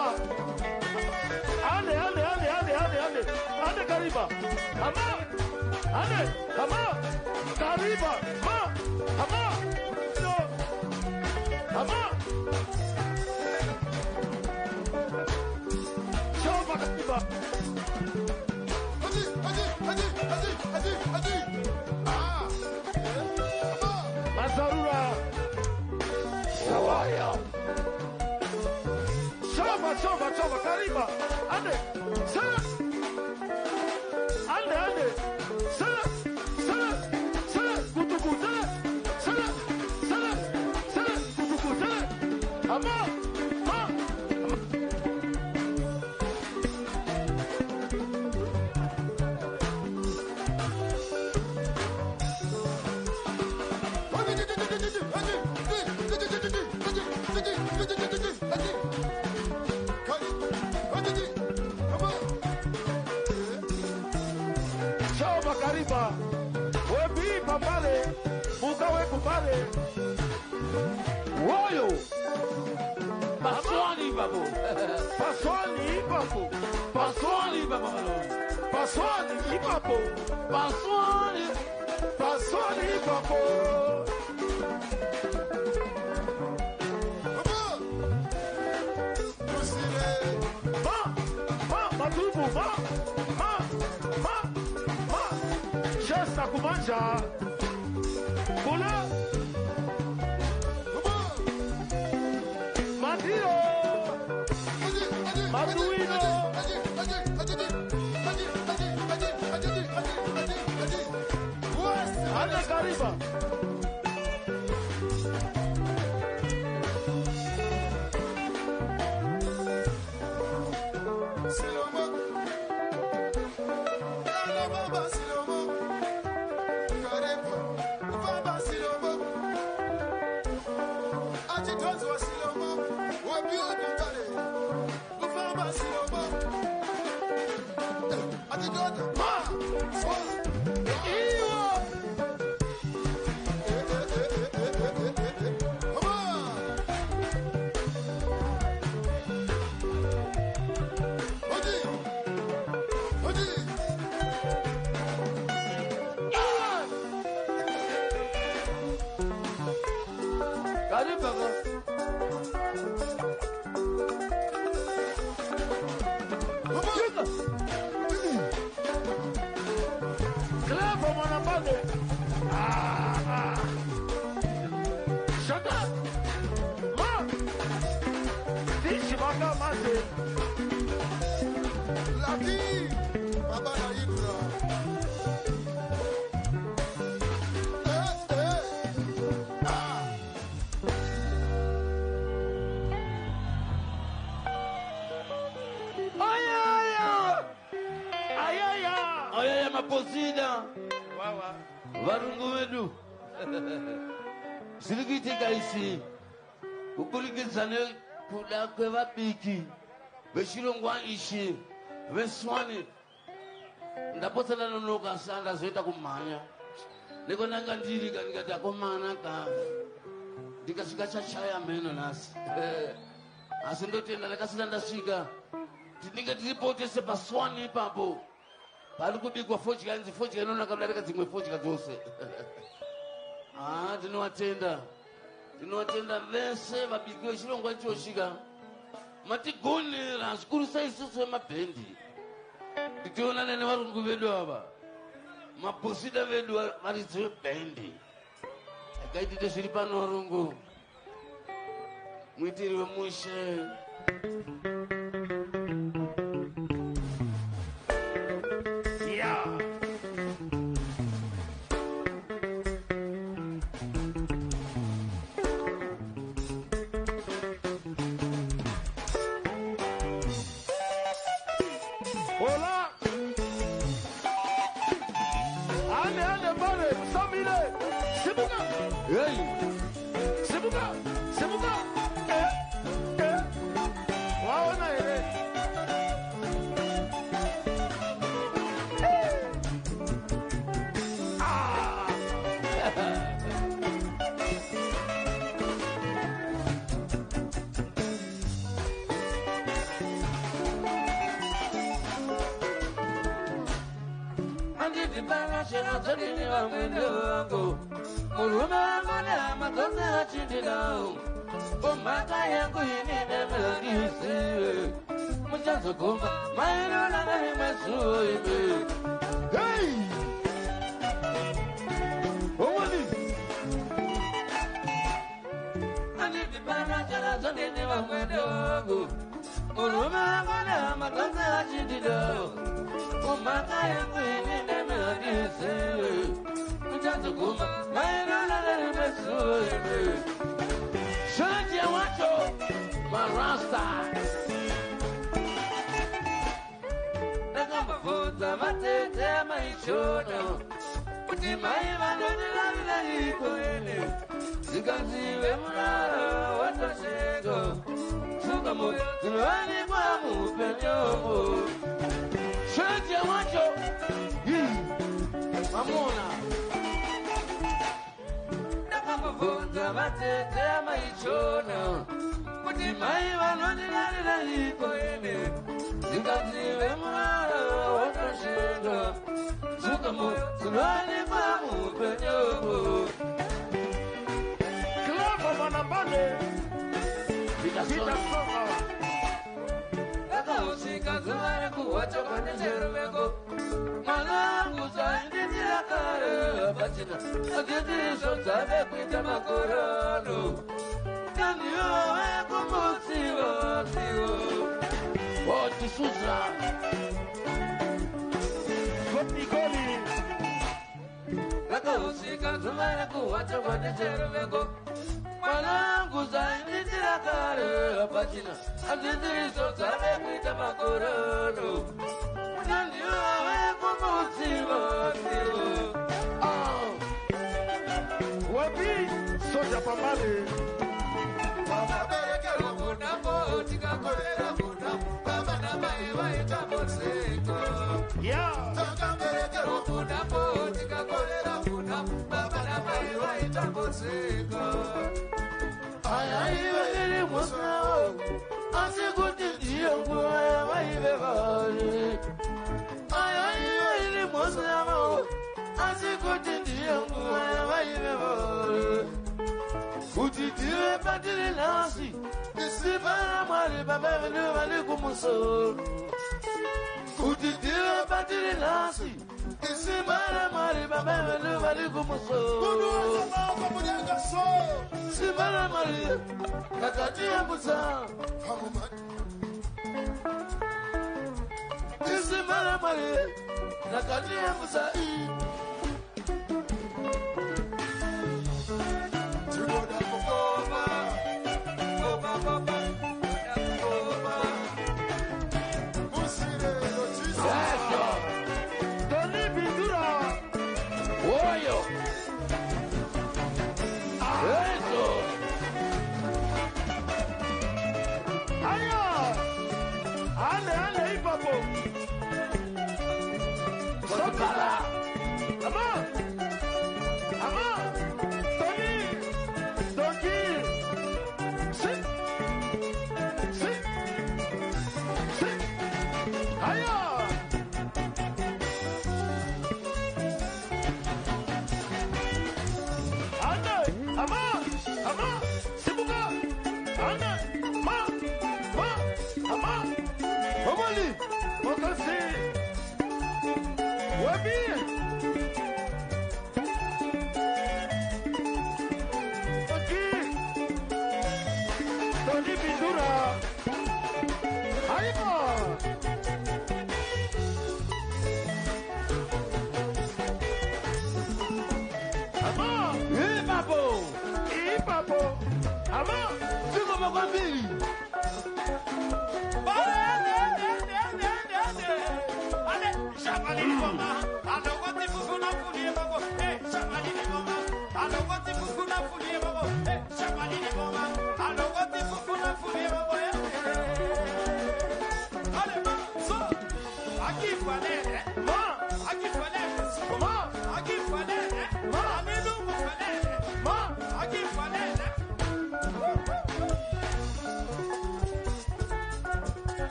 Ande Kariba. Ama. Kariba. Ama. No. Ama. Chova Kariba. Adi. Ah. Mazarura. Shawaya. Chova Kariba. Ande. Sala. Ande. Sala. Kutuku. Sala. Kutuku. Ama. Chova Kariba. Webi papale. Mukawe kupale. Woyo. Paswani babo. Paswani ipapo. Paswani babo. Matubu. Chesta kumanja. Kula. Matiro. Matuino. Ande Kariba. Varungu wedu. Silikiti kaisi. Ukulikizane kula kweva piki. Beshirongwa ishi. Beswani. Ndapotana nonoka sanda zoita kumanya. Niko nanga ndiri kanikata komana ka. Ndikasika chachaya meno nasi. Asindotenda nakasika ndasvika. Tinenge tiripotese paswani papo. Pari kubikwa fodya inonaka kudarika dzimwe fodya dzose. Tinowatenda. tinotenda vese vabiki vechirongwa chosvika matigonera zvikuru sei isusu vemabhendi tichionana nevarungu vedu ava mabhosida vedu varidzi vebhendi akaitite zviri pano varungu muitiri wemushe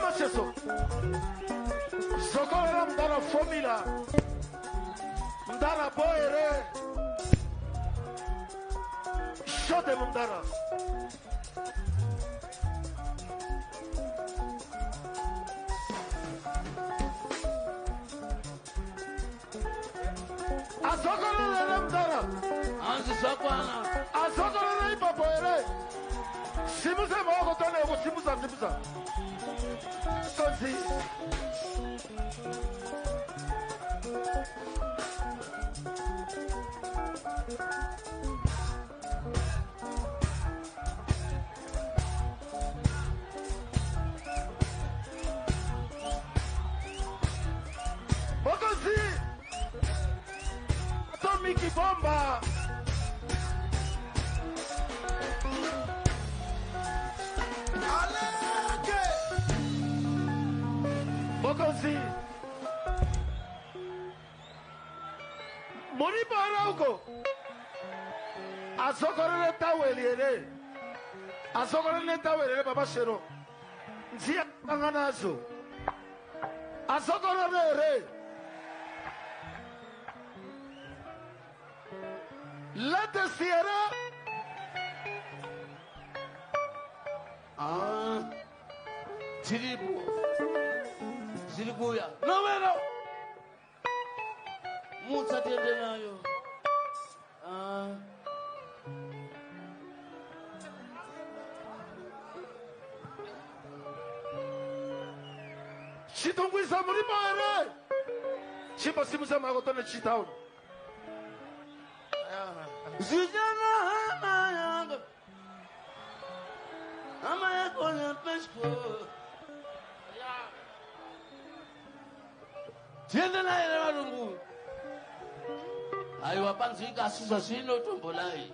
Macheso. Socorro mdara formula. Mdara boere. Shote mdara. Asokoro le mdara. Anzi sokwana. Asokoro le boere. Simusa mo tone ko simusa. Konzi. Bokonzi. Atomic bomba. Bokonzi. Mori barauko. Azokoro le taweliere. Azokoro le taweliere baba shero. Nzia nganazo. Azokoro le re. Let the Sierra. Zilibuya. No bueno. Mucha tiende nayo. Chitongwisa muri bare. Chimba simusa magotone chitaun. Zijana hama yango. Hama yako na pesko. Tiende na ile marungu. Ayo wapanzi kasisa sino tumbolai.